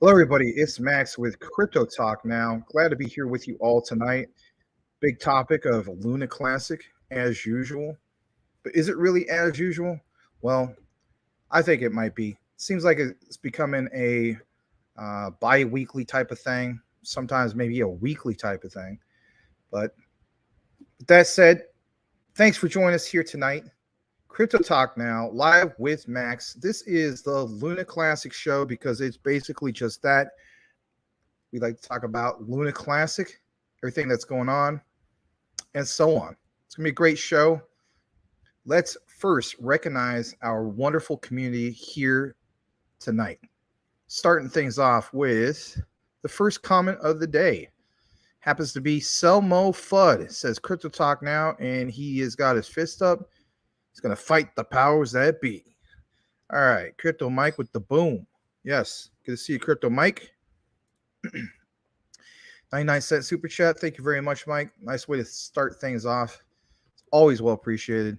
Hello, everybody. It's Max with Crypto Talk now. Glad to be here with you all tonight. Big topic of Luna Classic, as usual. But is it really as usual? Well, I think it might be. Seems like it's becoming a bi weekly type of thing, sometimes maybe a weekly type of thing. But with that said, thanks for joining us here tonight. Crypto Talk now, live with Max. This is the Luna Classic show because it's basically just that. We like to talk about Luna Classic, everything that's going on, and so on. It's going to be a great show. Let's first recognize our wonderful community here tonight. Starting things off with the first comment of the day. Happens to be Selmo Fudd. It says Crypto Talk now, and he has got his fist up. He's going to fight the powers that be. All right, Crypto Mike with the boom. Yes, good to see you, Crypto Mike. 99-cent super chat. Thank you very much, Mike. Nice way to start things off. It's always well appreciated.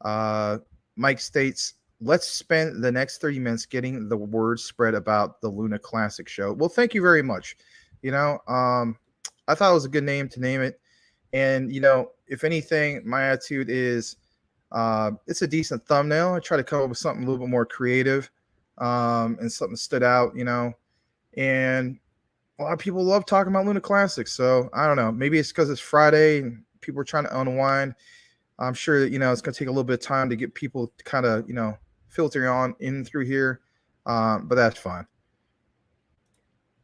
Mike states, let's spend the next 30 minutes getting the word spread about the Luna Classic show. Well, thank you very much. I thought it was a good name to name it. And, if anything, my attitude is it's a decent thumbnail. I try to come up with something a little bit more creative and something stood out, and a lot of people love talking about Luna Classic. So I don't know. Maybe it's because it's Friday and people are trying to unwind. I'm sure that, it's going to take a little bit of time to get people to kind of, filter on in through here. But that's fine.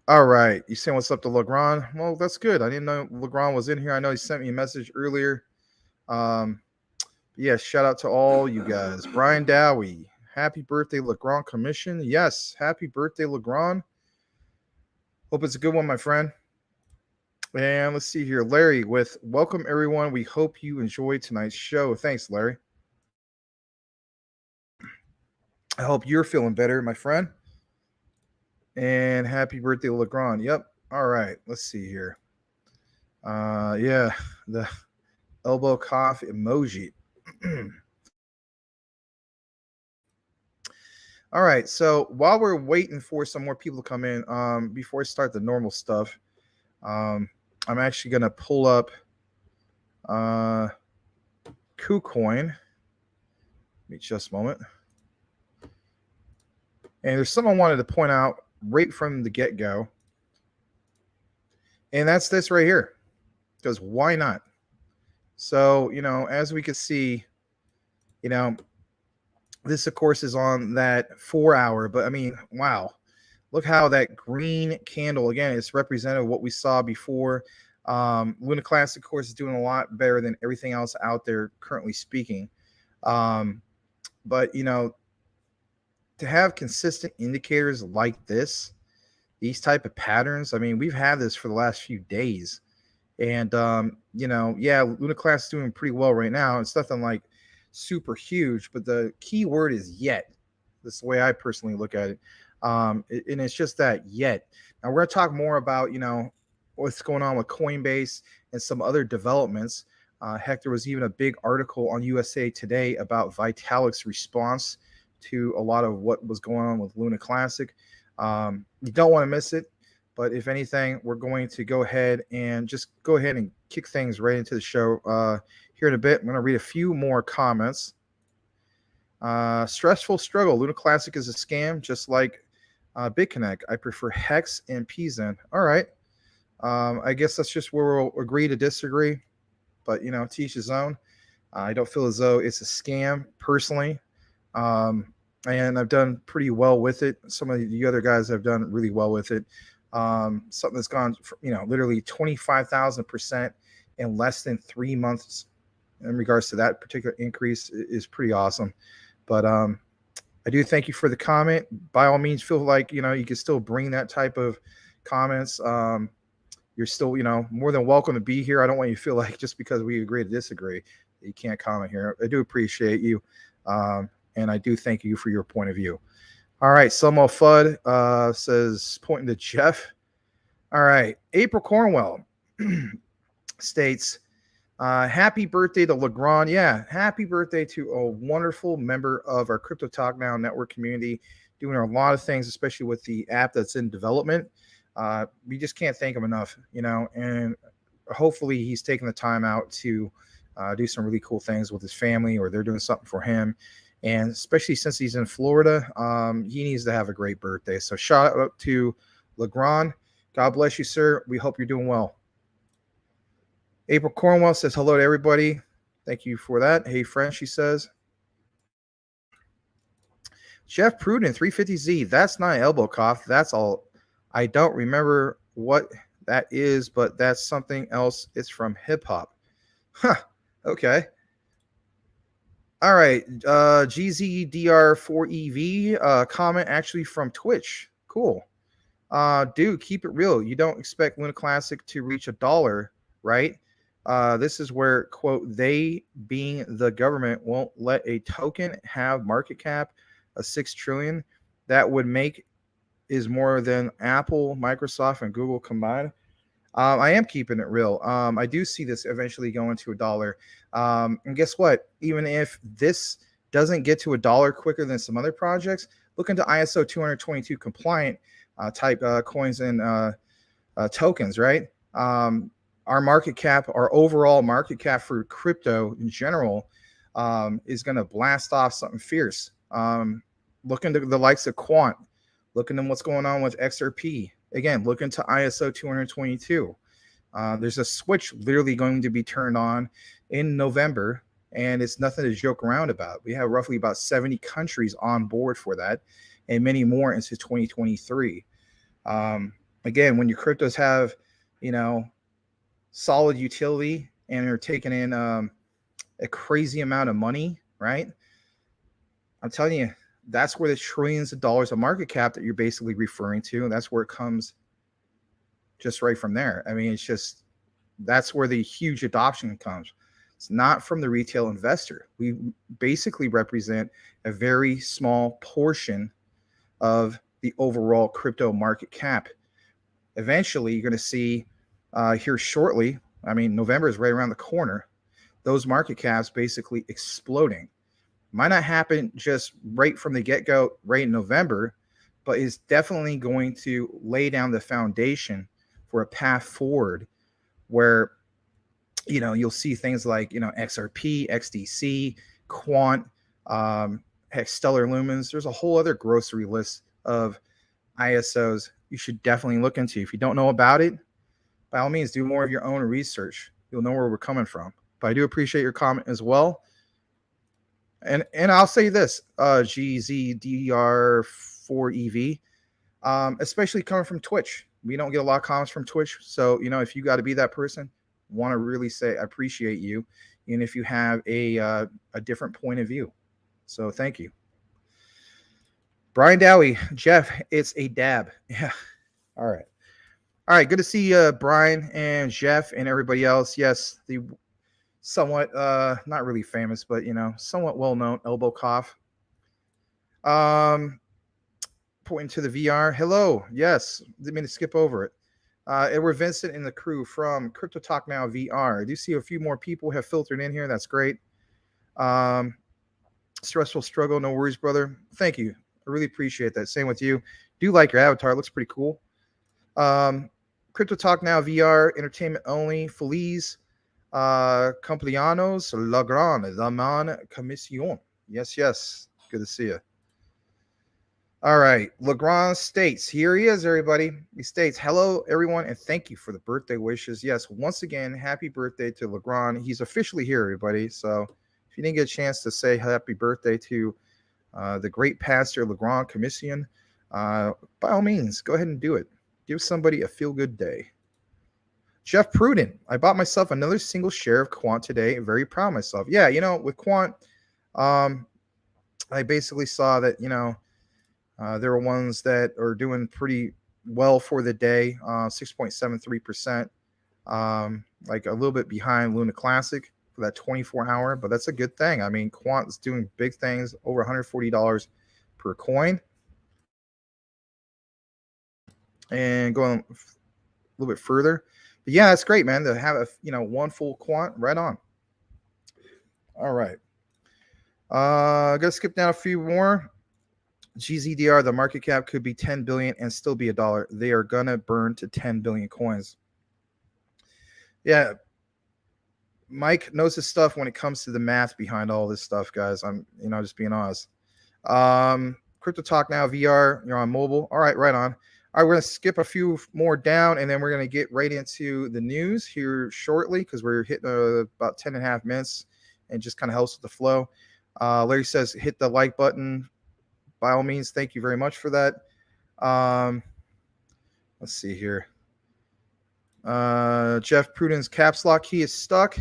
All right. You saying what's up to Legrand? Well, that's good. I didn't know Legrand was in here. I know he sent me a message earlier. Yeah, shout out to all you guys. Brian Dowie. Happy birthday, Legrand Commission. Yes, happy birthday, Legrand. Hope it's a good one, my friend. And let's see here. Larry with welcome, everyone. We hope you enjoyed tonight's show. Thanks, Larry. I hope you're feeling better, my friend. And happy birthday, Legrand. Yep. All right. Let's see here. Yeah, the elbow cough emoji. All right. So while we're waiting for some more people to come in, before I start the normal stuff, I'm actually going to pull up KuCoin. Give me just a moment. And there's something I wanted to point out right from the get-go. And that's this right here. Because why not? So, as we can see, this, of course, is on that 4 hour. But, I mean, wow. Look how that green candle, again, it's representative of what we saw before. Luna Classic, of course, is doing a lot better than everything else out there currently speaking. But, to have consistent indicators like this, these type of patterns, I mean, we've had this for the last few days. And, yeah, Luna Classic is doing pretty well right now. It's nothing like super huge, but the key word is yet. That's the way I personally look at it. And it's just that yet. Now, we're going to talk more about, what's going on with Coinbase and some other developments. Heck, there was even a big article on USA Today about Vitalik's response to a lot of what was going on with Luna Classic. You don't want to miss it. But if anything, we're going to go ahead and kick things right into the show here in a bit. I'm going to read a few more comments. Stressful struggle. Luna Classic is a scam, just like BitConnect. I prefer Hex and PZen. All right. I guess that's just where we'll agree to disagree. But, to each his own. I don't feel as though it's a scam personally. And I've done pretty well with it. Some of the other guys have done really well with it. Something that's gone, literally 25,000% in less than 3 months in regards to that particular increase is pretty awesome. But I do thank you for the comment. By all means, feel like, you can still bring that type of comments. You're still, more than welcome to be here. I don't want you to feel like just because we agree to disagree, you can't comment here. I do appreciate you. And I do thank you for your point of view. All right, Selmo Fudd says, pointing to Jeff. All right, April Cornwell states, Happy birthday to Legrand. Yeah, happy birthday to a wonderful member of our Crypto Talk Now network community, doing a lot of things, especially with the app that's in development. We just can't thank him enough, and hopefully he's taking the time out to do some really cool things with his family, or they're doing something for him. And especially since he's in Florida, he needs to have a great birthday. So shout out to Legrand. God bless you, sir. We hope you're doing well. April Cornwell says hello to everybody. Thank you for that. Hey, friend, she says. Jeff Pruden, 350Z. That's not elbow cough. That's all. I don't remember what that is, but that's something else. It's from hip hop. Huh. Okay. All right. GZDR4EV comment actually from Twitch. Cool. Dude, keep it real. You don't expect Luna Classic to reach $1, right? This is where, quote, they being the government won't let a token have market cap of 6 trillion. That would make is more than Apple, Microsoft, and Google combined. I am keeping it real. I do see this eventually going to $1. And guess what? Even if this doesn't get to $1 quicker than some other projects, look into ISO 222 compliant type coins and tokens, right? Our market cap, our overall market cap for crypto in general, is going to blast off something fierce. Look into the likes of Quant. Look into what's going on with XRP. Again, look into ISO 222. There's a switch literally going to be turned on in November, and it's nothing to joke around about. We have roughly about 70 countries on board for that, and many more into 2023. Again, when your cryptos have, solid utility and are taking in a crazy amount of money, right? I'm telling you, that's where the trillions of dollars of market cap that you're basically referring to, and that's where it comes just right from there. I mean, that's where the huge adoption comes. It's not from the retail investor. We basically represent a very small portion of the overall crypto market cap. Eventually, you're going to see here shortly, I mean, November is right around the corner, those market caps basically exploding. Might not happen just right from the get-go, right in November, but is definitely going to lay down the foundation for a path forward where, you'll see things like, XRP, XDC, Quant, Stellar Lumens. There's a whole other grocery list of ISOs you should definitely look into. If you don't know about it, by all means, do more of your own research. You'll know where we're coming from. But I do appreciate your comment as well. And I'll say this, GZDR4EV, especially coming from Twitch. We don't get a lot of comments from Twitch. So, if you got to be that person, want to really say I appreciate you, and if you have a different point of view. So thank you. Brian Dowie, Jeff, it's a dab. Yeah. All right. Good to see Brian and Jeff and everybody else. Yes, the somewhat not really famous, but somewhat well-known elbow cough. Pointing to the VR. Hello. Yes, didn't mean to skip over it. Edward Vincent and the crew from Crypto Talk Now VR. I do see a few more people have filtered in here. That's great. Stressful struggle. No worries, brother. Thank you. I really appreciate that. Same with you. Do like your avatar. It looks pretty cool. Crypto Talk Now VR, entertainment only. Feliz Cumpleaños La Man Comisión. Yes. Good to see you. All right. Legrand states, here he is, everybody. He states, hello, everyone, and thank you for the birthday wishes. Yes, once again, happy birthday to Legrand. He's officially here, everybody. So if you didn't get a chance to say happy birthday to the great pastor Legrand Commission, by all means, go ahead and do it. Give somebody a feel-good day. Jeff Pruden, I bought myself another single share of Quant today. I'm very proud of myself. Yeah, with Quant, I basically saw that, there are ones that are doing pretty well for the day, 6.73%, like a little bit behind Luna Classic for that 24-hour, but that's a good thing. I mean, Quant is doing big things, over $140 per coin. And going a little bit further, But yeah, it's great, man, to have a one full quant right on. All right. Gonna skip down a few more. GZDR, the market cap could be 10 billion and still be $1. They are gonna burn to 10 billion coins. Yeah, Mike knows his stuff when it comes to the math behind all this stuff, guys. I'm just being honest. Crypto Talk Now VR, you're on mobile. All right, right on. All right, we're gonna skip a few more down, and then we're gonna get right into the news here shortly because we're hitting about 10 and a half minutes, and just kind of helps with the flow. Larry says hit the like button. By all means, thank you very much for that. Let's see here. Jeff Prudence caps lock key is stuck.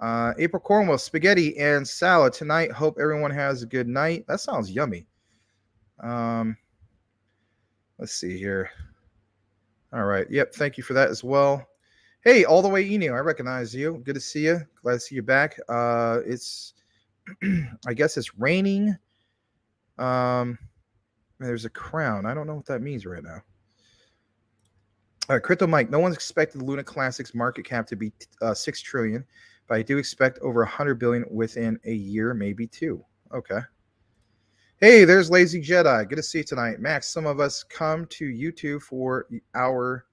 April Cornwell, spaghetti and salad tonight. Hope everyone has a good night. That sounds yummy. Let's see here. All right. Yep. Thank you for that as well. Hey, all the way Enu. I recognize you. Good to see you. Glad to see you back. It's, I guess it's raining. There's a crown. I don't know what that means right now. All right, Crypto Mike. No one's expected the Luna Classics market cap to be 6 trillion, but I do expect over 100 billion within a year, maybe 2. Okay. Hey, there's Lazy Jedi. Good to see you tonight, Max. Some of us come to YouTube for our.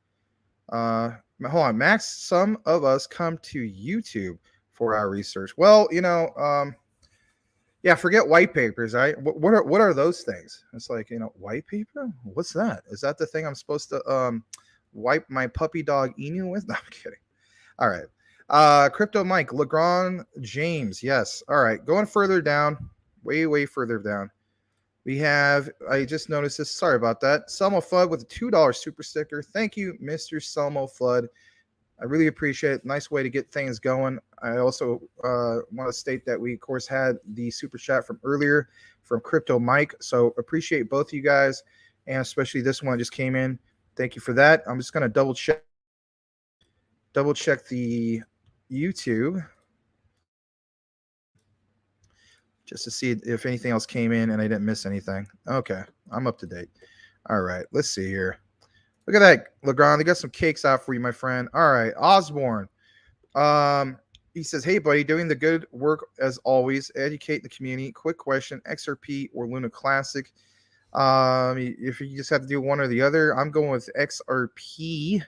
Hold on, Max. Some of us come to YouTube for our research. Well, yeah, forget white papers, right? What are those things? It's like, white paper? What's that? Is that the thing I'm supposed to wipe my puppy dog Enu with? No, I'm kidding. All right. Crypto Mike, Legrand James. Yes. All right. Going further down, way further down. We have, I just noticed this. Sorry about that. Selmo Flood with a $2 super sticker. Thank you, Mr. Selmo Flood. I really appreciate it. Nice way to get things going. I also want to state that we, of course, had the super chat from earlier from Crypto Mike. So appreciate both of you guys, and especially this one just came in. Thank you for that. I'm just going to double check the YouTube just to see if anything else came in and I didn't miss anything. Okay, I'm up to date. All right, let's see here. Look at that, Legrand. They got some cakes out for you, my friend. All right, Osborne. He says, hey, buddy, doing the good work as always. Educate the community. Quick question, XRP or Luna Classic? If you just have to do one or the other, I'm going with XRP.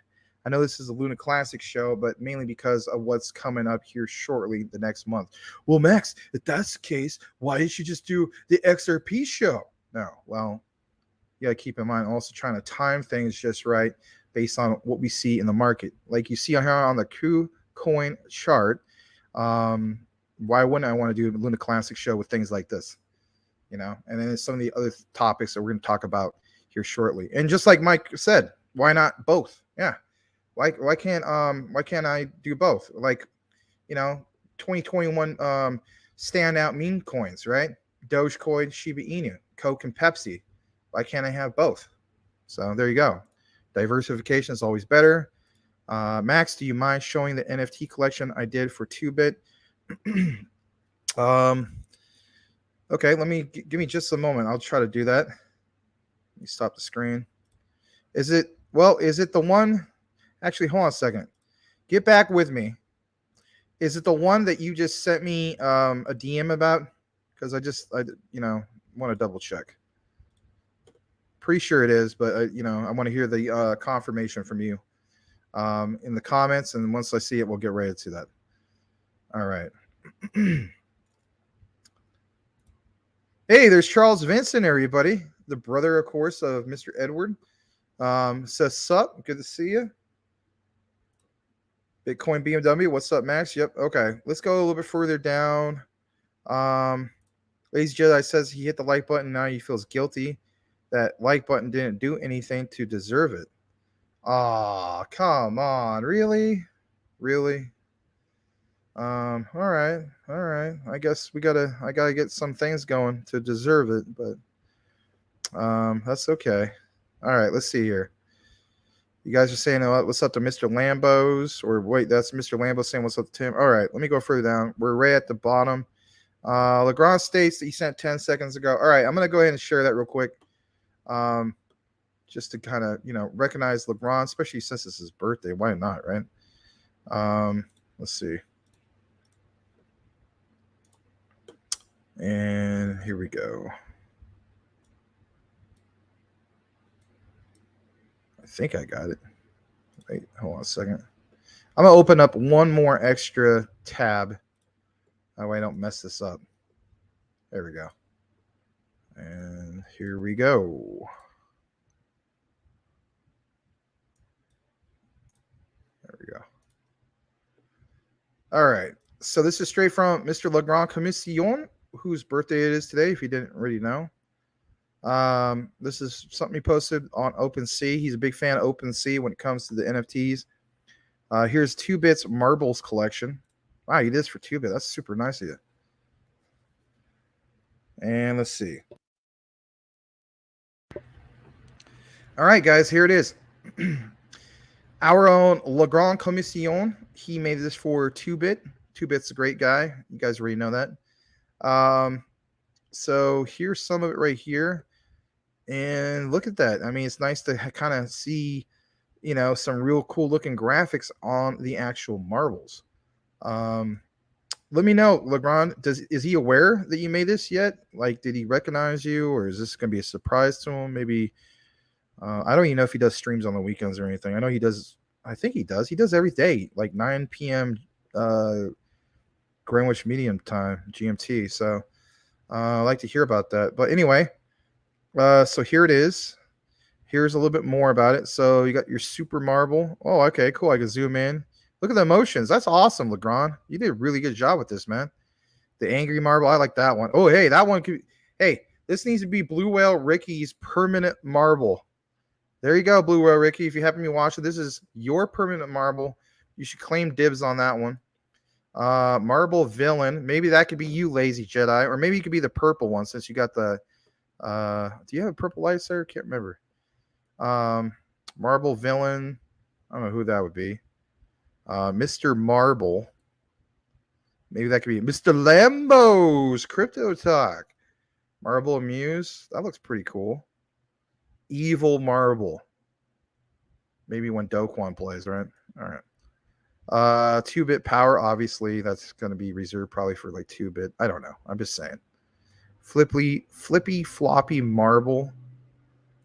I know this is a Luna Classic show, but mainly because of what's coming up here shortly the next month. Well, Max, if that's the case, why didn't you just do the XRP show? No, well, you got to keep in mind also trying to time things just right based on what we see in the market. Like you see here on the KuCoin chart, why wouldn't I want to do a Luna Classic show with things like this? And then some of the other topics that we're going to talk about here shortly. And just like Mike said, why not both? Yeah. Why can't I do both? Like, 2021 standout meme coins, right? Dogecoin, Shiba Inu, Coke and Pepsi. Why can't I have both? So there you go. Diversification is always better. Max, do you mind showing the NFT collection I did for 2-bit? Okay, give me just a moment. I'll try to do that. Let me stop the screen. Is it the one? Actually, hold on a second. Get back with me. Is it the one that you just sent me a DM about? Because I want to double check. Pretty sure it is, but I want to hear the confirmation from you in the comments, and once I see it, we'll get right to that. All right. Hey, there's Charles Vincent, everybody. The brother, of course, of Mr. Edward. Says, sup? Good to see you. Bitcoin BMW. What's up, Max? Yep. Okay. Let's go a little bit further down. Lazy Jedi says he hit the like button. Now he feels guilty. That like button didn't do anything to deserve it. Oh, come on. Really? All right. I guess I gotta get some things going to deserve it, but that's okay. All right, let's see here. You guys are saying what's up to Mr. Lambos, or wait, that's Mr. Lambo saying what's up to Tim. All right, let me go further down. We're right at the bottom. Legrand states that he sent 10 seconds ago. All right, I'm gonna go ahead and share that real quick. Just to kind of recognize Legrand, especially since it's his birthday. Why not, right? Let's see. And here we go. I think I got it. Wait, hold on a second. I'm going to open up one more extra tab. That way I don't mess this up. There we go. And here we go. There we go. All right. So this is straight from Mr. Legrand Commission, whose birthday it is today, if you didn't already know. This is something he posted on OpenSea. He's a big fan of OpenSea when it comes to the NFTs. Here's 2Bit's Marbles collection. Wow, you did this for 2Bit. That's super nice of you. And let's see. All right, guys, here it is. Our own Legrand Commission. He made this for 2Bit. 2Bit's a great guy. You guys already know that. So here's some of it right here. And look at that. I mean, it's nice to kind of see, you know, some real cool looking graphics on the actual marbles. Let me know, Legrand, is he aware that you made this yet? Like, did he recognize you, or is this going to be a surprise to him? Maybe, I don't even know if he does streams on the weekends or anything. I know he does. I think he does. He does every day, like 9 p.m. Greenwich Medium Time, GMT. So I like to hear about that. But anyway, so here it is. Here's a little bit more about it. So you got your super marble. Oh, okay, cool. I can zoom in. Look at the emotions. That's awesome, Legrand. You did a really good job with this, man. The angry marble. I like that one. Oh, hey, that one could. Hey, this needs to be Blue Whale Ricky's permanent marble. There you go, Blue Whale Ricky. If you happen to be watching, this is your permanent marble. You should claim dibs on that one. Marble Villain. Maybe that could be you, Lazy Jedi. Or maybe you could be the purple one since you got the... do you have a purple lights there? Can't remember. Marble Villain. I don't know who that would be. Mr. Marble. Maybe that could be Mr. Lambo's Crypto Talk. Marble Amuse. That looks pretty cool. Evil Marble. Maybe when Doquan plays, right? All right. 2-bit power, obviously. That's going to be reserved probably for like 2-bit. I don't know. I'm just saying. Flippy floppy marble.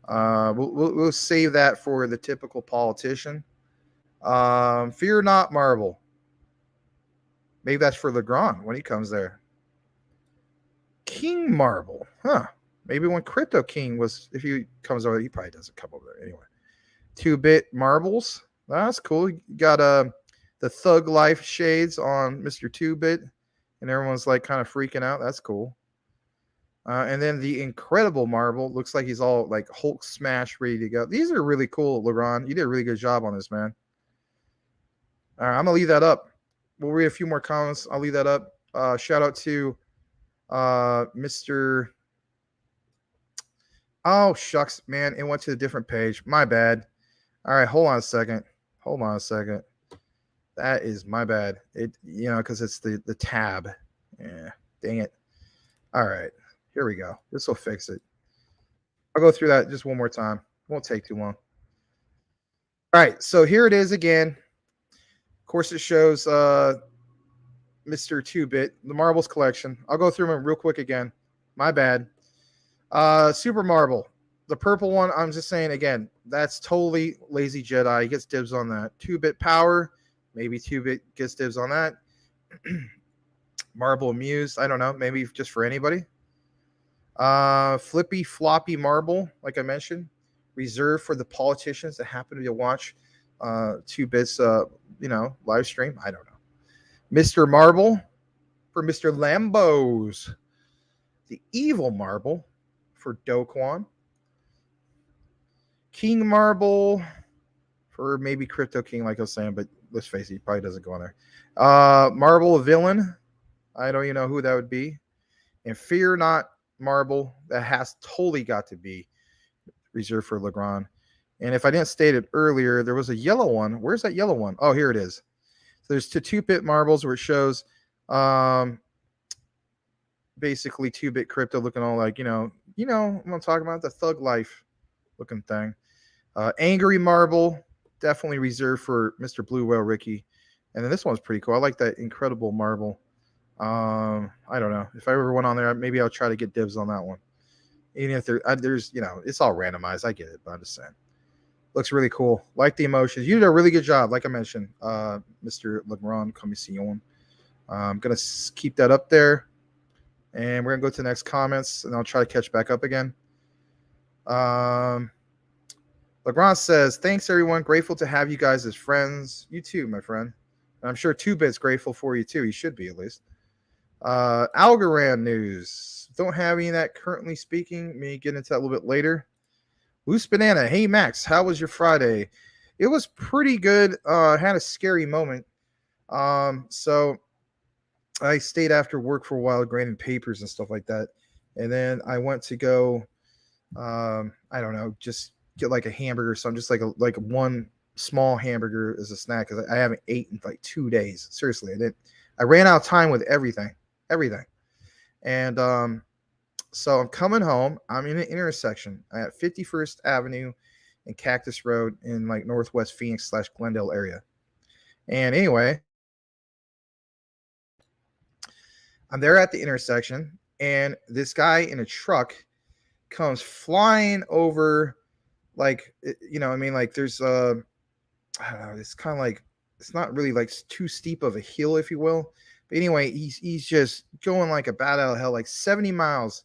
We'll save that for the typical politician. Fear not marble. Maybe that's for Legrand when he comes there. King marble. Huh. Maybe when Crypto King was, if he comes over, he probably doesn't come over there anyway. 2-bit marbles. That's cool. You got the Thug Life shades on Mr. 2-bit, and everyone's like kind of freaking out. That's cool. And then the incredible marble looks like he's all like Hulk smash ready to go. These are really cool, Legrand. You did a really good job on this, man. All right, I'm gonna leave that up. We'll read a few more comments. I'll leave that up. Shout out to Mr. Oh, shucks, man. It went to a different page. My bad. All right, hold on a second. That is my bad. It, you know, because it's the tab. Yeah, dang it. All right, here we go. This will fix it. I'll go through that just one more time. It won't take too long. All right, so here it is again. Of course, it shows Mr. 2-bit, the marbles collection. I'll go through them real quick again. My bad. Super marble. The purple one, I'm just saying again, that's totally Lazy Jedi. He gets dibs on that. 2-bit power. Maybe 2-bit gets dibs on that. Marble Amuse. I don't know. Maybe just for anybody. Flippy floppy marble, like I mentioned. Reserved for the politicians that happen to watch 2-bit's live stream. I don't know. Mr. Marble for Mr. Lambos. The evil marble for Doquan. King marble for maybe Crypto King, like I was saying, but let's face it, he probably doesn't go on there. Marble Villain. I don't even know who that would be. And Fear Not marble. That has totally got to be reserved for Legrand. And if I didn't state it earlier, there was a yellow one. Where's that yellow one? Oh, here it is. So there's 2-bit marbles where it shows basically 2-bit crypto looking all like, you know what I'm talking about, the Thug Life looking thing. Angry marble, definitely reserved for Mr. Blue Whale Ricky. And then this one's pretty cool. I like that incredible marble. I don't know if I ever went on there, maybe I'll try to get dibs on that one. Even if there's, it's all randomized. I get it, but I'm just saying. Looks really cool. Like the emotions. You did a really good job, like I mentioned, Mr. LeBron Commission. I'm going to keep that up there. And we're going to go to the next comments, and I'll try to catch back up again. LeBron says, thanks, everyone. Grateful to have you guys as friends. You too, my friend. And I'm sure 2Bit's grateful for you, too. He should be, at least. Algorand news. Don't have any of that currently speaking. Maybe get into that a little bit later. Loose Banana. Hey, Max, how was your Friday? It was pretty good. Had a scary moment. So I stayed after work for a while, grading papers and stuff like that. And then I went to go, I don't know, just get like a hamburger or something, just like one small hamburger as a snack, because I haven't eaten in like 2 days. Seriously, I ran out of time with everything. And so I'm coming home. I'm in an intersection at 51st Avenue and Cactus Road in like Northwest Phoenix / Glendale area. And anyway, I'm there at the intersection, and this guy in a truck comes flying over, like, like there's I don't know, it's kind of like, it's not really like too steep of a hill, if you will. But anyway, he's just going like a bat out of hell, like 70 miles,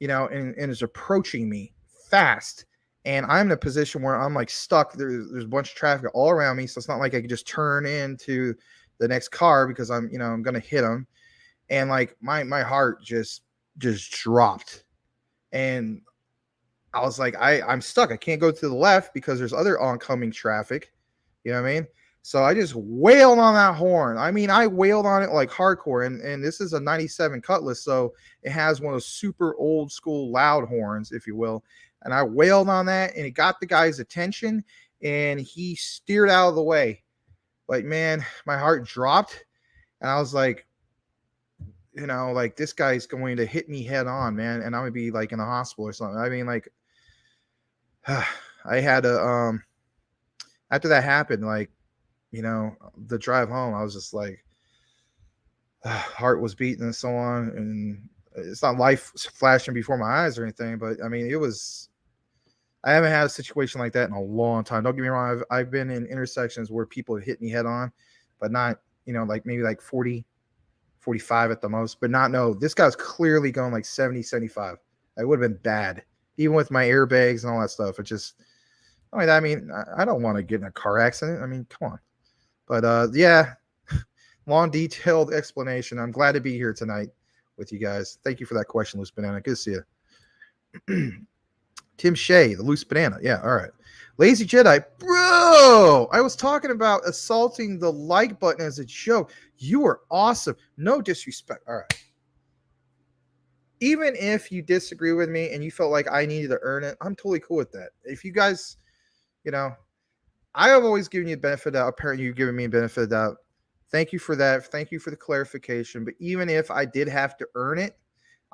and is approaching me fast. And I'm in a position where I'm like stuck. There's a bunch of traffic all around me. So it's not like I can just turn into the next car, because I'm going to hit him. And like my heart just dropped. And I was like, I'm stuck. I can't go to the left because there's other oncoming traffic. You know what I mean? So I just wailed on that horn. I mean, I wailed on it like hardcore. And this is a 97 Cutlass, so it has one of those super old school loud horns, if you will. And I wailed on that, and it got the guy's attention, and he steered out of the way. Like, man, my heart dropped. And I was like, like, this guy's going to hit me head on, man. And I'm going to be like in the hospital or something. I mean, like, I had to, after that happened, like, the drive home, I was just like, heart was beating and so on. And it's not life flashing before my eyes or anything, but I mean, I haven't had a situation like that in a long time. Don't get me wrong. I've been in intersections where people have hit me head on, but not, like maybe like 40, 45 at the most, but no, this guy's clearly going like 70, 75. It would have been bad, even with my airbags and all that stuff. It just, I mean, I don't want to get in a car accident. I mean, come on. But yeah, long, detailed explanation. I'm glad to be here tonight with you guys. Thank you for that question, Loose Banana. Good to see you. Tim Shea, the Loose Banana. Yeah, all right. Lazy Jedi. Bro, I was talking about assaulting the like button as a joke. You are awesome. No disrespect. All right. Even if you disagree with me and you felt like I needed to earn it, I'm totally cool with that. If you guys, I have always given you the benefit of the doubt. Apparently, you've given me a benefit of the doubt. Thank you for that. Thank you for the clarification. But even if I did have to earn it,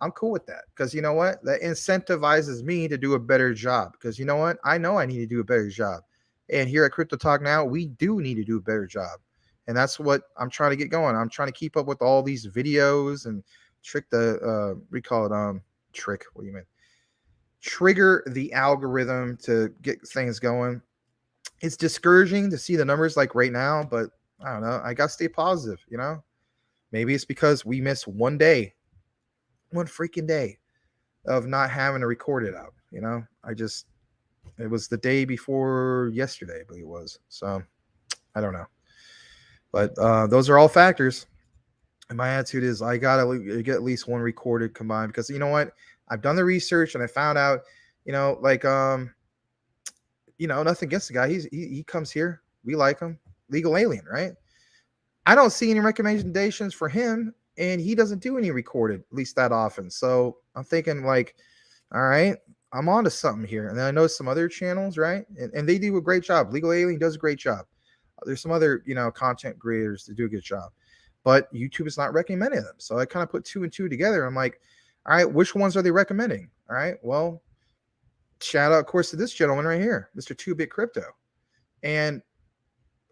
I'm cool with that. Because you know what? That incentivizes me to do a better job. Because you know what? I know I need to do a better job. And here at Crypto Talk Now, we do need to do a better job. And that's what I'm trying to get going. I'm trying to keep up with all these videos and trick the, trick. What do you mean? Trigger the algorithm to get things going. It's discouraging to see the numbers like right now, but I don't know. I got to stay positive, Maybe it's because we missed one freaking day of not having to record it out, it was the day before yesterday, I believe it was. So I don't know. But those are all factors. And my attitude is I got to get at least one recorded combined, because you know what? I've done the research and I found out, nothing against the guy. He comes here. We like him. Legal alien, right? I don't see any recommendations for him, and he doesn't do any recorded, at least that often. So I'm thinking like, all right, I'm on to something here. And then I know some other channels, right? And they do a great job. Legal alien does a great job. There's some other, content creators that do a good job, but YouTube is not recommending them. So I kind of put 2 and 2 together. I'm like, all right, which ones are they recommending? All right, well, shout out, of course, to this gentleman right here, Mr. 2-Bit Crypto. And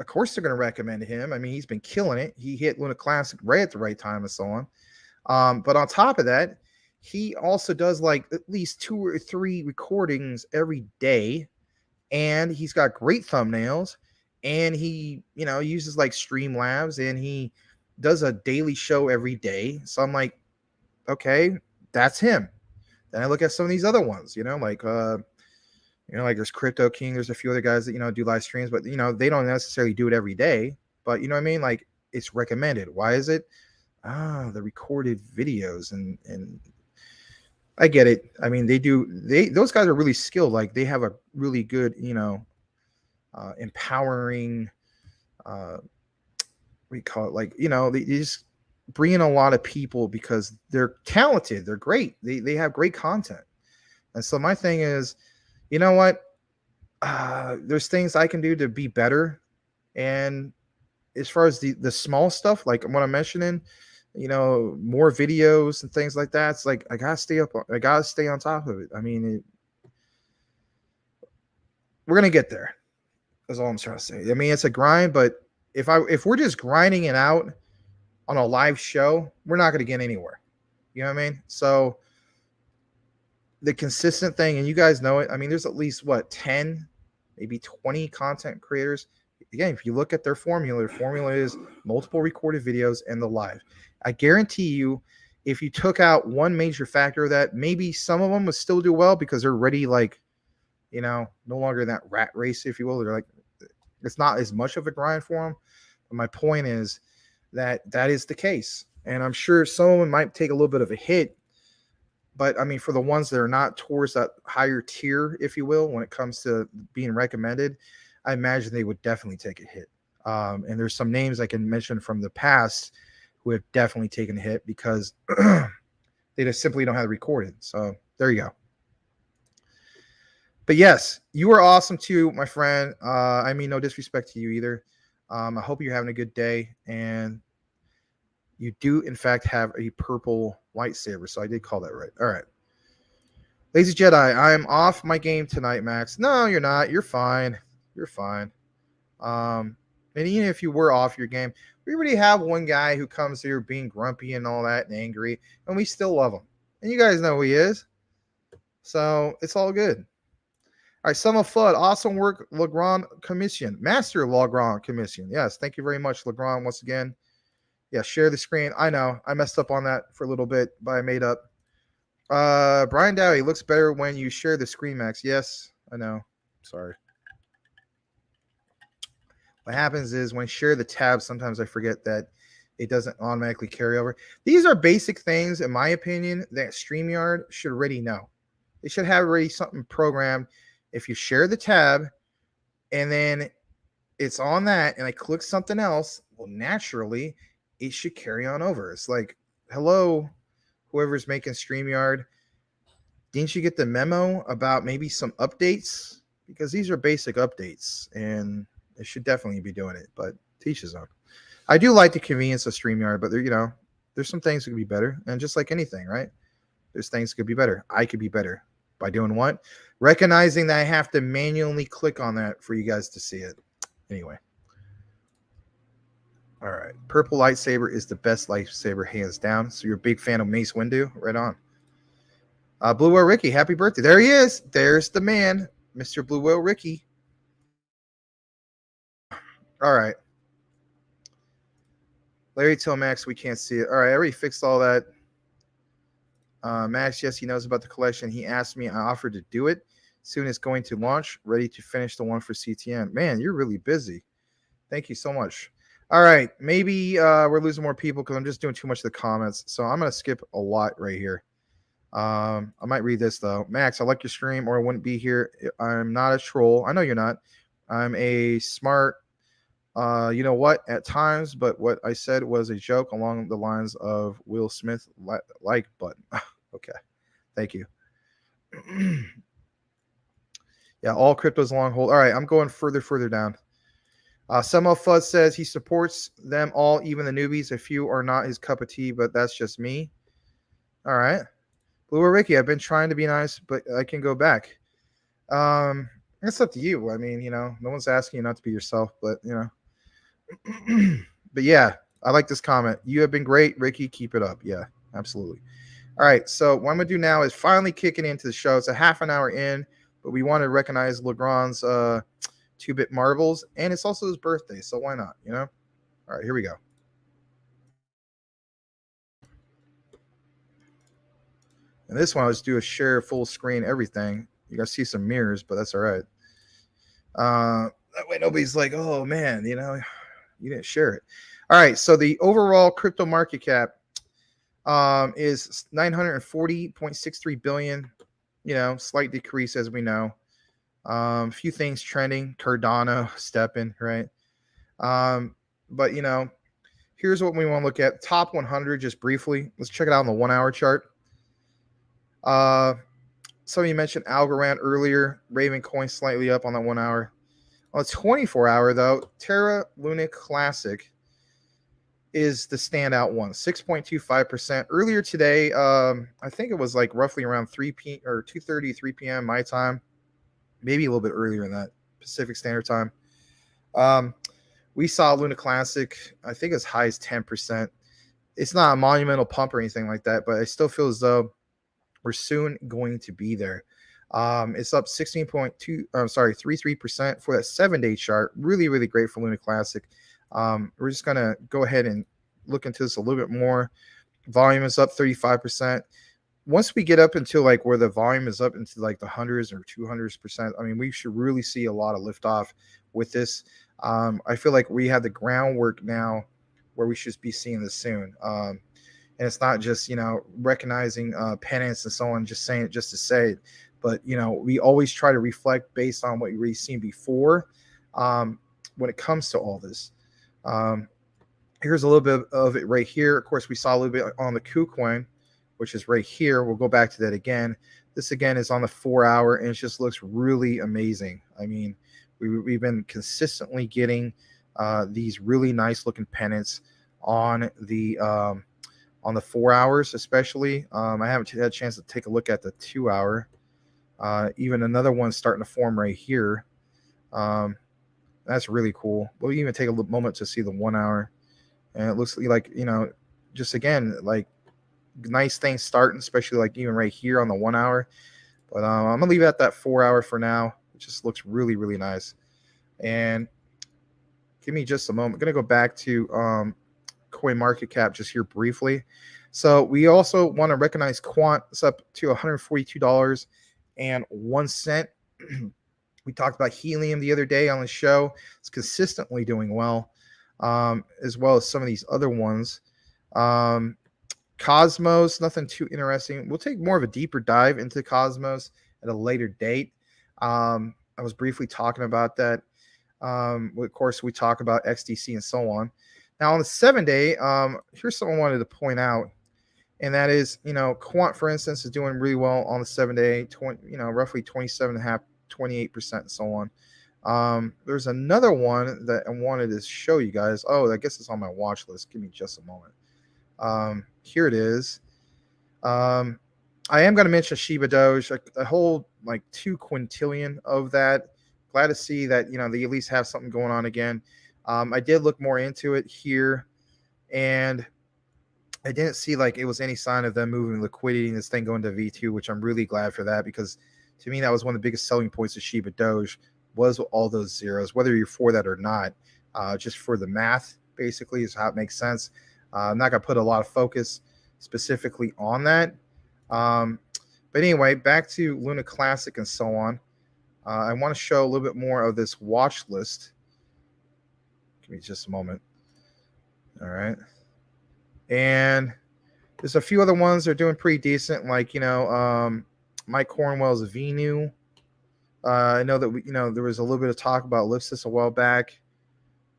of course they're going to recommend him. I mean, he's been killing it. He hit Luna Classic right at the right time and so on. But on top of that, he also does like at least 2 or 3 recordings every day, and he's got great thumbnails, and he, uses like Streamlabs, and he does a daily show every day. So I'm like, okay, that's him. Then I look at some of these other ones, like like there's Crypto King. There's a few other guys that, do live streams, but, they don't necessarily do it every day. But you know what I mean? Like, it's recommended. Why is it? The recorded videos. And I get it. I mean, those guys are really skilled. Like, they have a really good, empowering, we call it, like, they just bring in a lot of people because they're talented. They're great. They have great content. And so my thing is, you know what? There's things I can do to be better. And as far as the small stuff, like what I'm mentioning, more videos and things like that, it's like I gotta stay on top of it. I mean, we're gonna get there. That's all I'm trying to say. I mean, it's a grind, but if we're just grinding it out on a live show, we're not gonna get anywhere. You know what I mean? So the consistent thing, and you guys know it. I mean, there's at least 10, maybe 20 content creators. Again, if you look at their formula is multiple recorded videos and the live. I guarantee you, if you took out one major factor of that, maybe some of them would still do well because they're already like, no longer in that rat race, if you will. They're like, it's not as much of a grind for them. But my point is that is the case. And I'm sure some of them might take a little bit of a hit. But I mean, for the ones that are not towards that higher tier, if you will, when it comes to being recommended, I imagine they would definitely take a hit. And there's some names I can mention from the past who have definitely taken a hit because they just simply don't have it recorded. So there you go. But yes, you are awesome too, my friend. I mean, no disrespect to you either. I hope you're having a good day. And you do, in fact, have a purple lightsaber. So I did call that right. All right. Lazy Jedi, I am off my game tonight, Max. No, you're not. You're fine. You're fine. And even if you were off your game, we already have one guy who comes here being grumpy and all that and angry, and we still love him. And you guys know who he is. So it's all good. All right, Summer Flood, awesome work, Legrand Commission. Master Legrand Commission. Yes, thank you very much, Legrand, once again. Yeah, share the screen. I know. I messed up on that for a little bit, but I made up. Brian Dowie, looks better when you share the screen, Max. Yes, I know. Sorry. What happens is when I share the tab, sometimes I forget that it doesn't automatically carry over. These are basic things, in my opinion, that StreamYard should already know. They should have already something programmed. If you share the tab and then it's on that and I click something else, well, naturally, it should carry on over. It's like, hello, whoever's making StreamYard, didn't you get the memo about maybe some updates? Because these are basic updates, and it should definitely be doing it, but teach his own. I do like the convenience of StreamYard, but there, there's some things that could be better. And just like anything, right? There's things that could be better. I could be better by doing what? Recognizing that I have to manually click on that for you guys to see it. Anyway. All right. Purple lightsaber is the best lightsaber, hands down. So you're a big fan of Mace Windu? Right on. Blue Whale Ricky, happy birthday. There he is. There's the man, Mr. Blue Whale Ricky. All right. Larry, tell Max we can't see it. All right, I already fixed all that. Max, yes, he knows about the collection. He asked me. I offered to do it. Soon it's going to launch. Ready to finish the one for CTN. Man, you're really busy. Thank you so much. All right, maybe we're losing more people because I'm just doing too much of the comments. So I'm going to skip a lot right here. I might read this, though. Max, I like your stream or I wouldn't be here. I'm not a troll. I know you're not. I'm a smart, you know what, at times, but what I said was a joke along the lines of Will Smith like button. Okay, thank you. Yeah, all cryptos long hold. All right, I'm going further down. Semo Fuzz says he supports them all, even the newbies. A few are not his cup of tea, but that's just me. All right. Blue or Ricky, I've been trying to be nice, but I can go back. It's up to you. I mean, no one's asking you not to be yourself, but, But yeah, I like this comment. You have been great, Ricky. Keep it up. Yeah, absolutely. All right. So what I'm gonna do now is finally kicking into the show. It's a half an hour in, but we want to recognize Legrand's 2-bit marbles, and it's also his birthday, so why not? You know. All right, here we go. And this one, I'll just do a share full screen everything. You guys see some mirrors, but that's all right. That way nobody's like, oh man, you know, you didn't share it. All right, so the overall crypto market cap is 940.63 billion. You know, slight decrease as we know. A few things trending: Cardano, stepping, right? But you know, here's what we want to look at: top 100, just briefly. Let's check it out on the 1 hour chart. Some of you mentioned Algorand earlier. Raven coin slightly up on that 1 hour. On the 24 hour, though, Terra Luna Classic is the standout one, 6.25%. Earlier today, I think it was like roughly around 3 p or 2:30, 3 p.m. my time, maybe a little bit earlier than that, Pacific Standard Time. We saw Luna Classic, I think as high as 10%. It's not a monumental pump or anything like that, but I still feel as though we're soon going to be there. It's up 33% for that 7-day chart. Really, really great for Luna Classic. We're just gonna go ahead and look into this a little bit more. Volume is up 35%. Once we get up into like where the volume is up into like the hundreds or 200%, I mean, we should really see a lot of liftoff with this. I feel like we have the groundwork now where we should be seeing this soon. And it's not just, you know, recognizing penance and so on, just saying it just to say it. But, you know, we always try to reflect based on what you've seen before when it comes to all this. Here's a little bit of it right here. Of course, we saw a little bit on the KuCoin, which is right here. We'll go back to that again. This, again, is on the 4 hour, and it just looks really amazing. I mean, we've been consistently getting these really nice looking pennants on the 4 hours, especially. I haven't had a chance to take a look at the 2 hour. Even another one starting to form right here. That's really cool. We'll even take a moment to see the 1 hour. And it looks like, you know, just again, like nice things starting, especially like even right here on the 1 hour. But I'm going to leave it at that 4 hour for now. It just looks really, really nice. And give me just a moment. I'm going to go back to Coin Market Cap just here briefly. So we also want to recognize Quant. It's up to $142.01. We talked about helium the other day on the show. It's consistently doing well, as well as some of these other ones. Cosmos, nothing too interesting. We'll take more of a deeper dive into Cosmos at a later date. I was briefly talking about that. Of course, we talk about XDC and so on. Now, on the 7-day, here's something I wanted to point out, and that is, you know, Quant, for instance, is doing really well on the 7-day, roughly 27.5%, 28%, and so on. There's another one that I wanted to show you guys. Oh, I guess it's on my watch list. Give me just a moment. Here it is. I am going to mention Shiba Doge. I hold like 2 quintillion of that. Glad to see that, you know, they at least have something going on again. I did look more into it here, and I didn't see like it was any sign of them moving liquidity in this thing going to V2, which I'm really glad for that, because to me that was one of the biggest selling points of Shiba Doge was all those zeros, whether you're for that or not. Just for the math, basically, is how it makes sense. I'm not going to put a lot of focus specifically on that. But anyway, back to Luna Classic and so on. I want to show a little bit more of this watch list. Give me just a moment. All right. And there's a few other ones that are doing pretty decent, like, you know, Mike Cornwell's Venu. I know that there was a little bit of talk about Ellipsis a while back.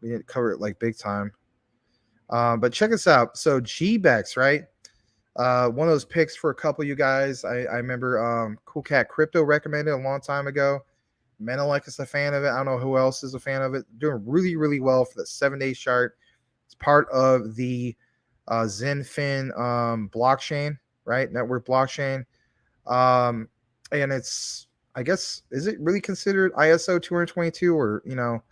We didn't cover it like big time. But check this out. So GBEX, right? One of those picks for a couple of you guys. I remember Cool Cat Crypto recommended a long time ago. Menelek is a fan of it. I don't know who else is a fan of it. Doing really, really well for the 7-day chart. It's part of the Zenfin blockchain, right? Network blockchain. And it's, I guess, is it really considered ISO 222 or, you know,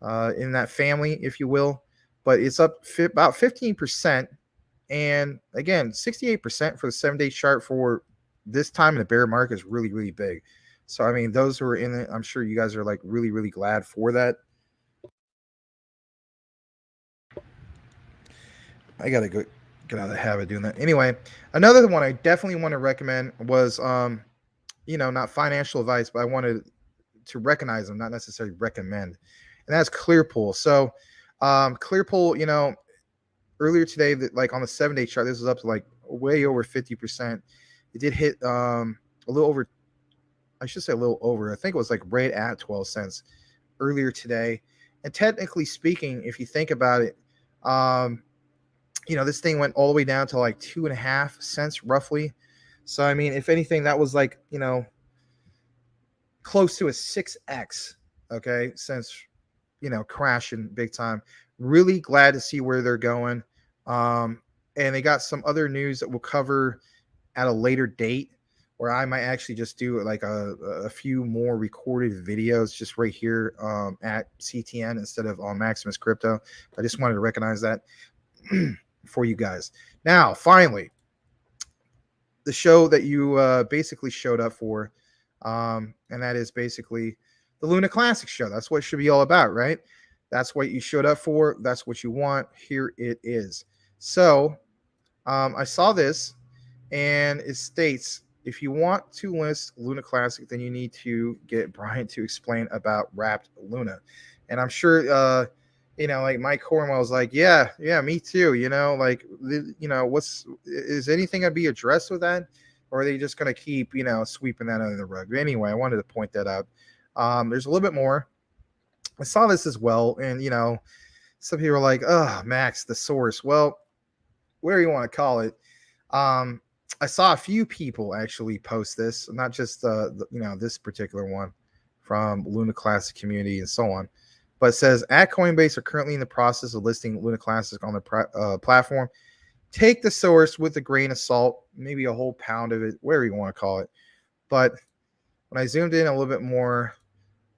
in that family, if you will. But it's up about 15%. And again, 68% for the 7-day chart for this time in the bear market is really, really big. So, I mean, those who are in it, I'm sure you guys are like really, really glad for that. I got to get out of the habit of doing that. Anyway, another one I definitely want to recommend was, not financial advice, but I wanted to recognize them, not necessarily recommend. And that's Clearpool. So, Clearpool, earlier today, that like on the 7-day chart, this was up to like way over 50%. It did hit a little over, I should say a little over. I think it was like right at 12 cents earlier today. And technically speaking, if you think about it, this thing went all the way down to like 2.5 cents roughly. So, I mean, if anything, that was like, close to a 6x, okay, since, crashing big time. Really glad to see where they're going. And they got some other news that we'll cover at a later date, where I might actually just do like a few more recorded videos just right here at CTN instead of on Maximus Crypto. I just wanted to recognize that for you guys. Now, finally, the show that you basically showed up for, and that is basically the Luna Classic show. That's what it should be all about, right? That's what you showed up for. That's what you want. Here it is. So I saw this, and it states, if you want to list Luna Classic, then you need to get Brian to explain about Wrapped Luna. And I'm sure, like Mike Cornwell was like, yeah, me too. Is anything going to be addressed with that? Or are they just going to keep, sweeping that under the rug? But anyway, I wanted to point that out. There's a little bit more. I saw this as well. And, some people are like, oh, Max, the source. Well, whatever you want to call it. I saw a few people actually post this, not just this particular one from Luna Classic community and so on, but it says at Coinbase are currently in the process of listing Luna Classic on the platform. Take the source with a grain of salt, maybe a whole pound of it, whatever you want to call it. But when I zoomed in a little bit more,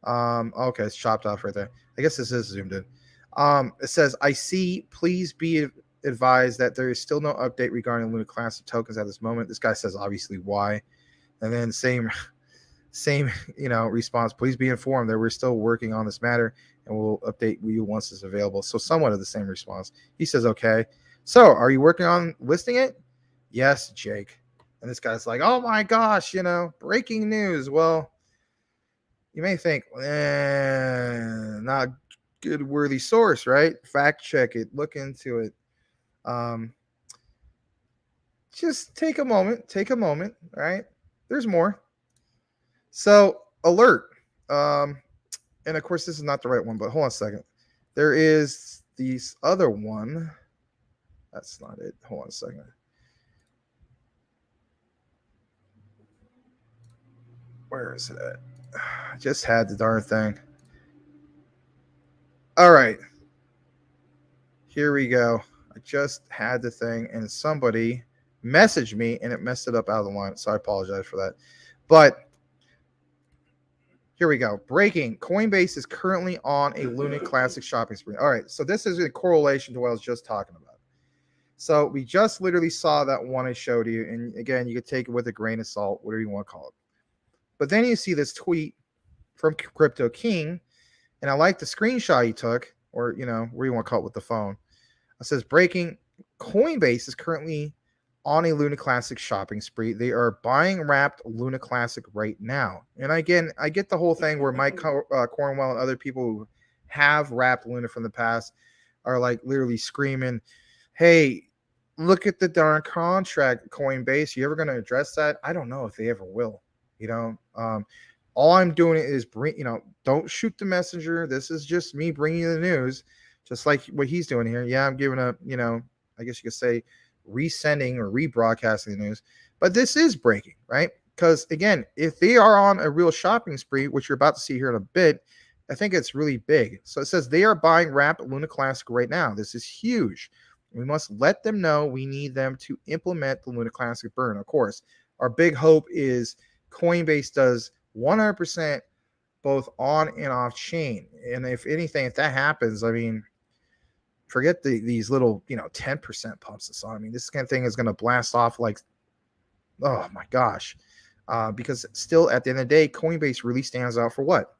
okay, it's chopped off right there. I guess this is zoomed in. It says, I see, please be advised that there is still no update regarding Luna Classic tokens at this moment. This guy says obviously why, and then same response. Please be informed that we're still working on this matter and we'll update you once it's available. So somewhat of the same response. He says, okay, so are you working on listing it? Yes, Jake. And this guy's like, oh my gosh, breaking news. Well, you may think, not good worthy source, right? Fact check it, look into it. Just take a moment, right? There's more. So alert. And of course, this is not the right one, but hold on a second. There is this other one. That's not it. Hold on a second. Where is it at? I just had the darn thing. All right. Here we go. I just had the thing, and somebody messaged me, and it messed it up out of the line. So I apologize for that. But here we go. Breaking. Coinbase is currently on a Luna Classic shopping spree. All right. So this is in correlation to what I was just talking about. So we just literally saw that one I showed you. And again, you could take it with a grain of salt, whatever you want to call it. But then you see this tweet from Crypto King. And I like the screenshot he took, or, where you want to call it with the phone. It says, breaking. Coinbase is currently on a Luna Classic shopping spree. They are buying Wrapped Luna Classic right now. And again, I get the whole thing where Mike Cornwell and other people who have Wrapped Luna from the past are like literally screaming, hey, look at the darn contract, Coinbase. You ever going to address that? I don't know if they ever will. All I'm doing is don't shoot the messenger. This is just me bringing you the news, just like what he's doing here. Yeah, I'm giving a, I guess you could say, resending or rebroadcasting the news, but this is breaking, right? Because again, if they are on a real shopping spree, which you're about to see here in a bit, I think it's really big. So it says they are buying Wrapped Luna Classic right now. This is huge. We must let them know we need them to implement the Luna Classic burn. Of course, our big hope is Coinbase does 100% both on and off chain. And if anything, if that happens, I mean, forget these little 10% pumps and so on. I mean, this kind of thing is going to blast off like, oh my gosh, because still at the end of the day, Coinbase really stands out for what?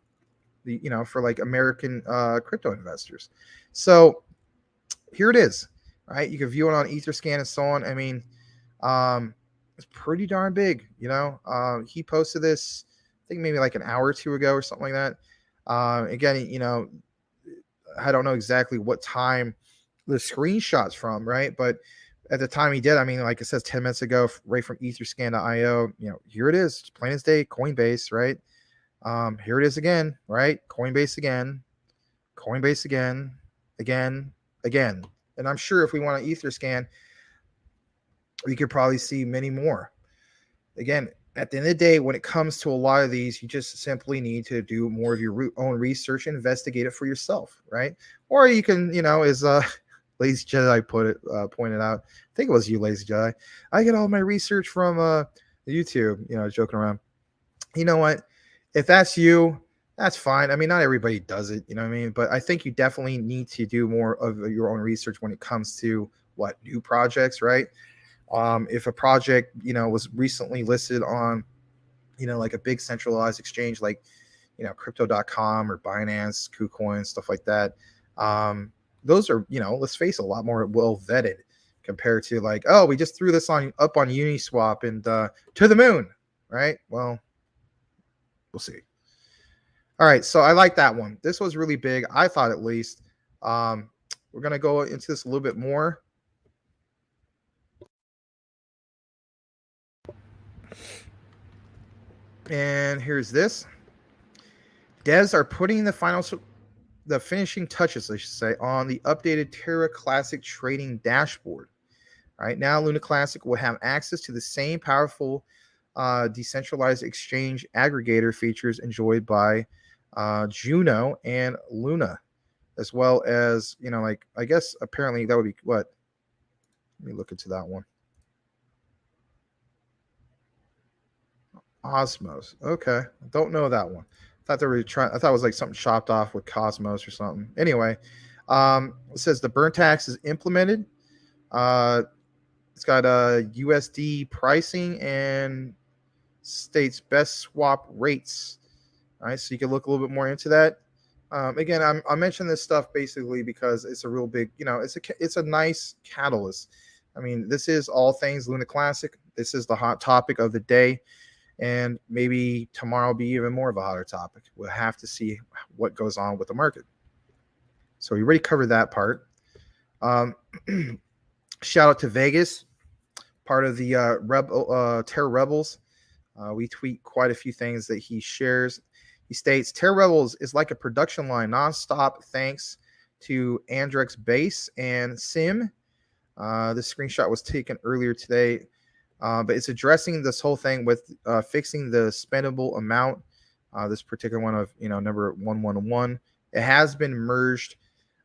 For like American crypto investors. So here it is, right? You can view it on Etherscan and so on. I mean, it's pretty darn big. He posted this, I think maybe like an hour or two ago or something like that. Again, I don't know exactly what time the screenshot's from, right? But at the time he did, I mean, like it says 10 minutes ago, right from etherscan.io, here it is, plain as day, Coinbase, right? Here it is again, right? Coinbase again, again. And I'm sure if we want to Etherscan, we could probably see many more. Again, at the end of the day, when it comes to a lot of these, you just simply need to do more of your own research and investigate it for yourself, right? Or you can, as Lazy Jedi pointed out, I think it was you, Lazy Jedi, I get all my research from YouTube, joking around. You know what? If that's you, that's fine. I mean, not everybody does it, you know what I mean? But I think you definitely need to do more of your own research when it comes to new projects, right? If a project, was recently listed on, like a big centralized exchange like, crypto.com or Binance, KuCoin, stuff like that. Those are, let's face it, a lot more well vetted compared to like, oh, we just threw this up on Uniswap and to the moon, right? Well, we'll see. All right, so I like that one. This was really big, I thought, at least. We're going to go into this a little bit more. And here's this. Devs are putting the finishing touches, I should say, on the updated Terra Classic trading dashboard. Right now, Luna Classic will have access to the same powerful decentralized exchange aggregator features enjoyed by Juno and Luna, as well as, like, I guess apparently that would be what? Let me look into that one. Osmos. Okay. Don't know that one. I thought it was like something chopped off with Cosmos or something. Anyway, it says the burn tax is implemented. It's got USD pricing and states best swap rates. All right, so you can look a little bit more into that. Again, I mentioned this stuff basically because it's a real big, it's a nice catalyst. I mean, this is all things Luna Classic. This is the hot topic of the day. And maybe tomorrow will be even more of a hotter topic. We'll have to see what goes on with the market. So we already covered that part. Shout out to Vegas, part of the Terra Rebels. We tweet quite a few things that he shares. He states, Terra Rebels is like a production line nonstop thanks to Andrex Base and Sim. This screenshot was taken earlier today. But it's addressing this whole thing with fixing the spendable amount. This particular one of number 111. It has been merged.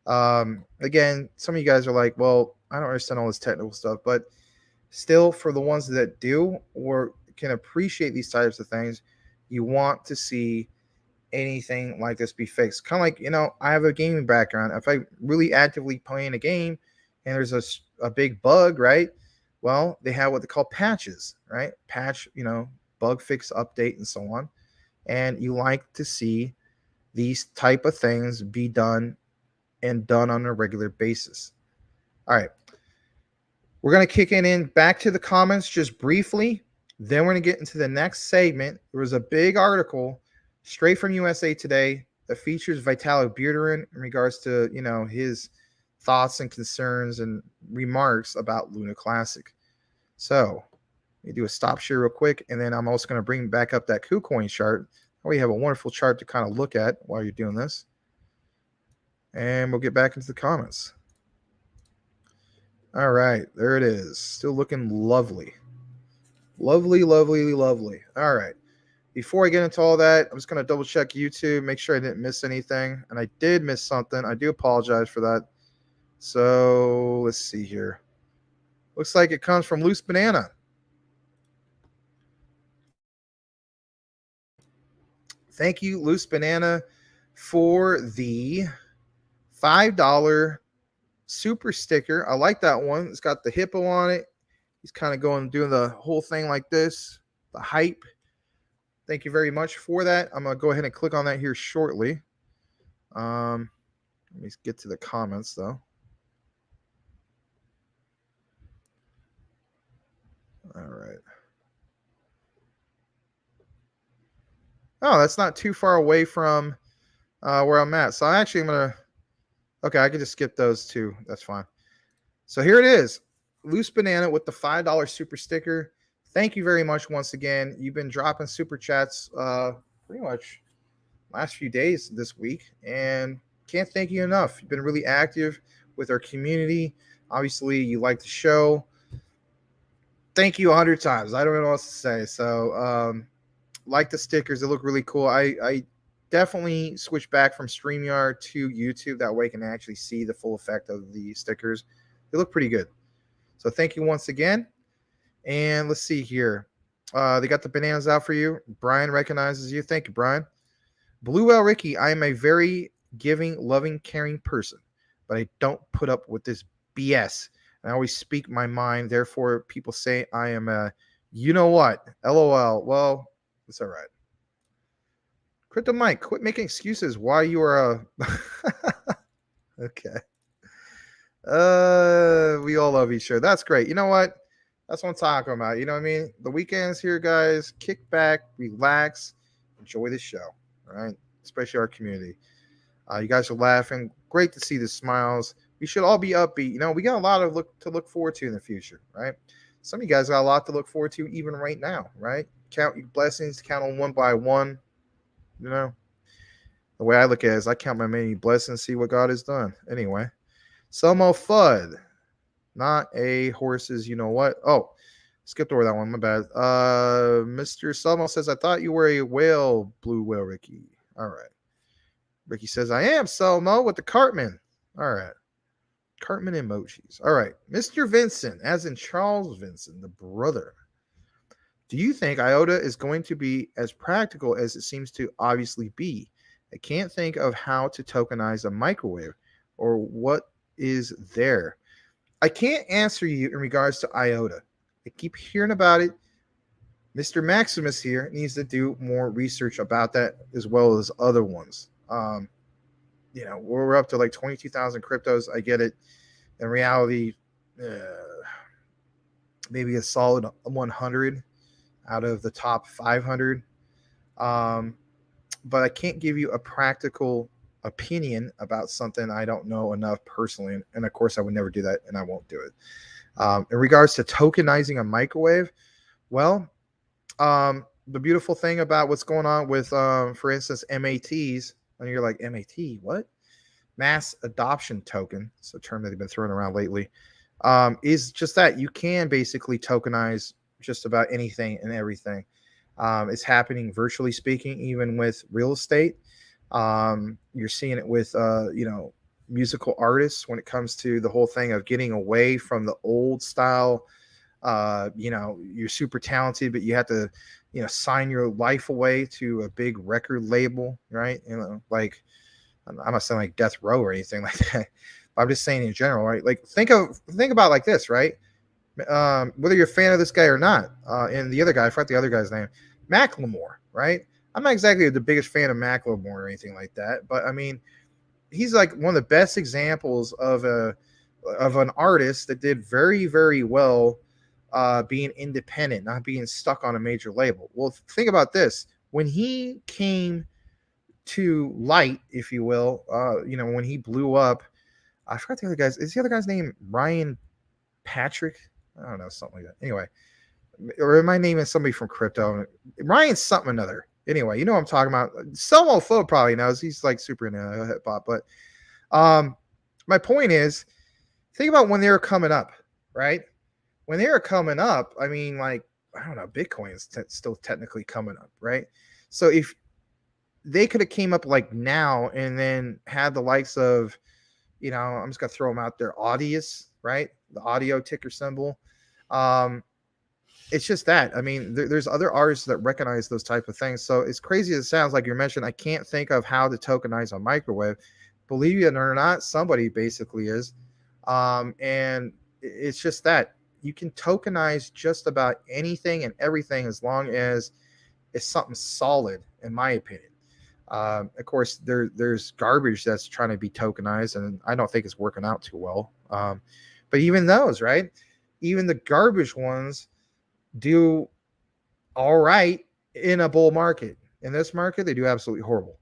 Again, some of you guys are like, well, I don't understand all this technical stuff, but still, for the ones that do or can appreciate these types of things, you want to see anything like this be fixed. Kind of like, I have a gaming background. If I'm really actively playing a game and there's a big bug, right? Well, they have what they call patches, right? Patch, bug fix, update, and so on. And you like to see these type of things be done and done on a regular basis. All right. We're going to kick it in back to the comments just briefly. Then we're going to get into the next segment. There was a big article straight from USA Today that features Vitalik Buterin in regards to, his thoughts and concerns and remarks about Luna Classic. So let me do a stop share real quick, and then I'm also going to bring back up that KuCoin chart. We have a wonderful chart to kind of look at while you're doing this. And we'll get back into the comments. All right, there it is. Still looking lovely. Lovely, lovely, lovely. All right. Before I get into all that, I'm just going to double check YouTube, make sure I didn't miss anything. And I did miss something. I do apologize for that. So let's see here. Looks like it comes from Loose Banana. Thank you, Loose Banana, for the $5 super sticker. I like that one. It's got the hippo on it. He's kind of doing the whole thing like this, the hype. Thank you very much for that. I'm going to go ahead and click on that here shortly. Let me get to the comments, though. All right. Oh, that's not too far away from where I'm at. So I actually am going to... Okay, I can just skip those two. That's fine. So here it is. Loose Banana with the $5 super sticker. Thank you very much once again. You've been dropping super chats pretty much last few days this week, and can't thank you enough. You've been really active with our community. Obviously, you like the show. Thank you 100 times. I don't know what else to say. So, like the stickers. They look really cool. I definitely switched back from StreamYard to YouTube. That way I can actually see the full effect of the stickers. They look pretty good. So thank you once again. And let's see here. They got the bananas out for you. Brian recognizes you. Thank you, Brian. Blue Whale Ricky, I am a very giving, loving, caring person, but I don't put up with this BS. I always speak my mind. Therefore, people say I am a, you know what? LOL. Well, it's all right. Crypto Mike, quit making excuses why you are a... Okay. We all love each other. That's great. You know what? That's what I'm talking about. You know what I mean? The weekend's here, guys. Kick back, relax, enjoy the show. All right? Especially our community. You guys are laughing. Great to see the smiles. We should all be upbeat. You know, we got a lot of to look forward to in the future, right? Some of you guys got a lot to look forward to even right now, right? Count your blessings, count them one by one. You know, the way I look at it is I count my many blessings, see what God has done. Anyway, Selmo Fudd, not a horse's, you know what? Oh, skipped over that one. My bad. Mr. Selmo says, I thought you were a whale, Blue Whale Ricky. All right. Ricky says, I am Selmo with the Cartman. All right. Cartman emojis. All right. Mr. Vincent, as in Charles Vincent, the brother. Do you think IOTA is going to be as practical as it seems to obviously be? I can't think of how to tokenize a microwave or what is there. I can't answer you in regards to IOTA. I keep hearing about it. Mr. Maximus here needs to do more research about that as well as other ones. You know, we're up to like 22,000 cryptos. I get it. In reality, maybe a solid 100 out of the top 500. But I can't give you a practical opinion about something I don't know enough personally. And of course, I would never do that, and I won't do it. In regards to tokenizing a microwave, well, the beautiful thing about what's going on with, for instance, MATs, and you're like, MAT, what? Mass adoption token. It's a term that they've been throwing around lately. Is just that you can basically tokenize just about anything and everything. It's happening virtually speaking, even with real estate. You're seeing it with, you know, musical artists when it comes to the whole thing of getting away from the old style. You know, you're super talented, but you have to, you know, sign your life away to a big record label, right? You know, like, I'm not saying like death row or anything like that. I'm just saying in general, right? Like think about like this, right? Whether you're a fan of this guy or not, and the other guy, I forgot the other guy's name, Macklemore, right? I'm not exactly the biggest fan of Macklemore or anything like that, but I mean, he's like one of the best examples of an artist that did very, very well, being independent, not being stuck on a major label. Well, think about this: when he came to light, if you will, you know, when he blew up, I forgot the other guy's. Is the other guy's name Ryan Patrick? I don't know, something like that. Anyway, or am I naming somebody from crypto? Ryan something another. Anyway, you know what I'm talking about. Selmo Flo probably knows. He's like super into hip hop. But my point is, think about when they were coming up, right? When they were coming up, I mean, like, I don't know, Bitcoin is still technically coming up, right? So if they could have came up like now and then had the likes of, you know, I'm just going to throw them out there, Audius, right? The audio ticker symbol. it's just that. I mean, there's other artists that recognize those type of things. So as crazy as it sounds, like you mentioned, I can't think of how to tokenize a microwave. Believe it or not, somebody basically is. And it's just that you can tokenize just about anything and everything as long as it's something solid, in my opinion. Of course, there's garbage that's trying to be tokenized, and I don't think it's working out too well. But even those, right? Even the garbage ones do all right in a bull market. In this market, they do absolutely horrible.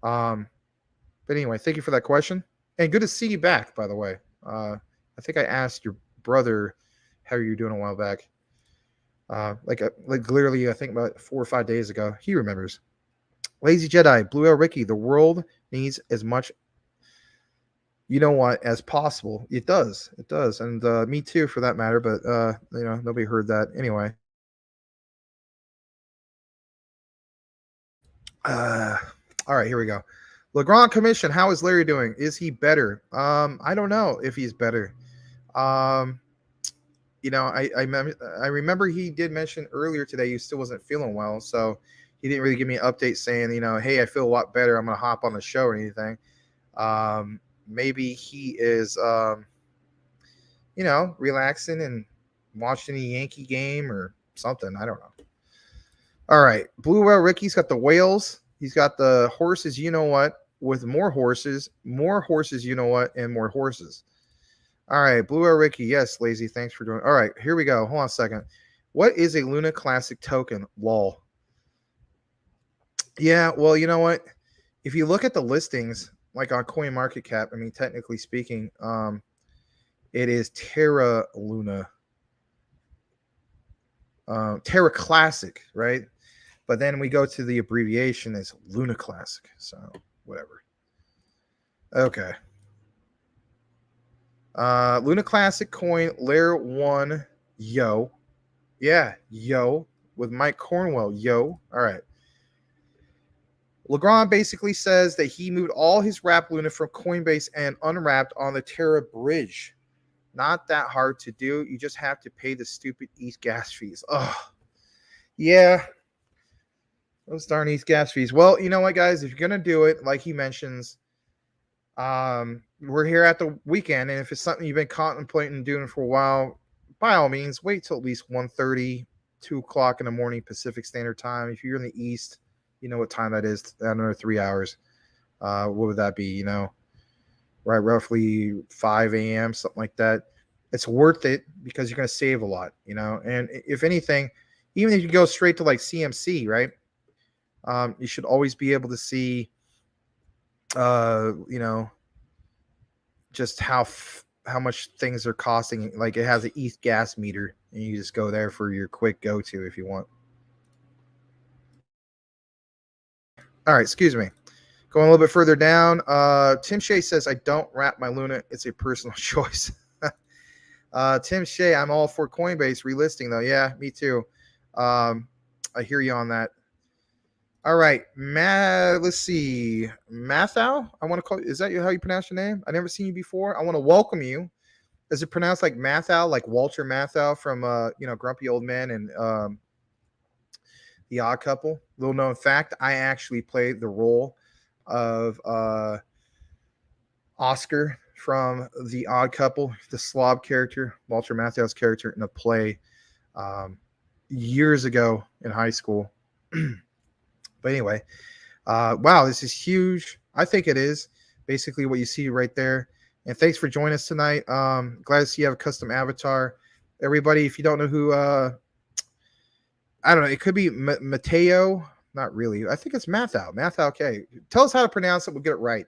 But anyway, thank you for that question, and good to see you back. By the way, I think I asked your brother how you're doing a while back. Like literally, I think about 4 or 5 days ago. He remembers. Lazy Jedi, Blue L Ricky, the world needs as much, you know what, as possible. It does. It does. And me too, for that matter. But, nobody heard that anyway. All right, here we go. Legrand Commission, how is Larry doing? Is he better? I don't know if he's better. I remember he did mention earlier today he still wasn't feeling well, so he didn't really give me an update saying, hey, I feel a lot better. I'm going to hop on the show or anything. Maybe he is, relaxing and watching a Yankee game or something. I don't know. All right. Blue Whale Ricky's got the whales. He's got the horses, you know what, with more horses, you know what, and more horses. All right. Blue Whale Ricky. Yes, Lazy. Thanks for doing it. All right. Here we go. Hold on a second. What is a Luna Classic token? Lol. Yeah, well, you know what? If you look at the listings, like on CoinMarketCap, I mean, technically speaking, it is Terra Luna, Terra Classic, right? But then we go to the abbreviation, it's Luna Classic. So whatever. Okay. Luna Classic coin, layer 1, yo. Yeah, yo. With Mike Cornwell, yo. All right. Legrand basically says that he moved all his wrap Luna from Coinbase and unwrapped on the Terra bridge. Not that hard to do. You just have to pay the stupid ETH gas fees. Oh, yeah. Those darn ETH gas fees. Well, you know what, guys? If you're going to do it, like he mentions, we're here at the weekend, and if it's something you've been contemplating doing for a while, by all means, wait till at least 1:30, 2 o'clock in the morning Pacific Standard Time. If you're in the East, you know what time that is, another 3 hours. What would that be, right, roughly 5 a.m., something like that. It's worth it because you're going to save a lot, and if anything, even if you go straight to like CMC, right, you should always be able to see, just how much things are costing. Like it has an ETH gas meter, and you just go there for your quick go-to if you want. All right, excuse me. Going a little bit further down, Tim Shea says, I don't wrap my Luna. It's a personal choice. Tim Shea, I'm all for Coinbase relisting, though. Yeah, me too. I hear you on that. All right, let's see. Mathau, I want to call you. Is that how you pronounce your name? I've never seen you before. I want to welcome you. Is it pronounced like Mathau, like Walter Mathau from, Grumpy Old Men and The Odd Couple? Little known fact, I actually played the role of Oscar from The Odd Couple, the slob character, Walter Matthau's character in a play years ago in high school. But anyway, wow, this is huge. I think it is basically what you see right there. And thanks for joining us tonight. Glad to see you have a custom avatar. Everybody, if you don't know who, I don't know, it could be Mateo. Not really. I think it's Mathau. Mathau, okay. Tell us how to pronounce it. We'll get it right.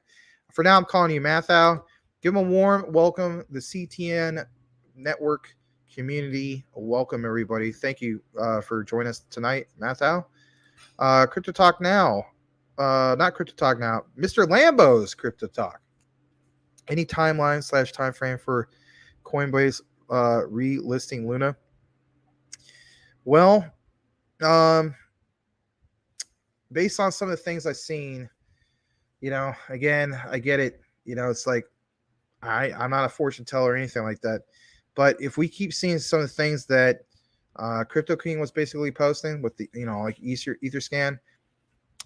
For now, I'm calling you Mathau. Give him a warm welcome. The CTN network community. Welcome, everybody. Thank you for joining us tonight, Mathau. Crypto Talk Now. Not Crypto Talk Now. Mr. Lambo's Crypto Talk. Any timeline / time frame for Coinbase relisting Luna? Well, based on some of the things I've seen, again, I get it. It's like I'm not a fortune teller or anything like that. But if we keep seeing some of the things that Crypto King was basically posting with the, like Etherscan.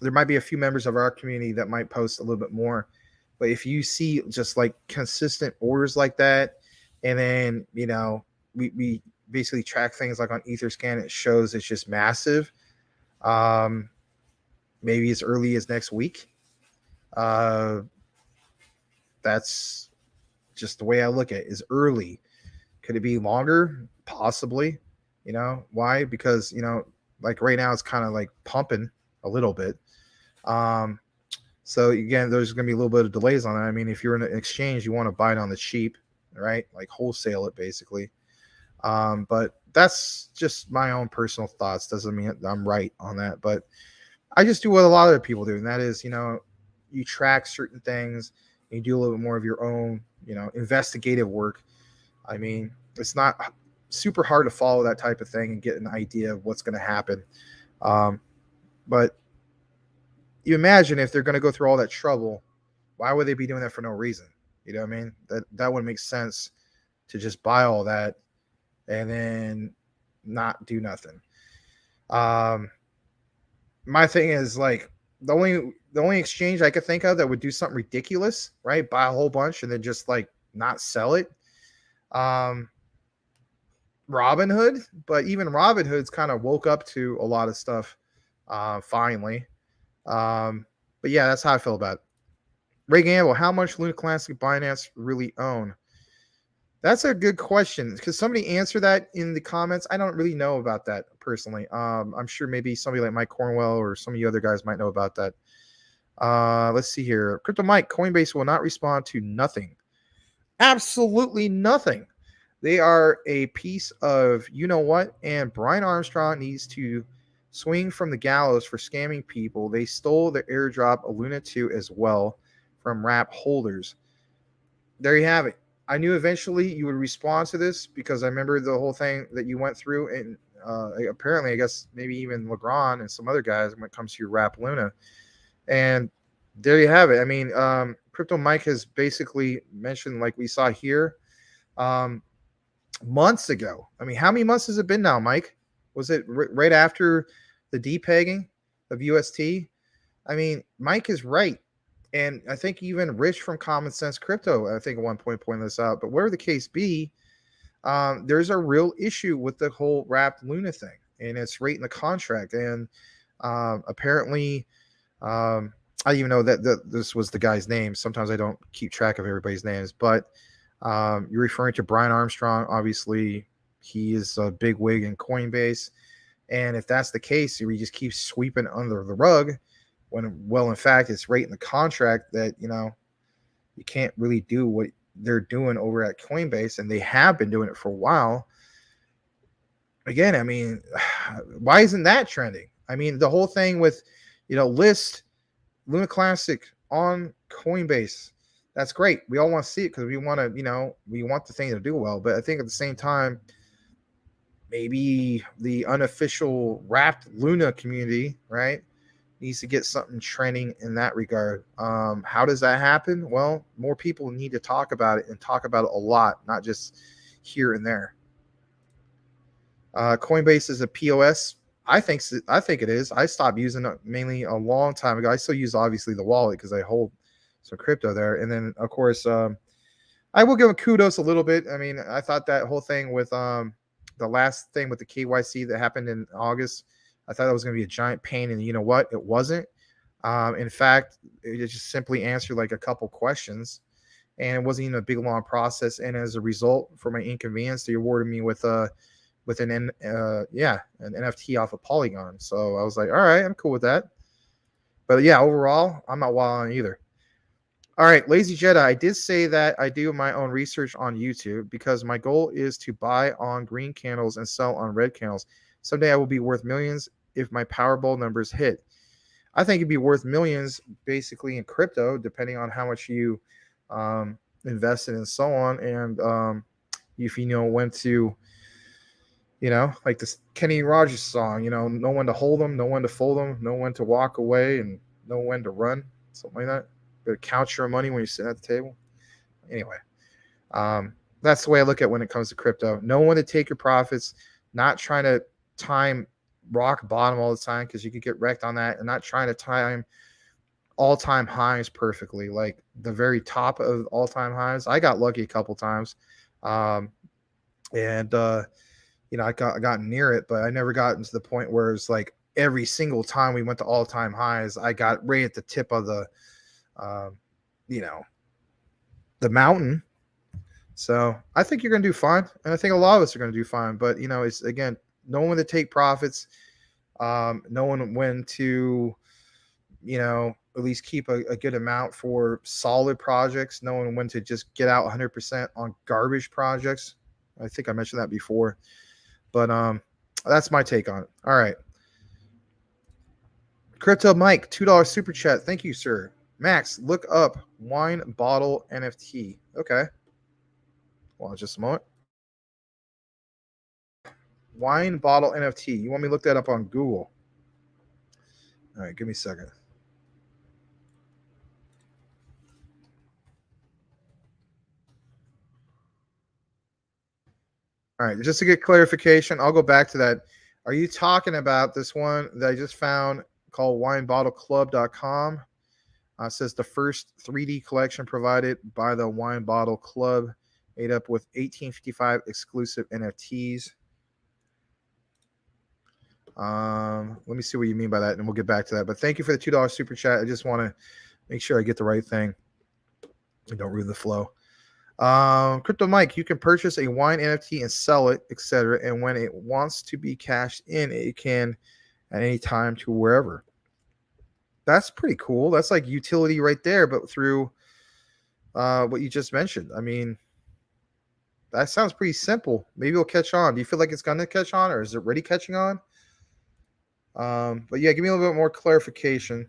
There might be a few members of our community that might post a little bit more, but if you see just like consistent orders like that, and then we basically track things like on Etherscan, it shows it's just massive. Maybe as early as next week. That's just the way I look at it, is early. Could it be longer? Possibly. Why? Because like right now it's kind of like pumping a little bit. So again, there's going to be a little bit of delays on that. I mean, if you're in an exchange, you want to buy it on the cheap, right? Like wholesale it basically. But that's just my own personal thoughts. Doesn't mean I'm right on that, but I just do what a lot of other people do, and that is, you track certain things, and you do a little bit more of your own, investigative work. I mean, it's not super hard to follow that type of thing and get an idea of what's going to happen. But you imagine if they're going to go through all that trouble, why would they be doing that for no reason? You know what I mean? That wouldn't make sense to just buy all that and then not do nothing. My thing is like the only exchange I could think of that would do something ridiculous, right? Buy a whole bunch and then just like not sell it. Robinhood, but even Robinhood's kind of woke up to a lot of stuff finally. But yeah, that's how I feel about it. Ray Gamble, how much Luna Classic Binance really own? That's a good question, because somebody answered that in the comments. I don't really know about that personally. I'm sure maybe somebody like Mike Cornwell or some of you other guys might know about that. Let's see here. Crypto Mike, Coinbase will not respond to nothing. Absolutely nothing. They are a piece of you-know-what, and Brian Armstrong needs to swing from the gallows for scamming people. They stole the airdrop of Luna 2 as well from wrap holders. There you have it. I knew eventually you would respond to this because I remember the whole thing that you went through, and apparently, I guess maybe even Legrand and some other guys when it comes to your wrap Luna. And there you have it. I mean, Crypto Mike has basically mentioned, like we saw here, months ago. I mean, how many months has it been now, Mike? Was it right after the depegging of UST? I mean, Mike is right. And I think even Rich from Common Sense Crypto, I think at one point pointed this out. But whatever the case be, there's a real issue with the whole wrapped Luna thing, and it's right in the contract. And apparently, I didn't even know that this was the guy's name. Sometimes I don't keep track of everybody's names, but you're referring to Brian Armstrong. Obviously, he is a big wig in Coinbase. And if that's the case, we just keep sweeping under the rug when, well, in fact, it's right in the contract that, you can't really do what they're doing over at Coinbase, and they have been doing it for a while. Again, I mean, why isn't that trending? I mean, the whole thing with, list Luna Classic on Coinbase, that's great. We all want to see it because we want to, we want the thing to do well. But I think at the same time, maybe the unofficial wrapped Luna community, right, needs to get something trending in that regard. How does that happen? Well, more people need to talk about it, and talk about it a lot, not just here and there. Coinbase is a POS. I think it is. I stopped using it mainly a long time ago. I still use obviously the wallet because I hold some crypto there. And then of course, I will give them kudos a little bit. I mean, I thought that whole thing with the last thing with the KYC that happened in August, I thought that was going to be a giant pain, and you know what? It wasn't. In fact, it just simply answered like a couple questions, and it wasn't even a big long process. And as a result, for my inconvenience, they awarded me with an NFT off of Polygon. So I was like, all right, I'm cool with that. But yeah, overall, I'm not wild on either. All right, Lazy Jedi, I did say that I do my own research on YouTube because my goal is to buy on green candles and sell on red candles. Someday I will be worth millions if my Powerball numbers hit. I think it'd be worth millions basically in crypto, depending on how much you invested and so on. And if you know when to, like this Kenny Rogers song, know when to hold them, know when to fold them, know when to walk away, and know when to run, something like that. Better count your money when you're sitting at the table. Anyway, that's the way I look at it when it comes to crypto. Know when to take your profits, not trying to time rock bottom all the time because you could get wrecked on that, and not trying to time all-time highs perfectly, like the very top of all-time highs. I got lucky a couple times, um, and I got near it, but I never got to the point where it's like every single time we went to all-time highs, I got right at the tip of the, um, you know, the mountain. So I think you're going to do fine, and I think a lot of us are going to do fine. But it's again knowing when to take profits, knowing when to, at least keep a good amount for solid projects, knowing when to just get out 100% on garbage projects. I think I mentioned that before, but that's my take on it. All right. Crypto Mike, $2 super chat. Thank you, sir. Max, look up wine bottle NFT. Okay. Well, just a moment. Wine bottle NFT. You want me to look that up on Google? All right, give me a second. All right, just to get clarification, I'll go back to that. Are you talking about this one that I just found called winebottleclub.com? It says the first 3D collection provided by the Wine Bottle Club, made up with 1855 exclusive NFTs. Let me see what you mean by that, and we'll get back to that. But thank you for the $2 super chat. I just want to make sure I get the right thing and don't ruin the flow. Crypto Mike, you can purchase a wine NFT and sell it, etc. And when it wants to be cashed in, it can at any time to wherever. That's pretty cool. That's like utility right there, but through what you just mentioned. I mean, that sounds pretty simple. Maybe it'll catch on. Do you feel like it's going to catch on, or is it already catching on? But yeah, give me a little bit more clarification.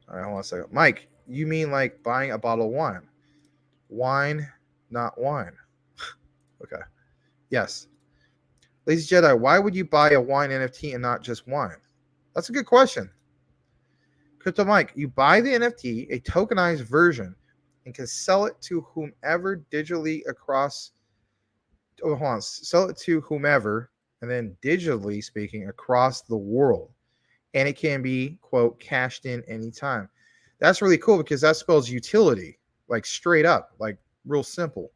All right, hold on a second. Mike, you mean like buying a bottle of wine? Wine, not wine. Okay. Yes. Lazy Jedi, why would you buy a wine NFT and not just wine? That's a good question. Crypto Mike, you buy the NFT, a tokenized version, and can sell it to whomever digitally across. Oh, hold on. Sell it to whomever, and then digitally speaking across the world. And it can be, quote, cashed in anytime. That's really cool because that spells utility, like straight up, like real simple.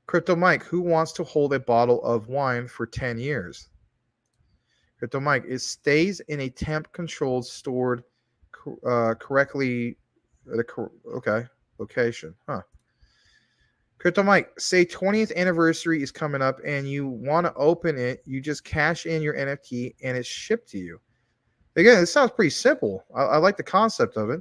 Crypto Mike, who wants to hold a bottle of wine for 10 years? Crypto Mike, it stays in a temp-controlled, stored correctly. Okay, location. Huh. Crypto Mike, say 20th anniversary is coming up and you want to open it. You just cash in your NFT and it's shipped to you. Again, it sounds pretty simple. I like the concept of it.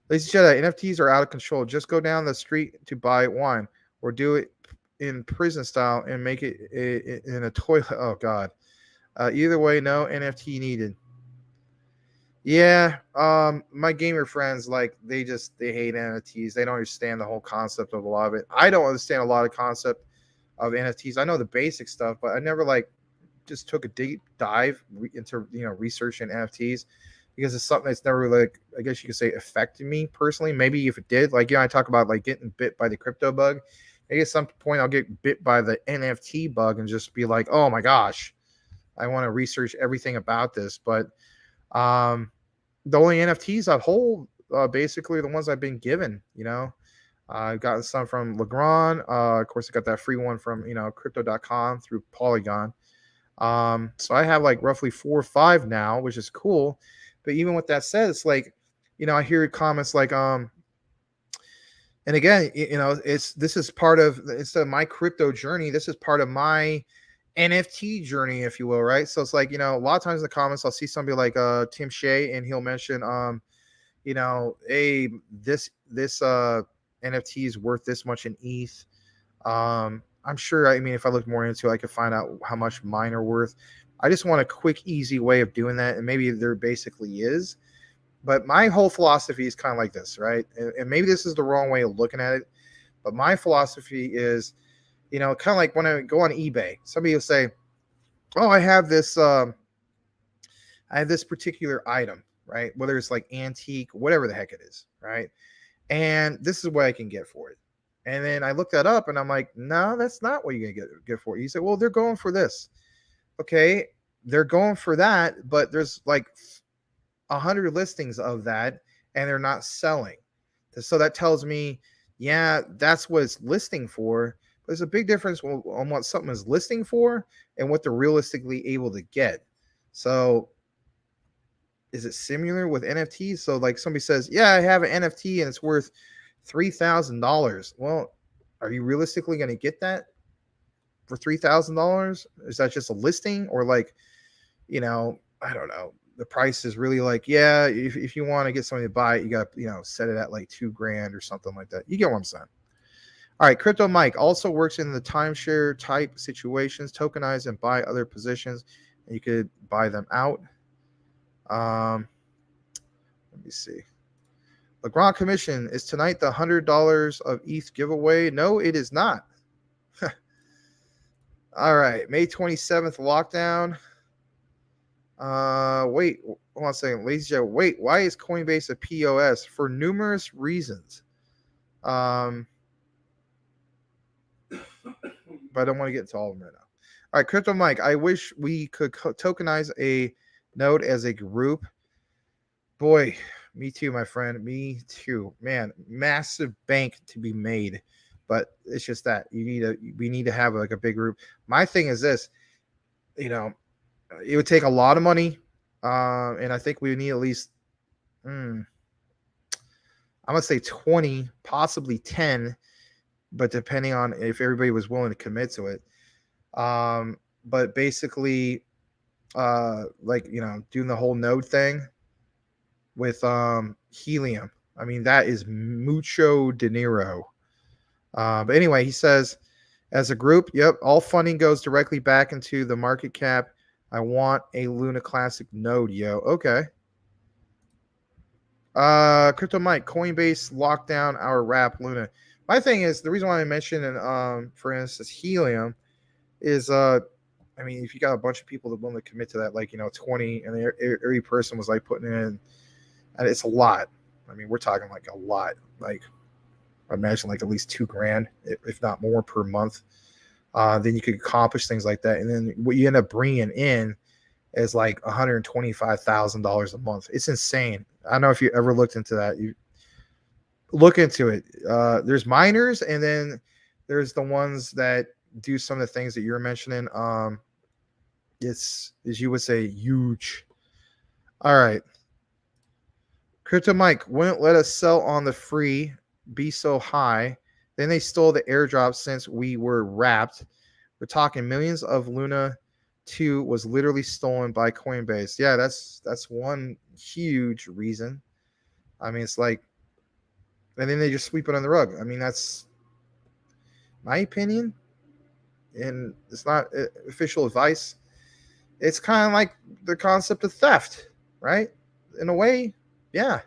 Ladies and gentlemen, NFTs are out of control. Just go down the street to buy wine or do it in prison style and make it in a toilet. Oh, God. Either way, no NFT needed. Yeah, my gamer friends, like, they hate NFTs. They don't understand the whole concept of a lot of it. I don't understand a lot of concept of NFTs. I know the basic stuff, but I never just took a deep dive into researching NFTs because it's something that's never really, like, I guess you could say, affected me personally. Maybe if it did, I talk about getting bit by the crypto bug. Maybe at some point I'll get bit by the NFT bug and just be like, oh my gosh, I want to research everything about this. But the only NFTs I hold basically the ones I've been given. I've gotten some from Legrand. Of course, I got that free one from crypto.com through Polygon. So I have roughly 4 or 5 now, which is cool. But even with that said, it's I hear comments and again, this is part of my crypto journey. This is part of my NFT journey, if you will, right? So it's a lot of times in the comments, I'll see somebody like Tim Shea, and he'll mention, hey, this NFT is worth this much in ETH. I'm sure, if I look more into it, I could find out how much mine are worth. I just want a quick, easy way of doing that, and maybe there basically is. But my whole philosophy is kind of like this, right? And maybe this is the wrong way of looking at it, but my philosophy is, kind of like when I go on eBay, somebody will say, oh, I have this particular item, right? Whether it's antique, whatever the heck it is, right? And this is what I can get for it. And then I looked that up and I'm like, no, that's not what you're going to get for it. He said, well, they're going for this. Okay, they're going for that, but there's like 100 listings of that and they're not selling. So that tells me, yeah, that's what it's listing for. But there's a big difference on what something is listing for and what they're realistically able to get. So is it similar with NFTs? So like somebody says, yeah, I have an NFT and it's worth $3,000. Well, are you realistically going to get that for $3,000? Is that just a listing, or like, I don't know. The price is really like, yeah, if you want to get somebody to buy it, you got to, set it at like $2,000 or something like that. You get what I'm saying? All right. Crypto Mike also works in the timeshare type situations, tokenize and buy other positions. And you could buy them out. Let me see. Legrand Commission, is tonight the $100 of ETH giveaway? No, it is not. All right. May 27th lockdown. Wait, hold on a second. Ladies and gentlemen, wait, why is Coinbase a POS? For numerous reasons. But I don't want to get into all of them right now. All right, Crypto Mike, I wish we could tokenize a node as a group. Boy, me too, my friend. Me too. Man, massive bank to be made. But it's just that we need to have like a big group. My thing is this, it would take a lot of money. And I think we need at least, I'm going to say 20, possibly 10, but depending on if everybody was willing to commit to it. But basically, doing the whole node thing with helium. I mean, that is mucho dinero. But anyway, he says, as a group, yep, all funding goes directly back into the market cap. I want a Luna Classic node, yo. Okay. Crypto Mike, Coinbase locked down our wrap Luna. My thing is, the reason why I mentioned, for instance, helium is, if you got a bunch of people that willing to commit to that, 20, and every person was like putting in, and it's a lot. I mean, we're talking like a lot. Like, I imagine like at least $2,000, if not more, per month. Then you could accomplish things like that. And then what you end up bringing in is like $125,000 a month. It's insane. I don't know if you ever looked into that. You look into it. There's miners, and then there's the ones that do some of the things that you're mentioning. It's, as you would say, huge. All right. Crypto Mike wouldn't let us sell on the free, be so high. Then they stole the airdrop since we were wrapped. We're talking millions of Luna 2 was literally stolen by Coinbase. Yeah, that's one huge reason. I mean, it's like, and then they just sweep it on the rug. I mean, that's my opinion, and it's not official advice. It's kind of like the concept of theft, right? In a way, yeah.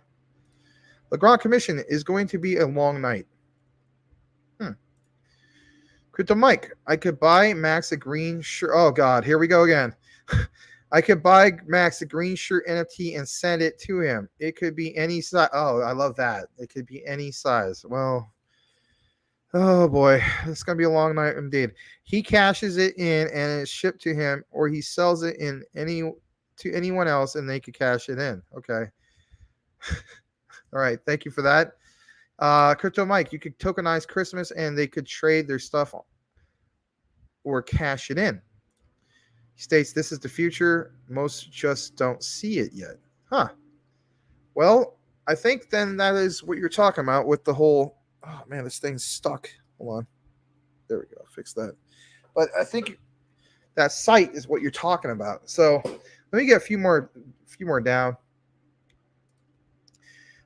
Legrand Commission is going to be a long night. Crypto Mike, I could buy Max a green shirt. Oh, God, here we go again. I could buy Max a green shirt NFT and send it to him. It could be any size. Oh, I love that. It could be any size. Well, oh, boy. It's going to be a long night indeed. He cashes it in and it's shipped to him, or he sells it to anyone else and they could cash it in. Okay. All right. Thank you for that. Crypto Mike, you could tokenize Christmas and they could trade their stuff or cash it in. He states this is the future. Most just don't see it yet. Huh. Well, I think then that is what you're talking about with the whole, oh man, this thing's stuck. Hold on. There we go. Fix that. But I think that site is what you're talking about. So let me get a few more down.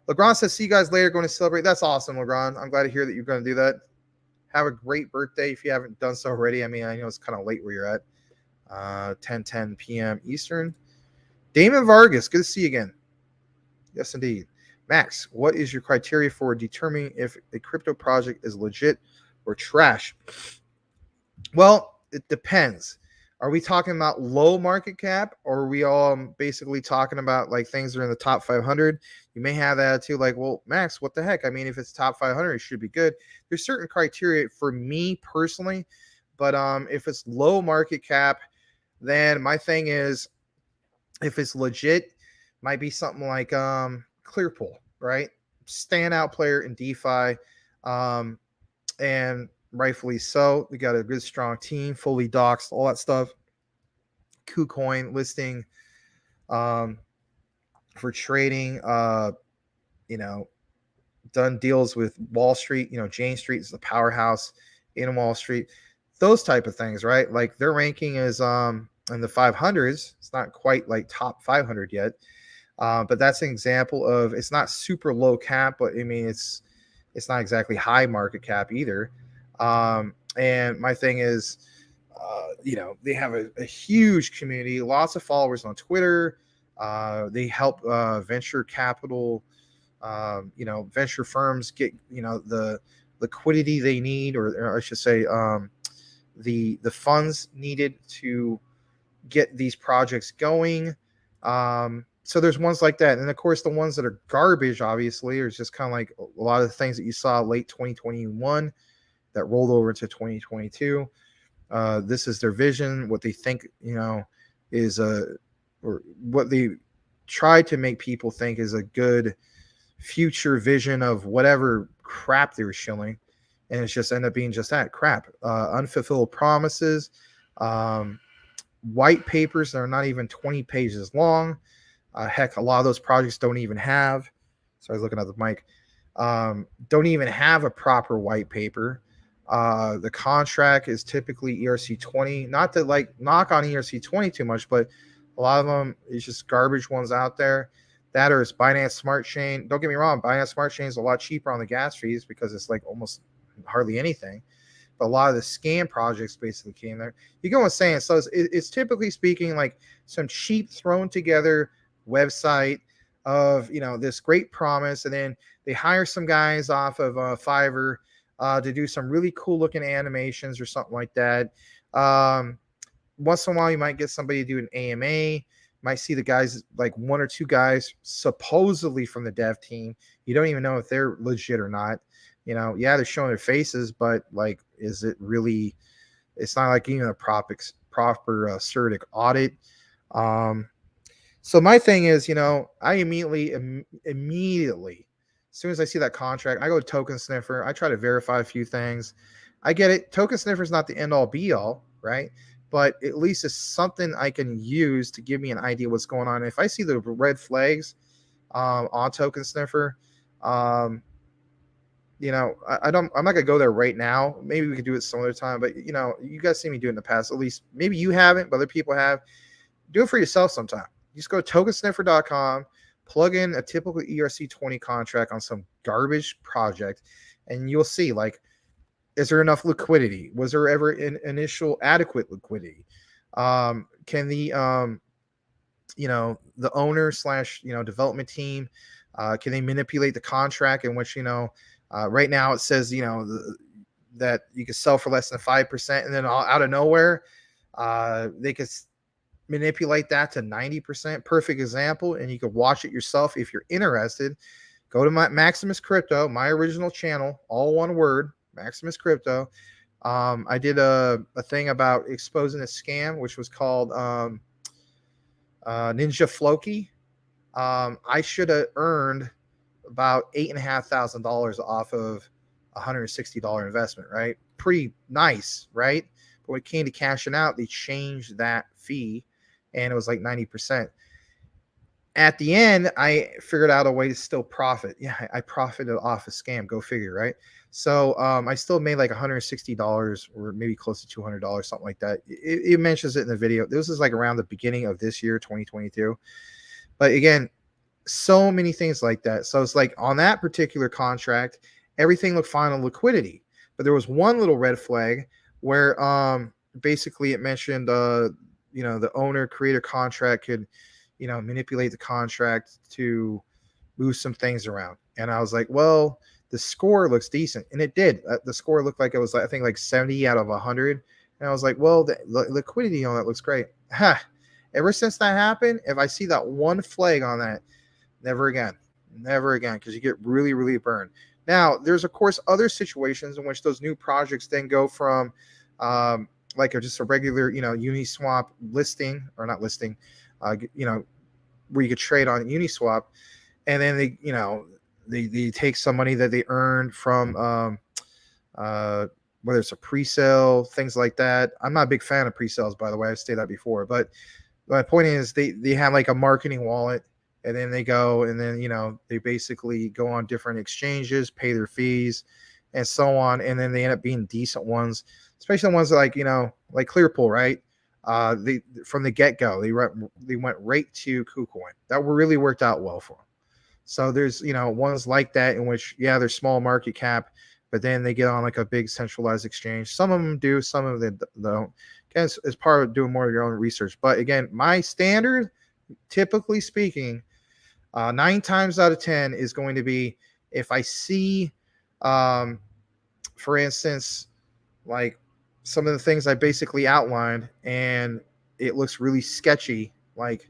Legrand says, see you guys later, going to celebrate. That's awesome, Legrand. I'm glad to hear that you're going to do that. Have a great birthday if you haven't done so already. I mean, I know it's kind of late where you're at. 10 p.m. Eastern. Damon Vargas, good to see you again. Yes, indeed. Max, what is your criteria for determining if a crypto project is legit or trash? Well, it depends. Are we talking about low market cap, or are we all basically talking about like things that are in the top 500? You may have that attitude like, well, Max, what the heck? I mean, if it's top 500, it should be good. There's certain criteria for me personally, but if it's low market cap, then my thing is, if it's legit, might be something like Clearpool, right? Standout player in DeFi, and rightfully so. We got a good, strong team, fully doxed, all that stuff. KuCoin listing for trading. You know, done deals with Wall Street. You know, Jane Street is the powerhouse in Wall Street. Those type of things, right? Like their ranking is in the 500s. It's not quite like top 500 yet, but that's an example of, it's not super low cap, but I mean it's not exactly high market cap either. And my thing is, you know, they have a huge community, lots of followers on Twitter. They help venture capital, you know, venture firms get, you know, the liquidity they need, or I should say, the funds needed to get these projects going. So there's ones like that, and of course the ones that are garbage, obviously, are just kind of like a lot of the things that you saw late 2021 that rolled over into 2022. This is their vision, what they think, you know, is or what they try to make people think is a good future vision of whatever crap they were shilling, and it's just ended up being just that crap. Unfulfilled promises, white papers that are not even 20 pages long. Heck, a lot of those projects don't even have. So I was looking at the mic. Don't even have a proper white paper. The contract is typically ERC20. Not to like knock on ERC20 too much, but a lot of them is just garbage ones out there. That or it's Binance Smart Chain. Don't get me wrong, Binance Smart Chain is a lot cheaper on the gas fees because it's like almost hardly anything. But a lot of the scam projects basically came there. You go insane. So it's typically speaking like some cheap thrown together website of, you know, this great promise, and then they hire some guys off of Fiverr to do some really cool looking animations or something like that. Once in a while, you might get somebody to do an AMA. Might see the guys, like one or two guys supposedly from the dev team. You don't even know if they're legit or not. You know, yeah, they're showing their faces, but like, is it really? It's not like even a proper CERTIC audit. So my thing is, you know, I immediately, as soon as I see that contract, I go to Token Sniffer. I try to verify a few things. I get it. Token Sniffer is not the end all be all, right? But at least it's something I can use to give me an idea what's going on. If I see the red flags on Token Sniffer, you know, I'm not gonna go there right now. Maybe we could do it some other time. But you know, you guys see me do it in the past. At least maybe you haven't, but other people have. Do it for yourself sometime. Just go to tokensniffer.com, plug in a typical ERC20 contract on some garbage project, and you'll see, like, is there enough liquidity? Was there ever an initial adequate liquidity? Can the you know, the owner / you know, development team, can they manipulate the contract in which, you know, right now it says, you know, that you can sell for less than 5%, and then out of nowhere, they could manipulate that to 90%. Perfect example, and you can watch it yourself if you're interested. Go to my MaximusCrypto, my original channel, all one word, MaximusCrypto. I did a thing about exposing a scam, which was called Ninja Floki. I should have earned about $8,500 off of $160 investment, right? Pretty nice, right? But when it came to cashing out, they changed that fee, and it was like 90%. At the end, I figured out a way to still profit. Yeah, I profited off a scam. Go figure, right? So I still made like $160 or maybe close to $200, something like that. It mentions it in the video. This is like around the beginning of this year, 2022. But again, so many things like that. So it's like on that particular contract, everything looked fine on liquidity. But there was one little red flag where basically it mentioned, you know, the owner creator contract could, you know, manipulate the contract to move some things around. And I was like, well, the score looks decent. And it did. The score looked like it was, I think, like 70 out of 100. And I was like, well, the liquidity on that looks great. Ha! Ever since that happened, if I see that one flag on that, never again, because you get really, really burned. Now, there's of course other situations in which those new projects then go from like just a regular, Uniswap listing or not listing, where you could trade on Uniswap, and then they take some money that they earned from whether it's a pre-sale, things like that. I'm not a big fan of pre-sales, by the way. I've stated that before, but my point is they have like a marketing wallet, and then they go and then they basically go on different exchanges, pay their fees, and so on, and then they end up being decent ones, especially the ones like like Clearpool, right? They from the get-go they went right to KuCoin. That really worked out well for them. So there's ones like that in which they're small market cap, but then they get on like a big centralized exchange. Some of them do, some of them don't. Again, it's part of doing more of your own research. But again, my standard, typically speaking, 9 times out of 10 is going to be if I see, for instance, like some of the things I basically outlined and it looks really sketchy, like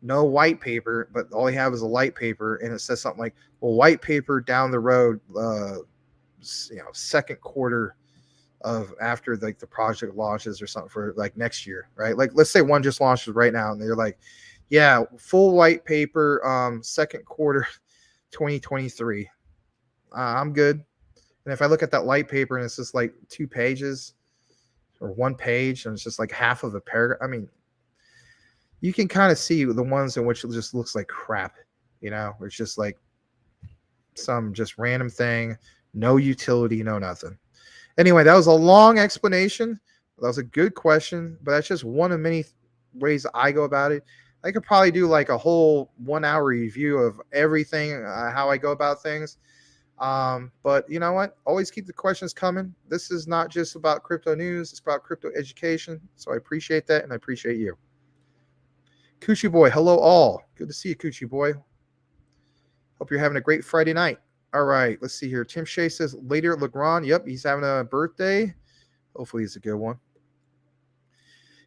no white paper, but all you have is a light paper, and it says something like, well, white paper down the road, second quarter of after like the project launches or something for like next year, right? Like let's say one just launches right now and they're like, full white paper, second quarter 2023. I'm good. And if I look at that light paper and it's just like 2 pages or 1 page and it's just like half of a paragraph, I mean, you can kind of see the ones in which it just looks like crap, where it's just like some just random thing, no utility, no nothing. Anyway, that was a long explanation. That was a good question, but that's just one of many ways I go about it. I could probably do like a whole 1-hour review of everything, how I go about things. But you know what? Always keep the questions coming. This is not just about crypto news. It's about crypto education. So I appreciate that. And I appreciate you. Coochie Boy, hello all. Good to see you, Coochie Boy. Hope you're having a great Friday night. All right, let's see here. Tim Shea says later Legrand. Yep, he's having a birthday. Hopefully it's a good one.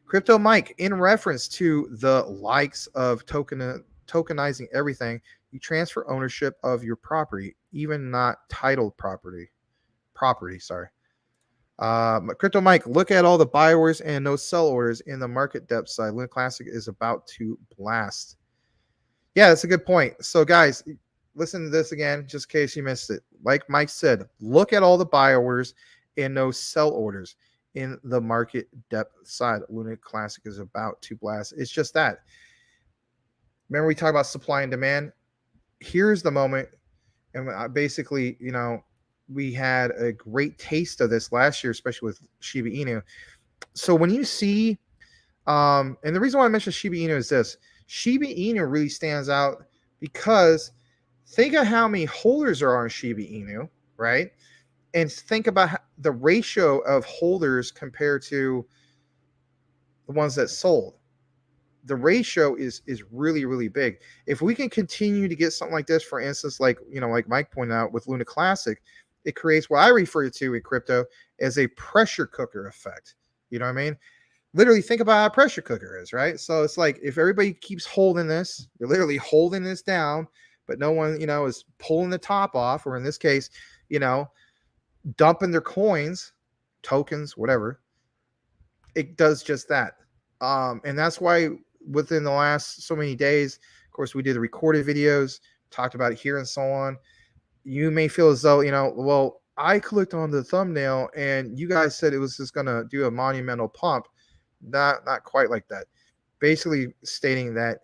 Crypto Mike, in reference to the likes of tokenizing everything, you transfer ownership of your property, even not titled property. Crypto Mike, look at all the buy orders and no sell orders in the market depth side. Luna Classic is about to blast. Yeah, that's a good point. So guys, listen to this again, just in case you missed it. Like Mike said, look at all the buy orders and no sell orders in the market depth side. Luna Classic is about to blast. It's just that. Remember we talked about supply and demand? Here's the moment. And basically, we had a great taste of this last year, especially with Shiba Inu. So when you see, and the reason why I mentioned Shiba Inu is this. Shiba Inu really stands out because think of how many holders are on Shiba Inu, right? And think about the ratio of holders compared to the ones that sold. The ratio is really, really big. If we can continue to get something like this, for instance, like Mike pointed out with Luna Classic, it creates what I refer to in crypto as a pressure cooker effect. You know what I mean? Literally think about how a pressure cooker is, right? So it's like if everybody keeps holding this, you're literally holding this down, but no one, is pulling the top off, or in this case, dumping their coins, tokens, whatever. It does just that. And that's why within the last so many days, of course, we did the recorded videos, talked about it here and so on. You may feel as though, well, I clicked on the thumbnail and you guys said it was just going to do a monumental pump. Not quite like that. Basically stating that,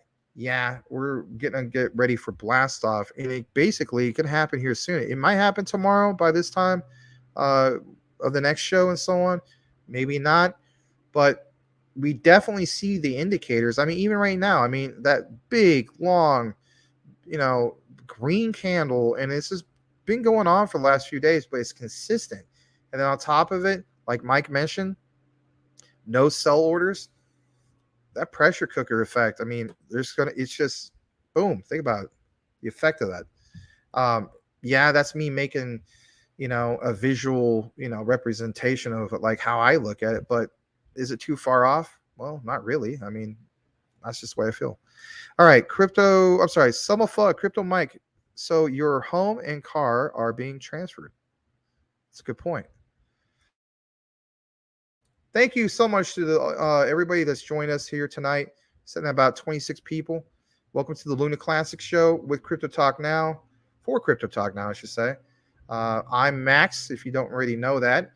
we're going to get ready for blast off. And it basically can happen here soon. It might happen tomorrow by this time of the next show and so on. Maybe not. But we definitely see the indicators. I mean, even right now, that big, long, green candle, and it's just been going on for the last few days, but it's consistent. And then on top of it, like Mike mentioned, no sell orders. That pressure cooker effect. It's just boom. Think about it, the effect of that. That's me making, a visual, representation of it, like how I look at it. But is it too far off? Well, not really. I mean, that's just the way I feel. All right, Summerflood, Crypto Mike. So your home and car are being transferred. That's a good point. Thank you so much to the everybody that's joined us here tonight. Sitting at about 26 people. Welcome to the Luna Classic Show with Crypto Talk Now, for Crypto Talk Now, I should say. I'm Max, if you don't already know that.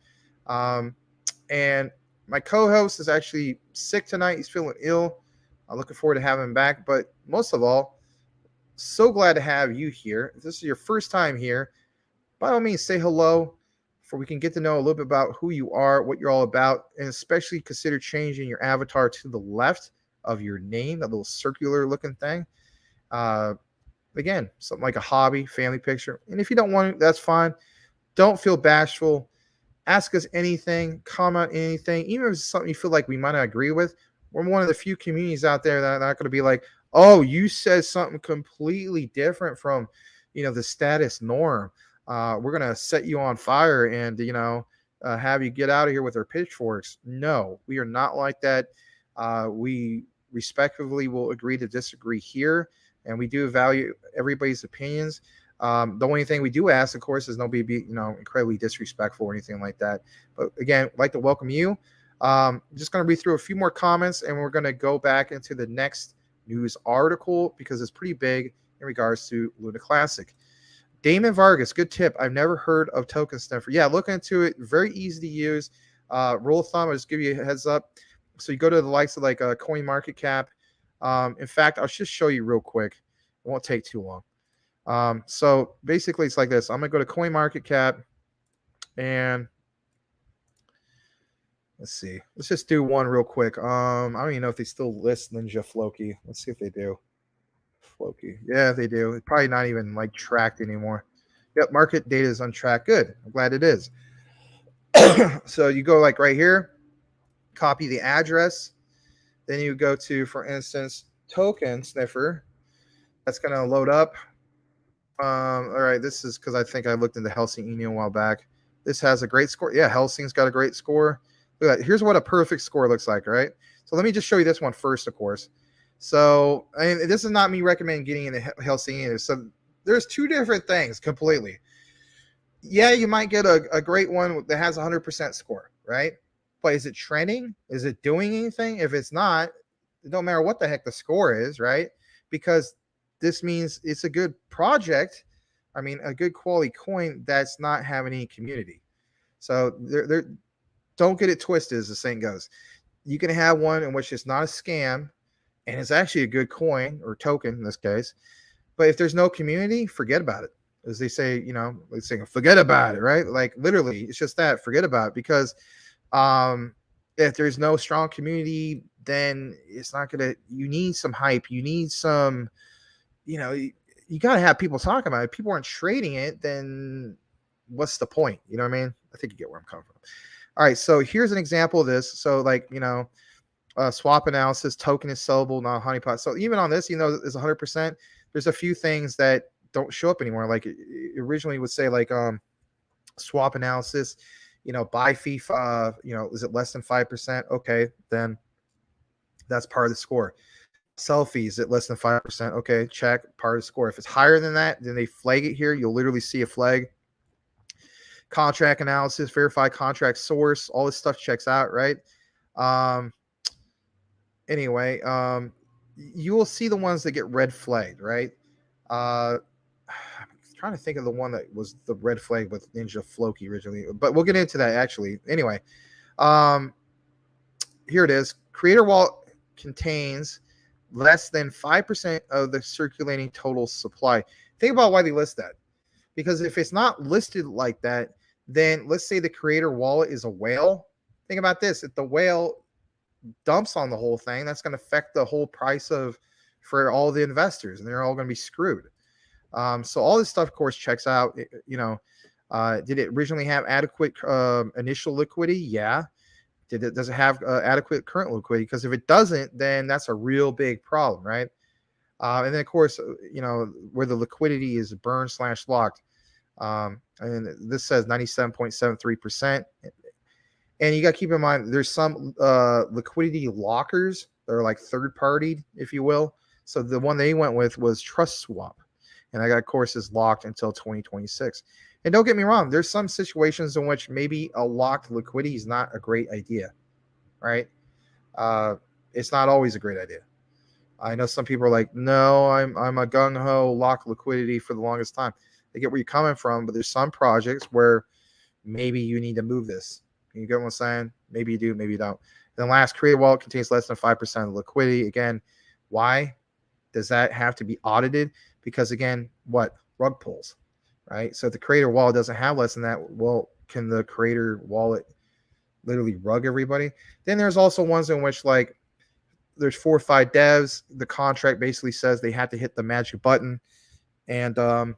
And my co-host is actually sick tonight. He's feeling ill. I'm looking forward to having him back. But most of all, so glad to have you here. If this is your first time here, by all means, say hello, for we can get to know a little bit about who you are, what you're all about, and especially consider changing your avatar to the left of your name, that little circular looking thing. Again, something like a hobby, family picture. And if you don't want it, that's fine. Don't feel bashful. Ask us anything, comment anything, even if it's something you feel like we might not agree with. We're one of the few communities out there that are not going to be like, oh, you said something completely different from, the status norm. We're going to set you on fire and, have you get out of here with our pitchforks. No, we are not like that. We respectfully will agree to disagree here, and we do value everybody's opinions. The only thing we do ask, of course, is nobody be, incredibly disrespectful or anything like that. But again, I'd like to welcome you. I'm just going to read through a few more comments, and we're going to go back into the next news article because it's pretty big in regards to Luna Classic. Damon Vargas, good tip. I've never heard of Token Sniffer. Yeah, look into it. Very easy to use. Rule of thumb, I'll just give you a heads up. So you go to the likes of like CoinMarketCap. In fact, I'll just show you real quick. It won't take too long. So basically it's like this. I'm going to go to CoinMarketCap and let's see. Let's just do one real quick. I don't even know if they still list Ninja Floki. Let's see if they do. Floki. Yeah, they do. It's probably not even like tracked anymore. Yep, market data is untracked. Good. I'm glad it is. So you go like right here, copy the address. Then you go to, for instance, Token Sniffer. That's going to load up. All right, this is because I think I looked into Helsinki a while back. This has a great score. Yeah, Helsing's got a great score. Look at that. Here's what a perfect score looks like, right? So let me just show you this one first, of course. So this is not me recommending getting into Helsinki. So there's two different things completely. Yeah, you might get a great one that has 100% score, right? But is it trending? Is it doing anything? If it's not, it don't matter what the heck the score is, right? Because this means it's a good project. I mean, a good quality coin that's not having any community. So don't get it twisted, as the saying goes. You can have one in which it's not a scam and it's actually a good coin or token in this case. But if there's no community, forget about it. As they say, they say, forget about it, right? Like literally, it's just that, forget about it. Because if there's no strong community, then it's not going to, you need some hype. You need some, you got to have people talking about it. If people aren't trading it, then what's the point? You know what I mean? I think you get where I'm coming from. All right. So here's an example of this. So like, swap analysis, token is sellable, not honeypot. So even on this, it's 100%. There's a few things that don't show up anymore. Like it originally would say like, swap analysis, buy fee, is it less than 5%? Okay. Then that's part of the score. Sell fees at less than 5%. Okay, check, part of the score. If it's higher than that, then they flag it here. You'll literally see a flag. Contract analysis, verify contract source, all this stuff checks out, right? Anyway, you will see the ones that get red flagged, right? I'm trying to think of the one that was the red flag with Ninja Floki originally, but we'll get into that actually. Anyway, here it is. Creator wallet contains less than 5% of the circulating total supply. Think about why they list that. Because if it's not listed like that, then let's say the creator wallet is a whale. Think about this. If the whale dumps on the whole thing, that's going to affect the whole price for all the investors, and they're all going to be screwed. So all this stuff, of course, checks out. Did it originally have adequate initial liquidity? Yeah. Does it have adequate current liquidity? Because if it doesn't, then that's a real big problem, right? And then, of course, where the liquidity is burned/locked. And this says 97.73%. And you got to keep in mind, there's some liquidity lockers that are like third party, if you will. So the one they went with was Trust Swap. And I got courses locked until 2026. And don't get me wrong, there's some situations in which maybe a locked liquidity is not a great idea, right? It's not always a great idea. I know some people are like, no, I'm a gung-ho lock liquidity for the longest time. I get where you're coming from, but there's some projects where maybe you need to move this. You get what I'm saying? Maybe you do, maybe you don't. And then last, creator wallet contains less than 5% of liquidity. Again, why does that have to be audited? Because again, what? Rug pulls, right? So if the creator wallet doesn't have less than that, well, can the creator wallet literally rug everybody? Then there's also ones in which like there's 4 or 5 devs. The contract basically says they have to hit the magic button. And,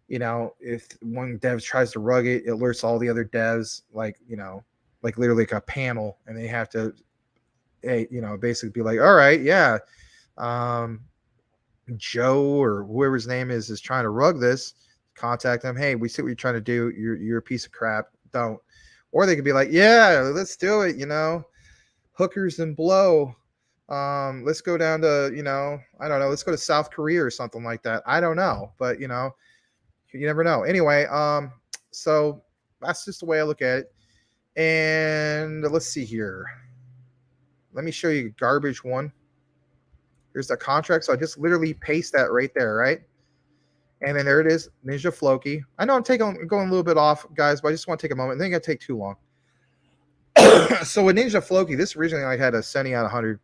you know, if one dev tries to rug it, it alerts all the other devs, like, you know, like literally like a panel, and they have to, you know, basically be like, all right, yeah, Joe or whoever his name is trying to rug this. Contact them. Hey, we see what you're trying to do. You're a piece of crap. Don't. Or they could be like, yeah, let's do it. You know, hookers and blow. Let's go down to, you know, I don't know. Let's go to South Korea or something like that. I don't know, but you know, you never know. Anyway, so that's just the way I look at it. And let's see here. Let me show you garbage one. Here's the contract. So I just literally paste that right there, right? And then there it is, Ninja Floki. I know I'm going a little bit off, guys, but I just want to take a moment. I think I take too long. So with Ninja Floki, this originally I had a 70 out of 100.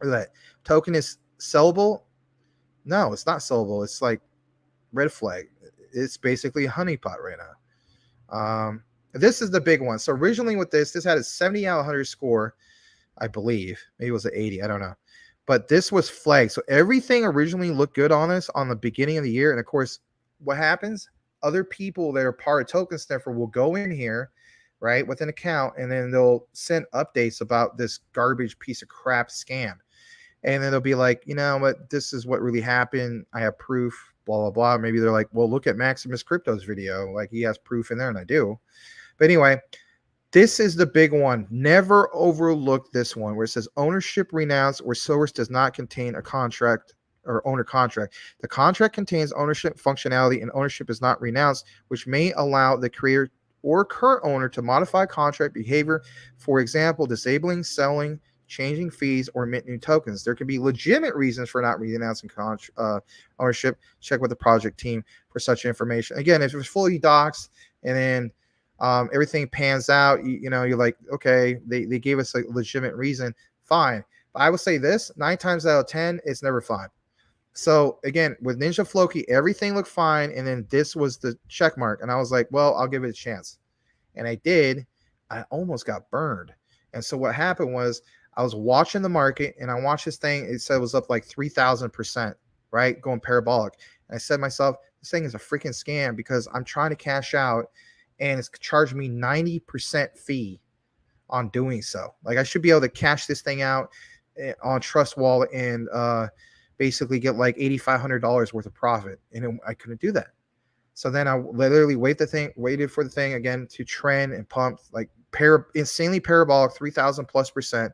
Look at that. Token is sellable. No, it's not sellable. It's like red flag. It's basically a honeypot right now. This is the big one. So originally with this had a 70 out of 100 score, I believe. Maybe it was an 80. I don't know. But this was flagged. So everything originally looked good on this on the beginning of the year. And of course, what happens? Other people that are part of Token Sniffer will go in here, right, with an account, and then they'll send updates about this garbage piece of crap scam. And then they'll be like, you know what, this is what really happened. I have proof, blah, blah, blah. Maybe they're like, well, look at MaximusCrypto's video. Like, he has proof in there, and I do. But anyway, this is the big one. Never overlook this one where it says ownership renounced or source does not contain a contract or owner contract. The contract contains ownership functionality and ownership is not renounced, which may allow the creator or current owner to modify contract behavior. For example, disabling, selling, changing fees, or mint new tokens. There can be legitimate reasons for not renouncing ownership. Check with the project team for such information. Again, if it's fully doxed and then everything pans out, you know, you're like, okay, they gave us a legitimate reason, fine. But I would say this, 9 times out of 10, it's never fine. So again, with Ninja Floki, everything looked fine, and then this was the check mark, and I was like, well, I'll give it a chance. And I did. I almost got burned. And so what happened was I was watching the market, and I watched this thing. It said it was up like 3,000%, right? Going parabolic. And I said to myself, this thing is a freaking scam because I'm trying to cash out, and it's charged me 90% fee on doing so. Like, I should be able to cash this thing out on Trust Wallet and basically get like $8,500 worth of profit. And I couldn't do that. So then I literally waited for the thing again to trend and pump like insanely parabolic 3,000+%.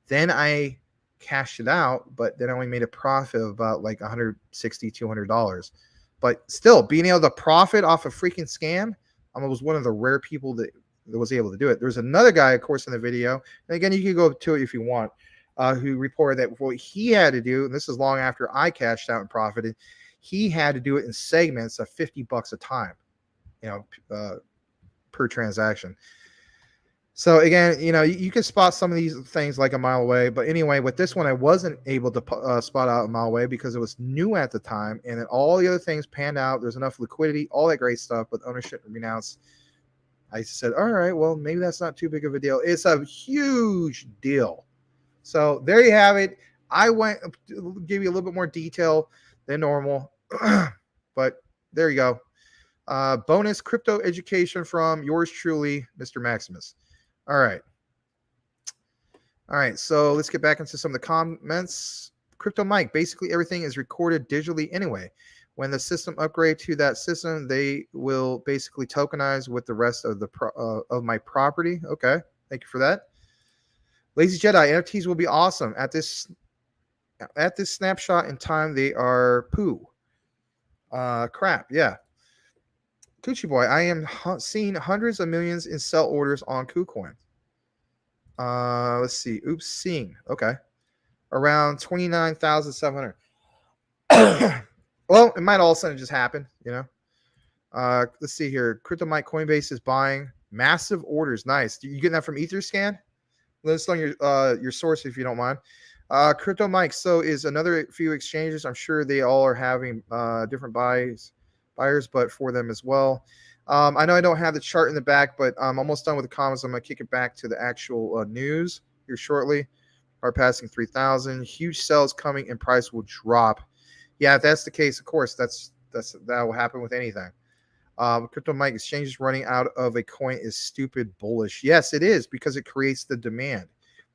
Then I cashed it out, but then I only made a profit of about like $160, $200. But still, being able to profit off a freaking scam, I was one of the rare people that was able to do it. There's another guy, of course, in the video. And again, you can go to it if you want, who reported that what he had to do, and this is long after I cashed out and profited, he had to do it in segments of $50 a time, you know, per transaction. So again, you know, you can spot some of these things like a mile away. But anyway, with this one, I wasn't able to spot out a mile away because it was new at the time. And then all the other things panned out. There's enough liquidity, all that great stuff. But ownership renounced. I said, all right, well, maybe that's not too big of a deal. It's a huge deal. So there you have it. I went to give you a little bit more detail than normal. But there you go. Bonus crypto education from yours truly, Mr. Maximus. All right. All right. So let's get back into some of the comments. Crypto Mike, basically everything is recorded digitally anyway. When the system upgrade to that system, they will basically tokenize with the rest of the of my property. Okay. Thank you for that. Lazy Jedi, NFTs will be awesome. At this snapshot in time, they are poo. Crap, yeah. Coochie Boy, I am seeing hundreds of millions in sell orders on KuCoin. Let's see. Oops, seeing. Okay. Around 29,700. Well, it might all of a sudden just happen, Let's see here. CryptoMike Coinbase is buying massive orders. Nice. You getting that from Etherscan? Let us know your source if you don't mind. CryptoMike, so is another few exchanges. I'm sure they all are having different buyers, but for them as well. I know I don't have the chart in the back, but I'm almost done with the comments. I'm going to kick it back to the actual news here shortly. Are passing 3,000. Huge sales coming and price will drop. Yeah, if that's the case, of course, that will happen with anything. CryptoMike exchanges running out of a coin is stupid bullish. Yes, it is, because it creates the demand.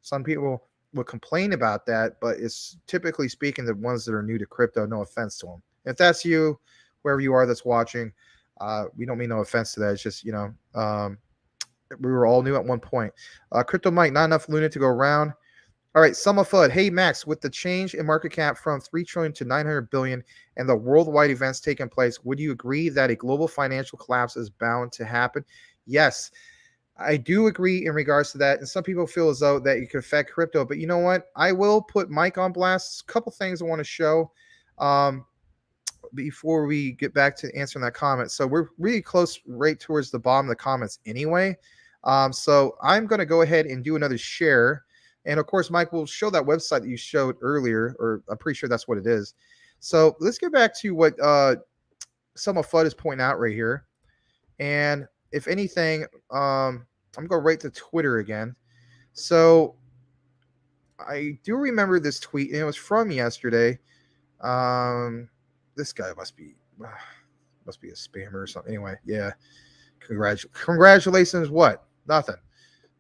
Some people will complain about that, but it's typically speaking the ones that are new to crypto. No offense to them. If that's you, wherever you are that's watching, we don't mean no offense to that. It's just, we were all new at one point. CryptoMike, not enough Luna to go around. All right, Summa Fudd. Hey, Max, with the change in market cap from 3 trillion to 900 billion and the worldwide events taking place, would you agree that a global financial collapse is bound to happen? Yes, I do agree in regards to that. And some people feel as though that it could affect crypto. But you know what? I will put Mike on blast. A couple things I want to show before we get back to answering that comment. So we're really close right towards the bottom of the comments anyway. So I'm going to go ahead and do another share. And of course, Mike will show that website that you showed earlier, or I'm pretty sure that's what it is. So let's get back to what Summa Fudd is pointing out right here. And if anything, I'm going to go right to Twitter again. So I do remember this tweet, and it was from yesterday. This guy must be a spammer or something. Anyway, yeah. Congratulations. What? Nothing.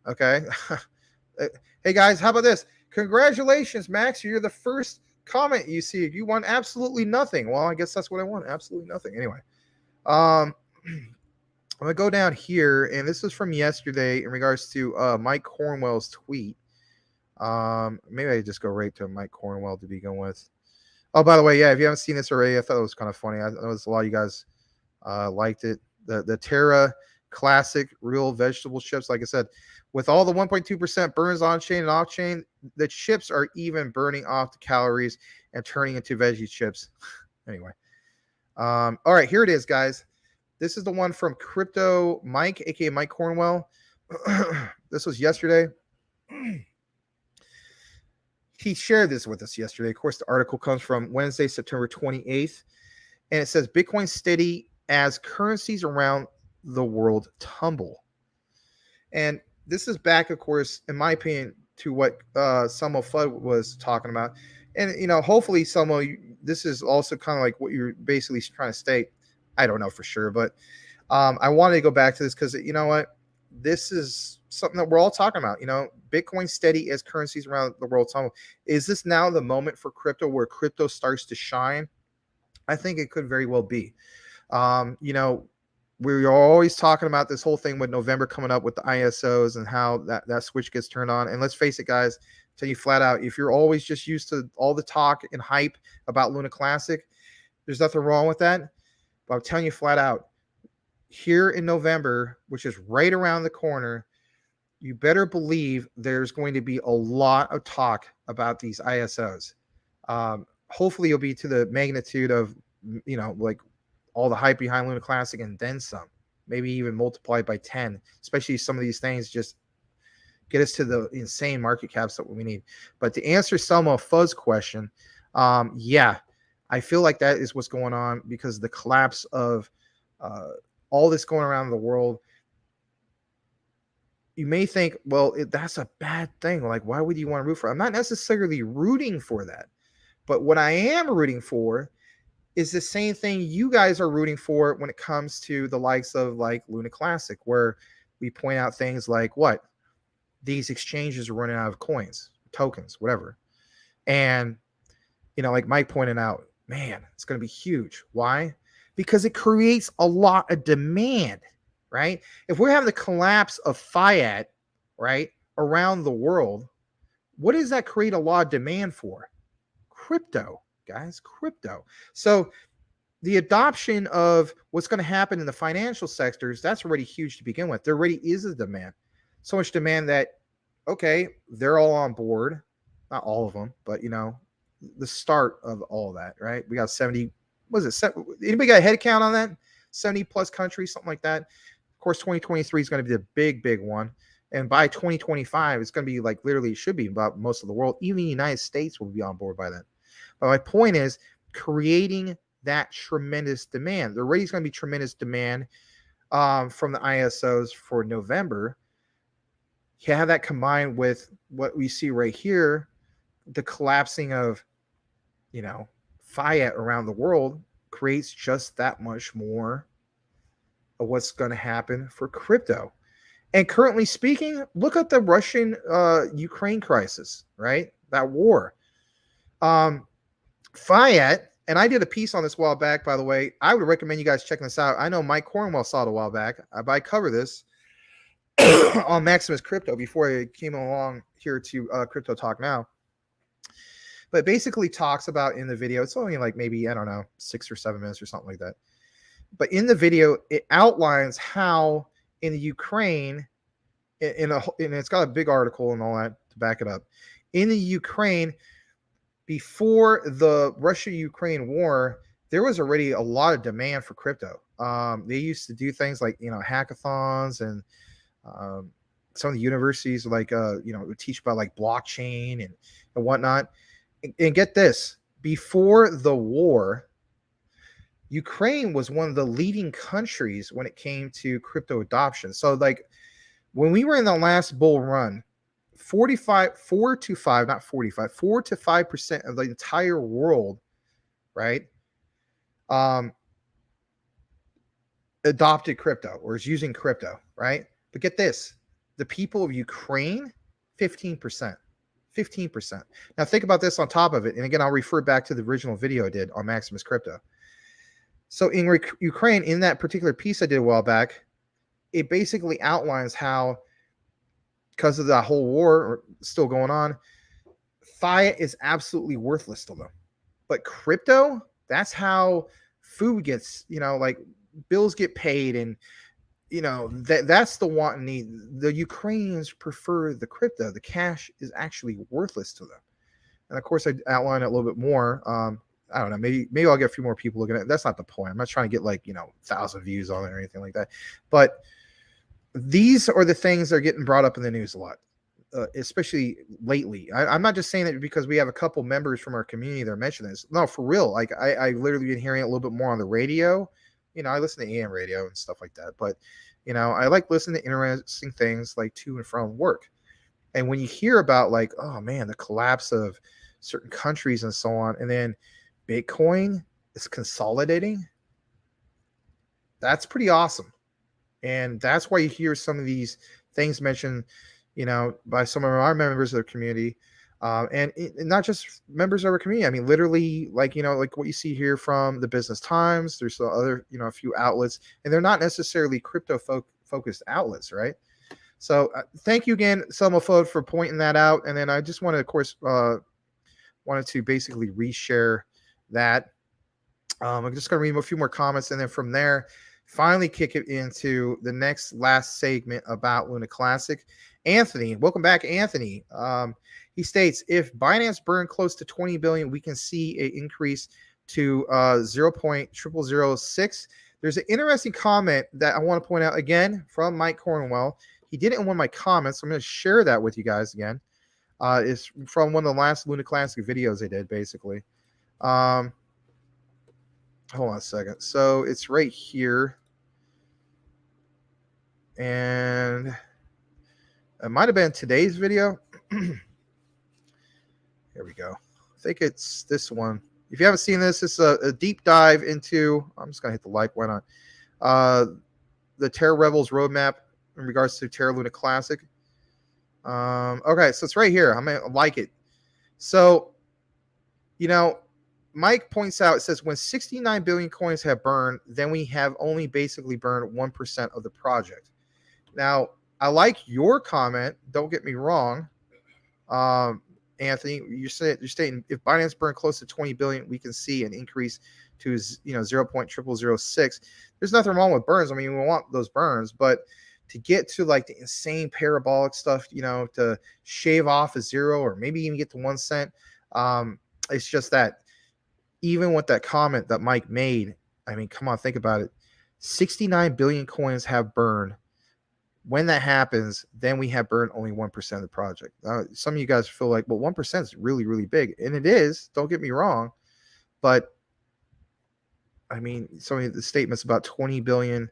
Okay. Hey guys, how about this? Congratulations, Max. You're the first comment you see. You won absolutely nothing. Well, I guess that's what I want. Absolutely nothing. Anyway, I'm gonna go down here, and this is from yesterday in regards to Mike Cornwell's tweet. Maybe I just go right to Mike Cornwell to begin with. Oh, by the way, yeah, if you haven't seen this already, I thought it was kind of funny. I know a lot of you guys liked it. The Terra Classic real vegetable chips, like I said, with all the 1.2% burns on chain and off chain, the chips are even burning off the calories and turning into veggie chips. Anyway, all right, here it is, guys. This is the one from Crypto Mike, aka Mike Cornwell. This was yesterday. He shared this with us yesterday. Of course, the article comes from Wednesday, September 28th, and it says Bitcoin steady as currencies around the world tumble. And this is back, of course, in my opinion, to what Summa Fudd was talking about. And, hopefully, Summa, this is also kind of like what you're basically trying to state. I don't know for sure, but I wanted to go back to this because, you know what? This is something that we're all talking about. Bitcoin steady as currencies around the world tumble. Is this now the moment for crypto where crypto starts to shine? I think it could very well be. We're always talking about this whole thing with November coming up with the ISOs and how that switch gets turned on. And let's face it, guys, tell you flat out, if you're always just used to all the talk and hype about Luna Classic, there's nothing wrong with that. But I'm telling you flat out, here in November, which is right around the corner, you better believe there's going to be a lot of talk about these ISOs. Hopefully it'll be to the magnitude of, like all the hype behind Luna Classic and then some, maybe even multiplied by 10, especially some of these things just get us to the insane market caps that we need. But to answer Summa Fudd's question, yeah, I feel like that is what's going on because of the collapse of all this going around the world. You may think, well, that's a bad thing. Like, why would you want to root for it? I'm not necessarily rooting for that. But what I am rooting for is the same thing you guys are rooting for when it comes to the likes of like Luna Classic, where we point out things like what? These exchanges are running out of coins, tokens, whatever. And, like Mike pointed out, man, it's going to be huge. Why? Because it creates a lot of demand, right? If we're having the collapse of Fiat, right, around the world, what does that create a lot of demand for? Crypto, guys, crypto. So the adoption of what's going to happen in the financial sectors, that's already huge to begin with. There already is a demand. So much demand that, okay, they're all on board. Not all of them, but, the start of all of that, right? We got 70, what is it? Anybody got a head count on that? 70 plus countries, something like that. Of course, 2023 is going to be the big, big one. And by 2025, it's going to be like literally, it should be about most of the world. Even the United States will be on board by then. But my point is creating that tremendous demand. There already is going to be tremendous demand from the ISOs for November. You have that combined with what we see right here, the collapsing of, fiat around the world creates just that much more of what's going to happen for crypto. And currently speaking, look at the Russian Ukraine crisis, right? That war. Fiat, and I did a piece on this a while back, by the way. I would recommend you guys checking this out. I know Mike Cornwell saw it a while back. I cover this on MaximusCrypto before I came along here to Crypto Talk Now. But basically talks about in the video, it's only like maybe, I don't know, 6 or 7 minutes or something like that. But in the video, it outlines how in the Ukraine, and it's got a big article and all that to back it up. In the Ukraine, before the Russia-Ukraine war, there was already a lot of demand for crypto. They used to do things like, hackathons, and some of the universities like, would teach about like blockchain and whatnot. And get this, before the war, Ukraine was one of the leading countries when it came to crypto adoption. So like when we were in the last bull run, 4 to 5% of the entire world, right, adopted crypto or is using crypto, right? But get this, the people of Ukraine, 15%. 15%. Now think about this on top of it. And again, I'll refer back to the original video I did on MaximusCrypto. So in Ukraine, in that particular piece I did a while back, it basically outlines how, because of that whole war still going on, fiat is absolutely worthless to them. But crypto, that's how food gets, like bills get paid, and that's the want and need. The Ukrainians prefer the crypto. The cash is actually worthless to them. And of course, I outline it a little bit more. I don't know. Maybe I'll get a few more people looking at it. That's not the point. I'm not trying to get 1,000 views on it or anything like that. But these are the things that are getting brought up in the news a lot, especially lately. I'm not just saying that because we have a couple members from our community that are mentioning this. No, for real. Like I literally been hearing it a little bit more on the radio. I listen to AM radio and stuff like that. But, I like listening to interesting things like to and from work. And when you hear about oh man, the collapse of certain countries and so on, and then Bitcoin is consolidating, that's pretty awesome. And that's why you hear some of these things mentioned, by some of our members of the community. And not just members of our community. I mean, literally, like what you see here from the Business Times. There's other, a few outlets, and they're not necessarily crypto focused outlets, right? So thank you again, Selma Fode, for pointing that out. And then I just wanted, of course, wanted to basically reshare that. I'm just going to read a few more comments, and then from there, finally kick it into the last segment about Luna Classic. Anthony, welcome back, Anthony. He states, if Binance burned close to 20 billion, we can see an increase to 0.0006. There's an interesting comment that I want to point out again from Mike Cornwell. He did it in one of my comments. So I'm going to share that with you guys again. It's from one of the last Luna Classic videos I did, basically. Hold on a second. So it's right here. And it might have been today's video. Here we go. I think it's this one. If you haven't seen this, it's a deep dive into, I'm just going to hit the like, why not? The Terra Rebels roadmap in regards to Terra Luna Classic. Okay, so it's right here. I'm going to like it. So, Mike points out, it says, when 69 billion coins have burned, then we have only basically burned 1% of the project. Now, I like your comment. Don't get me wrong. Anthony, you're stating if Binance burned close to 20 billion, we can see an increase to 0.0006. There's nothing wrong with burns. I mean, we want those burns, but to get to like the insane parabolic stuff, to shave off a zero or maybe even get to 1 cent, it's just that even with that comment that Mike made, I mean, come on, think about it. 69 billion coins have burned. When that happens, then we have burned only 1% of the project. Some of you guys feel like, well, 1% is really, really big. And it is, don't get me wrong. But, I mean, some of the statements about 20 billion,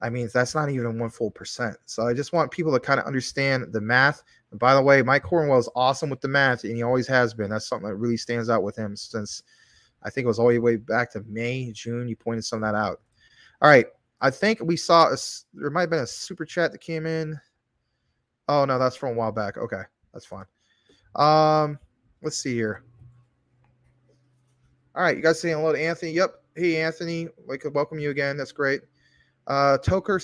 I mean, that's not even 1 full percent. So I just want people to kind of understand the math. And by the way, Mike Cornwell is awesome with the math, and he always has been. That's something that really stands out with him since I think it was all the way back to May, June. You pointed some of that out. All right. I think we saw there might have been a super chat that came in. Oh no, that's from a while back. Okay, that's fine. Let's see here. All right, you guys saying hello to Anthony? Yep. Hey Anthony, like to welcome you again. That's great. Token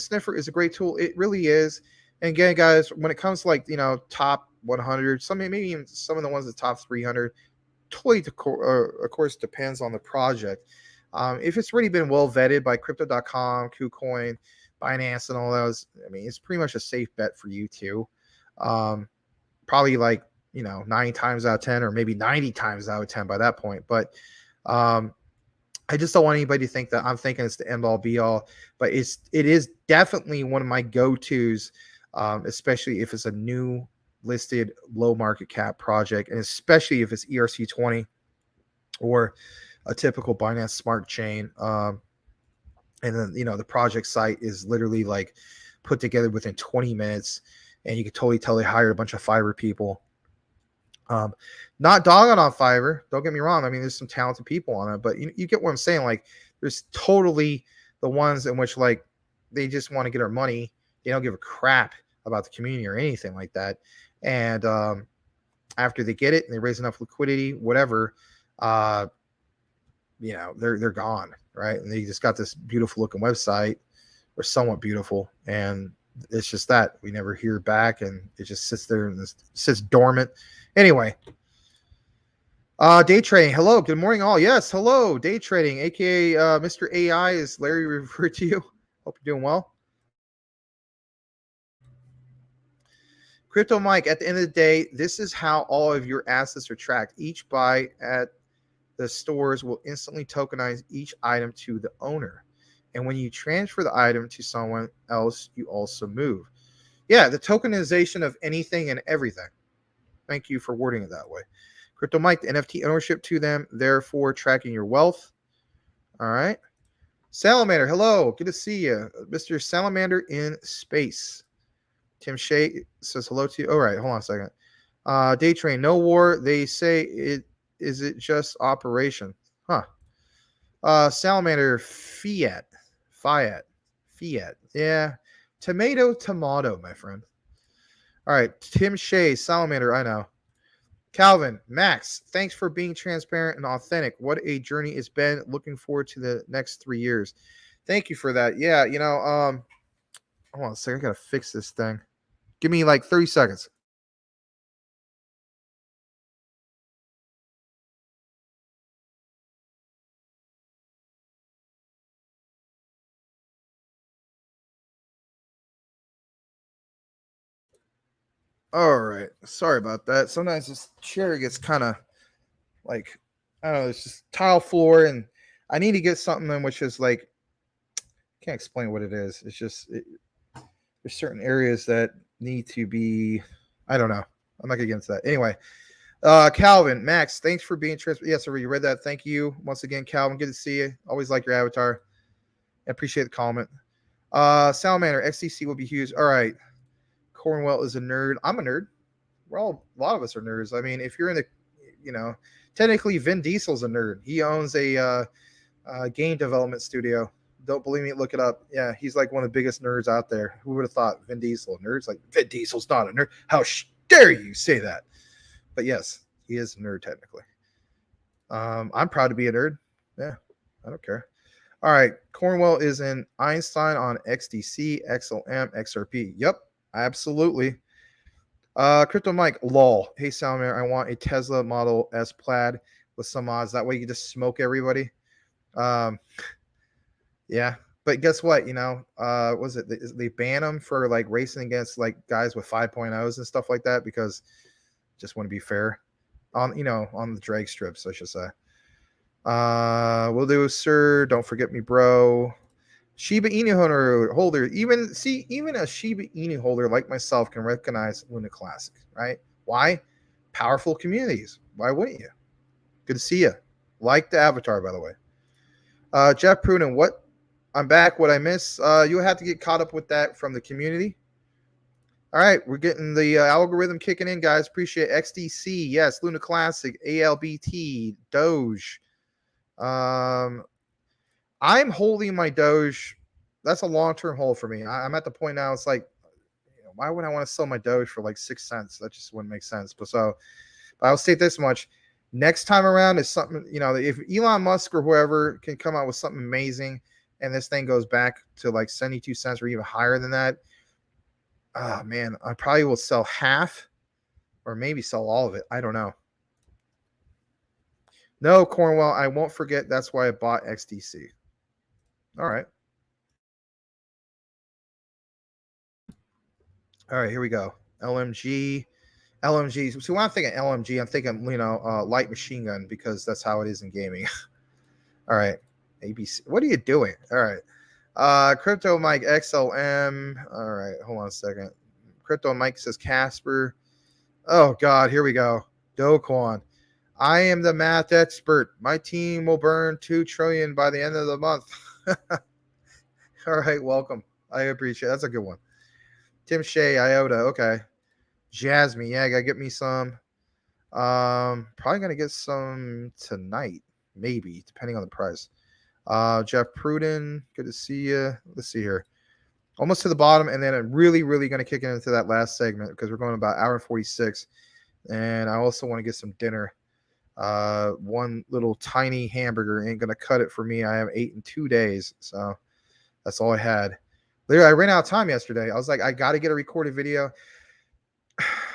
Sniffer is a great tool. It really is. And again, guys, when it comes to like top 100, maybe even some of the ones that top 300, totally of course depends on the project. If it's already been well vetted by Crypto.com, KuCoin, Binance, and all those, I mean, it's pretty much a safe bet for you too. Probably like 9 times out of 10, or maybe 90 times out of 10 by that point. But I just don't want anybody to think that I'm thinking it's the end all be all. But it is definitely one of my go-tos, especially if it's a new listed low market cap project, and especially if it's ERC20 or a typical Binance Smart Chain. And then, the project site is literally like put together within 20 minutes, and you can totally tell they hired a bunch of Fiverr people. Not dogging on Fiverr, don't get me wrong. I mean, there's some talented people on it, but you get what I'm saying. Like, there's totally the ones in which like they just want to get our money. They don't give a crap about the community or anything like that. And after they get it and they raise enough liquidity, whatever, they're gone, right? And they just got this beautiful looking website, or somewhat beautiful, and it's just that we never hear back, and it just sits there and sits dormant. Anyway, day trading. Hello, good morning, all. Yes, hello, day trading, aka Mr. AI, is Larry referred to you. Hope you're doing well. Crypto Mike, at the end of the day, this is how all of your assets are tracked. Each buy at the stores will instantly tokenize each item to the owner. And when you transfer the item to someone else, you also move. Yeah, the tokenization of anything and everything. Thank you for wording it that way. Crypto Mike, the NFT ownership to them, therefore tracking your wealth. All right. Salamander, hello. Good to see you. Mr. Salamander in space. Tim Shea says hello to you. All right, hold on a second. Day train, no war. They say it. Is it just operation? Huh. Salamander, fiat. Yeah. Tomato, my friend. All right. Tim Shea, Salamander, I know. Calvin, Max, thanks for being transparent and authentic. What a journey it's been. Looking forward to the next 3 years. Thank you for that. Yeah, hold on a second. I got to fix this thing. Give me like 30 seconds. All right. Sorry about that. Sometimes this chair gets kind of like, I don't know, it's just tile floor, and I need to get something in which is like, can't explain what it is. It's just, there's certain areas that need to be, I don't know. I'm not going to get into that. Anyway, Calvin, Max, thanks for being transparent. Yes, sir, you read that. Thank you once again, Calvin. Good to see you. Always like your avatar. I appreciate the comment. Salamander, XTC will be huge. All right. Cornwell is a nerd. I'm a nerd. A lot of us are nerds. I mean, if you're in the, technically Vin Diesel's a nerd. He owns a game development studio. Don't believe me? Look it up. Yeah, he's like one of the biggest nerds out there. Who would have thought Vin Diesel, nerds? Like, Vin Diesel's not a nerd. How dare you say that? But yes, he is a nerd technically. I'm proud to be a nerd. Yeah, I don't care. All right. Cornwell is in Einstein on XDC, XLM, XRP. Yep, absolutely. Crypto Mike, lol. Hey, Salman, I want a Tesla Model S Plaid with some mods. That way you can just smoke everybody. Yeah. But guess what? Was it they ban them for like racing against like guys with 5.0s and stuff like that because just want to be fair on the drag strips, I should say. Will do, sir. Don't forget me, bro. Shiba Inu holder, even a Shiba Inu holder like myself can recognize Luna Classic, right? Why? Powerful communities. Why wouldn't you? Good to see you. Like the avatar, by the way. Jeff Pruden, what? I'm back. What I miss? You'll have to get caught up with that from the community. All right, we're getting the algorithm kicking in, guys. Appreciate XDC. Yes, Luna Classic, ALBT, Doge. I'm holding my Doge. That's a long-term hold for me. I'm at the point now. It's like, why would I want to sell my Doge for like 6 cents? That just wouldn't make sense. But I'll state this much: next time around is something. If Elon Musk or whoever can come out with something amazing, and this thing goes back to like 72 cents or even higher than that, oh man, I probably will sell half, or maybe sell all of it. I don't know. No, Cornwell, I won't forget. That's why I bought XDC. All right. All right, here we go. LMG. So when I'm thinking LMG, I'm thinking, light machine gun because that's how it is in gaming. All right. ABC. What are you doing? All right. Crypto Mike XLM. All right. Hold on a second. Crypto Mike says Casper. Oh, God. Here we go. Doquan. I am the math expert. My team will burn $2 trillion by the end of the month. All right. Welcome. I appreciate it. That's a good one. Tim Shea, IOTA. Okay. Jasmine. Yeah, I got to get me some. Probably going to get some tonight. Maybe, depending on the price. Jeff Pruden, good to see you. Let's see here. Almost to the bottom, and then I'm really, really going to kick it into that last segment because we're going about 1:46. And I also want to get some dinner. One little tiny hamburger ain't going to cut it for me. I have 8 in 2 days. So that's all I had. Literally, I ran out of time yesterday. I was like, I got to get a recorded video.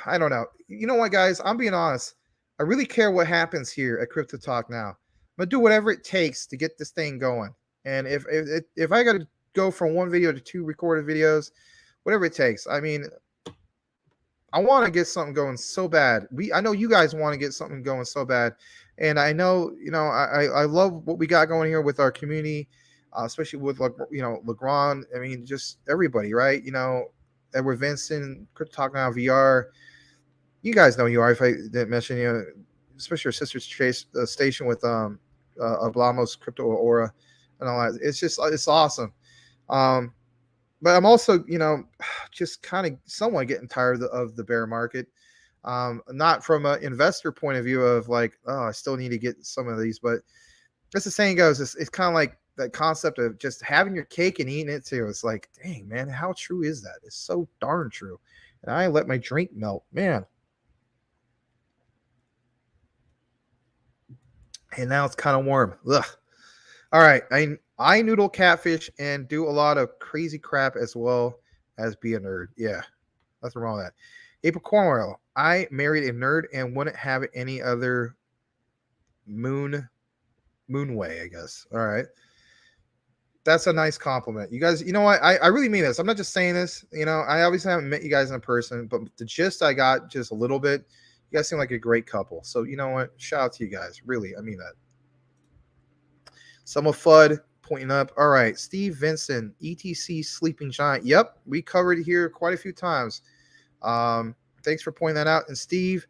I don't know. You know what, guys? I'm being honest. I really care what happens here at Crypto Talk now. I'm going to do whatever it takes to get this thing going. And if I got to go from one video to 2 recorded videos, whatever it takes. I mean, I want to get something going so bad. I know you guys want to get something going so bad. And I know, I love what we got going here with our community, especially with, Legrand. I mean, just everybody, right? Edward Vincent, Crypto Talk Now VR. You guys know who you are. If I didn't mention, especially your sister's station with Hablamos Crypto Aura and all that. It's awesome. But I'm also, just kind of somewhat getting tired of the bear market. Not from an investor point of view of like, oh, I still need to get some of these, but as the saying goes, it's kind of like that concept of just having your cake and eating it too. It's like, dang, man, how true is that? It's so darn true. And I let my drink melt, man. And now it's kind of warm. Ugh. All right. I noodle catfish and do a lot of crazy crap as well as be a nerd. Yeah. Nothing wrong with that. April Cornwell. I married a nerd and wouldn't have it any other moon way, I guess. All right. That's a nice compliment. You guys, you know what? I really mean this. I'm not just saying this. I obviously haven't met you guys in person, but the gist I got just a little bit. You guys seem like a great couple. So you know what? Shout out to you guys. Really, I mean that. Some of FUD pointing up. All right. Steve Vincent, ETC Sleeping Giant. Yep. We covered it here quite a few times. Thanks for pointing that out. And Steve,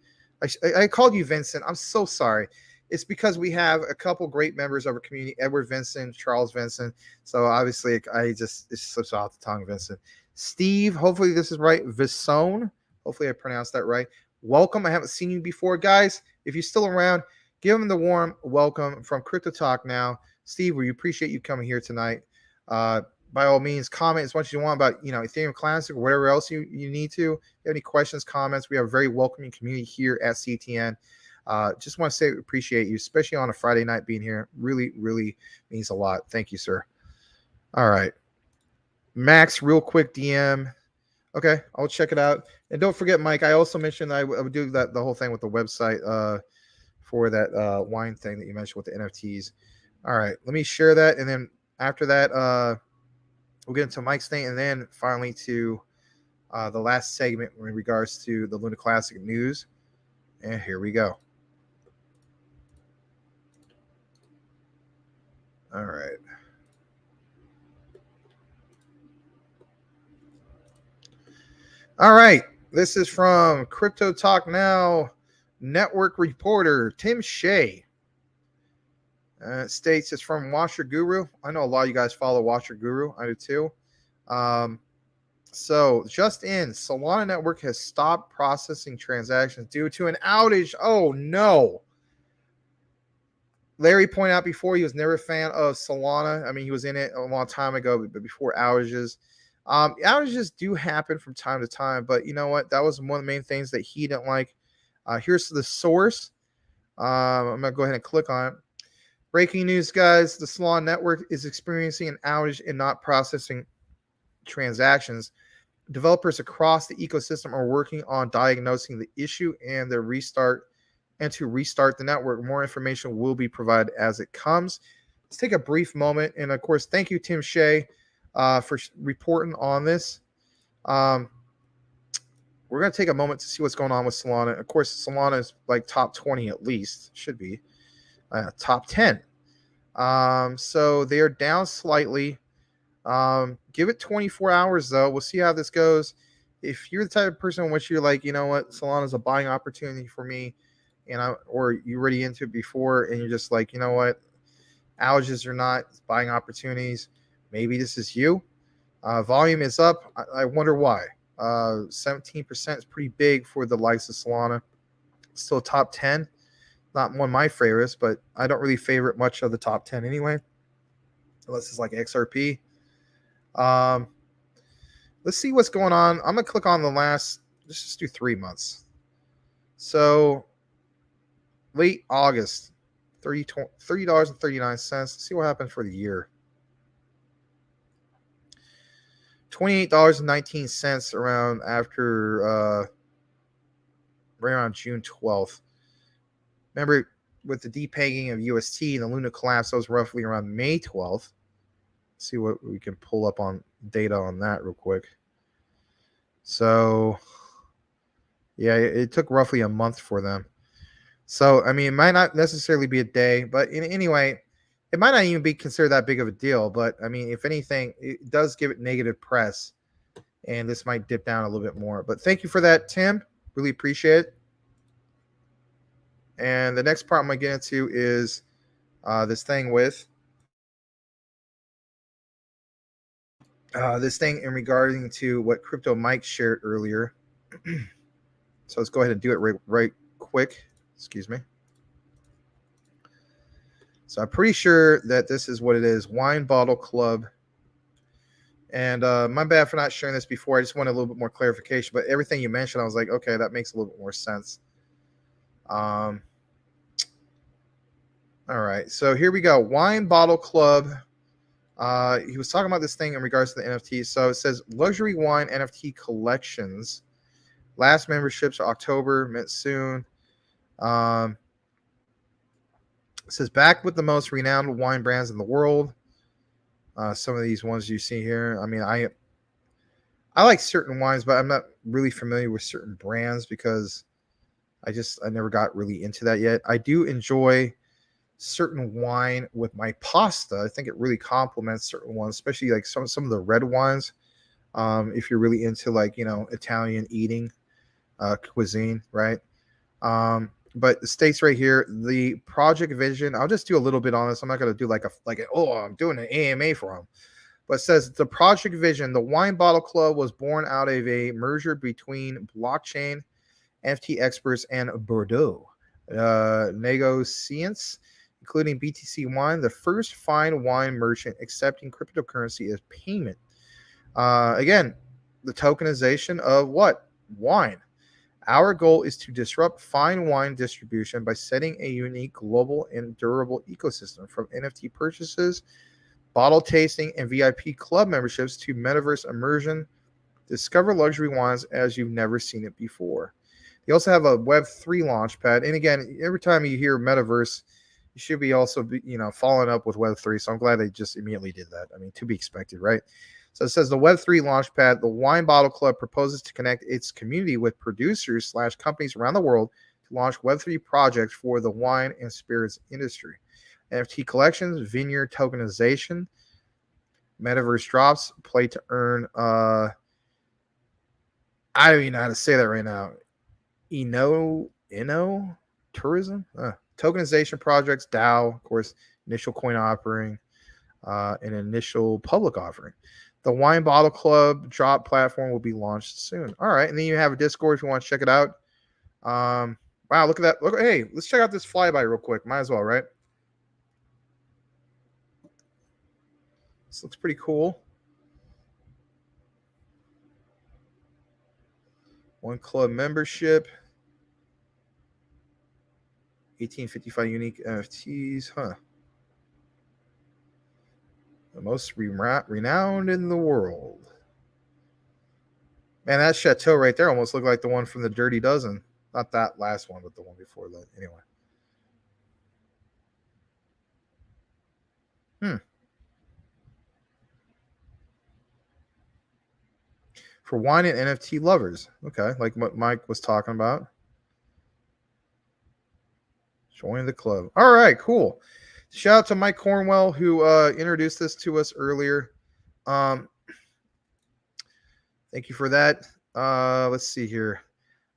I called you Vincent. I'm so sorry. It's because we have a couple great members of our community, Edward Vincent, Charles Vincent. So obviously it slips off the tongue, Vincent. Steve, hopefully this is right. Visone. Hopefully I pronounced that right. Welcome. I haven't seen you before. Guys, if you're still around, give them the warm welcome from Crypto Talk Now. Steve, we appreciate you coming here tonight. By all means, comment as much as you want about Ethereum Classic or whatever else you need to. If you have any questions, comments, we have a very welcoming community here at CTN. Just want to say we appreciate you, especially on a Friday night being here. Really, really means a lot. Thank you, sir. All right. Max, real quick DM. Okay, I'll check it out. And don't forget, Mike, I also mentioned I would do that the whole thing with the website for that wine thing that you mentioned with the NFTs. All right, let me share that, and then after that, we'll get into Mike's thing, and then finally to the last segment in regards to the Luna Classic news. And here we go. All right. All right. This is from Crypto Talk Now network reporter Tim Shea. States it's from Washer Guru. I know a lot of you guys follow Washer Guru. I do too. So just in, Solana Network has stopped processing transactions due to an outage. Oh no. Larry pointed out before he was never a fan of Solana. I mean, he was in it a long time ago, but before outages. Outages do happen from time to time, but you know what? That was one of the main things that he didn't like. Here's the source. I'm going to go ahead and click on it. Breaking news, guys. The Solana network is experiencing an outage and not processing transactions. Developers across the ecosystem are working on diagnosing the issue and to restart the network. More information will be provided as it comes. Let's take a brief moment. And of course, thank you, Tim Shea, for reporting on this. We're going to take a moment to see what's going on with Solana. Of course, Solana is like top 20 at least. Should be top 10. So they are down slightly. Give it 24 hours, though. We'll see how this goes. If you're the type of person in which you're like, you know what, Solana is a buying opportunity for me, or you're already into it before, and you're just like, you know what, outages are not buying opportunities. Maybe this is you. Volume is up. I wonder why. 17% is pretty big for the likes of Solana. Still top 10. Not one of my favorites, but I don't really favorite much of the top 10 anyway, unless it's like XRP. Let's see what's going on. I'm going to click on the last, let's just do 3 months. So late August, $30.39. Let's see what happened for the year. $28.19 around after right around June 12th. Remember, with the depegging of UST and the Luna collapse, that was roughly around May 12th. Let's see what we can pull up on data on that real quick. So, yeah, it took roughly a month for them. So, I mean, it might not necessarily be a day, but anyway, it might not even be considered that big of a deal. But, I mean, if anything, it does give it negative press, and this might dip down a little bit more. But thank you for that, Tim. Really appreciate it. And the next part I'm going to get into is this thing with this thing in regarding to what Crypto Mike shared earlier. So let's go ahead and do it right quick. Excuse me. So I'm pretty sure that this is what it is. Wine Bottle Club. And my bad for not sharing this before. I just wanted a little bit more clarification. But everything you mentioned, I was like, okay, that makes a little bit more sense. All right. So here we go. Wine Bottle Club. He was talking about this thing in regards to the NFT. So it says luxury wine NFT collections. Last memberships are October, meant soon. It says back with the most renowned wine brands in the world. Some of these ones you see here. I mean, I like certain wines, but I'm not really familiar with certain brands because I never got really into that yet. I do enjoy certain wine with my pasta. I think it really complements certain ones, especially like some of the red wines. If you're really into like, you know, Italian eating cuisine, right? But the states right here, the project vision, I'll just do a little bit on this. I'm not going to do I'm doing an AMA for them. But it says the project vision, the Wine Bottle Club was born out of a merger between blockchain, NFT experts, and Bordeaux negociants, including BTC Wine, the first fine wine merchant accepting cryptocurrency as payment. Again, the tokenization of what? Wine. Our goal is to disrupt fine wine distribution by setting a unique, global, and durable ecosystem from NFT purchases bottle tasting, and VIP club memberships to metaverse immersion. Discover luxury wines as you've never seen it before. They also have a Web3 launchpad. And again, every time you hear metaverse, you should be also, following up with Web3. So I'm glad they just immediately did that. I mean, to be expected, right? So it says the Web3 launchpad, the Wine Bottle Club proposes to connect its community with producers/companies around the world to launch Web3 projects for the wine and spirits industry. NFT collections, vineyard tokenization, metaverse drops, play to earn. I don't even know how to say that right now. Inno tourism, tokenization projects, DAO, of course, initial coin offering, an initial public offering. The Wine Bottle Club drop platform will be launched soon. All right, and then you have a Discord if you want to check it out. Wow, look at that! Look, hey, let's check out this flyby real quick. Might as well, right? This looks pretty cool. One club membership. 1855 unique NFTs, huh? The most renowned in the world. Man, that chateau right there almost looked like the one from the Dirty Dozen. Not that last one, but the one before that. Anyway. For wine and NFT lovers. Okay, like what Mike was talking about. Join the club. All right, cool. Shout out to Mike Cornwell who introduced this to us earlier. Thank you for that. Let's see here.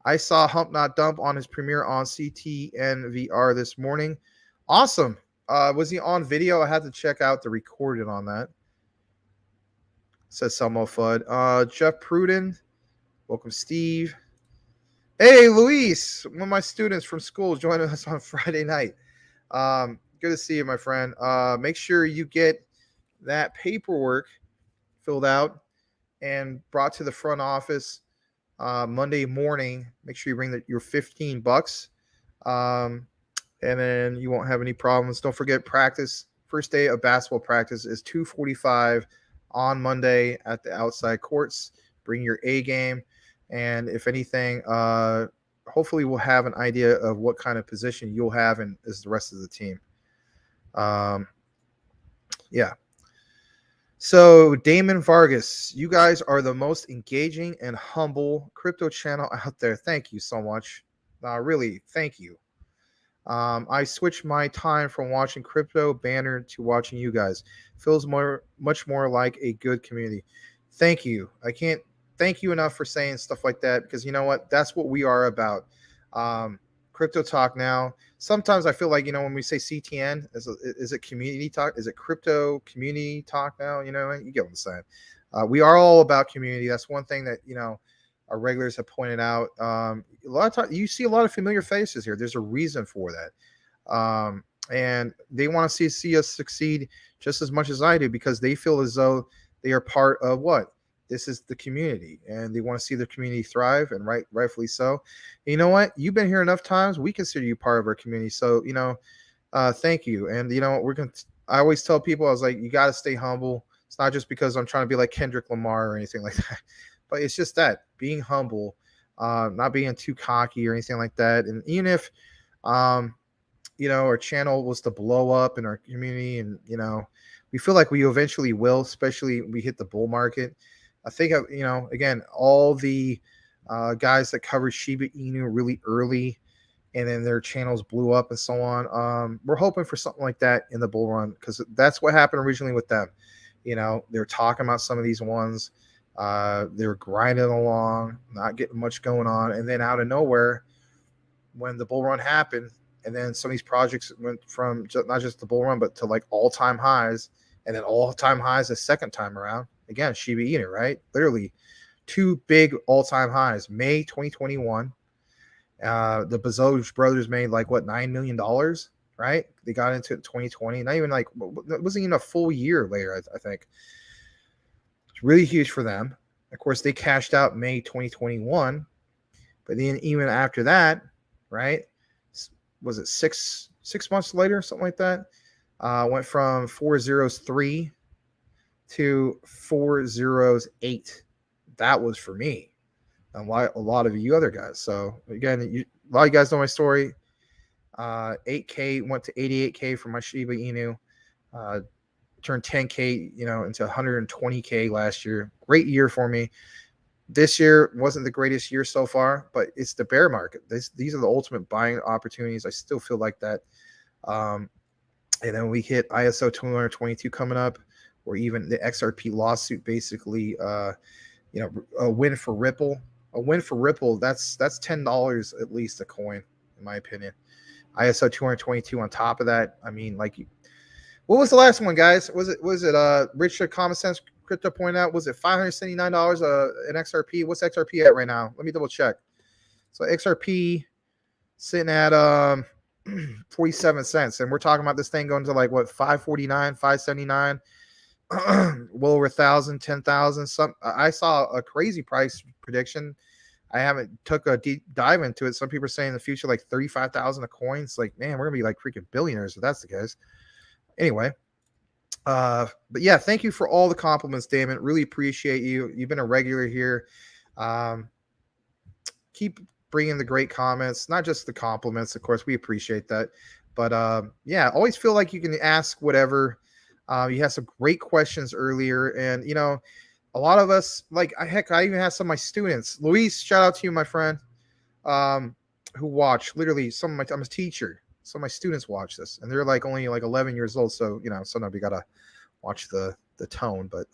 I saw Hump Not Dump on his premiere on CTN VR this morning. Awesome. Was he on video? I had to check out the recording on that. Says Selmo Fudd. Jeff Pruden. Welcome, Steve. Hey, Luis, one of my students from school joining us on Friday night. Good to see you, my friend. Make sure you get that paperwork filled out and brought to the front office Monday morning. Make sure you bring your $15, and then you won't have any problems. Don't forget practice. First day of basketball practice is 2:45 on Monday at the outside courts. Bring your A game. And if anything, hopefully we'll have an idea of what kind of position you'll have as the rest of the team. Yeah. So Damon Vargas, you guys are the most engaging and humble crypto channel out there. Thank you so much. Really, thank you. I switched my time from watching crypto banner to watching you guys. Feels much more like a good community. Thank you. I can't thank you enough for saying stuff like that, because you know what? That's what we are about. Crypto talk now. Sometimes I feel like, when we say CTN, is it community talk? Is it crypto community talk now? You get what I'm saying. We are all about community. That's one thing that, our regulars have pointed out. A lot of times you see a lot of familiar faces here. There's a reason for that. And they want to see us succeed just as much as I do, because they feel as though they are part of what? This is the community, and they want to see the community thrive, and rightfully so. And you know what? You've been here enough times. We consider you part of our community. So, thank you. And I always tell people, I was like, you got to stay humble. It's not just because I'm trying to be like Kendrick Lamar or anything like that, but it's just that being humble, not being too cocky or anything like that. And even if, our channel was to blow up in our community, and, we feel like we eventually will, especially when we hit the bull market. I think, again, all the guys that covered Shiba Inu really early, and then their channels blew up and so on. We're hoping for something like that in the bull run, because that's what happened originally with them. They're talking about some of these ones. They were grinding along, not getting much going on. And then out of nowhere, when the bull run happened, and then some of these projects went from not just the bull run, but to like all-time highs, and then all-time highs the second time around. Again, Shiba Inu, right? Literally two big all-time highs. May 2021, the Bezos brothers made like $9 million, right? They got into it in 2020. Not even it wasn't even a full year later, I think. It's really huge for them. Of course, they cashed out May 2021, but then even after that, right? Was it six months later, something like that? Went from 4 zeros 3 to 408. That was for me. And a lot of you other guys. So again, a lot of you guys know my story. 8K went to 88K for my Shiba Inu. Turned 10K, into 120K last year. Great year for me. This year wasn't the greatest year so far, but it's the bear market. These are the ultimate buying opportunities. I still feel like that. And then we hit ISO 222 coming up, or even the XRP lawsuit, basically, a win for Ripple. A win for Ripple, that's $10 at least a coin, in my opinion. ISO 222 on top of that. I mean, what was the last one, guys? Was it Richard Common Sense Crypto pointed out? Was it $579 an XRP? What's XRP at right now? Let me double check. So XRP sitting at 47 cents, and we're talking about this thing going to like what, 549, 579, well over 1,000, 10,000. I saw a crazy price prediction. I haven't took a deep dive into it. Some people are saying in the future like 35,000 a coin. It's like, man, we're gonna be like freaking billionaires if that's the case. Anyway, but yeah, thank you for all the compliments, Damon. Really appreciate you. You've been a regular here. Keep bringing the great comments, not just the compliments. Of course, we appreciate that. But yeah, always feel like you can ask whatever. You had some great questions earlier, and a lot of us, like, heck, I even have some of my students. Luis, shout out to you, my friend, who watch. Literally, I'm a teacher. Some of my students watch this, and they're like only like 11 years old. So, sometimes we got to watch the tone. But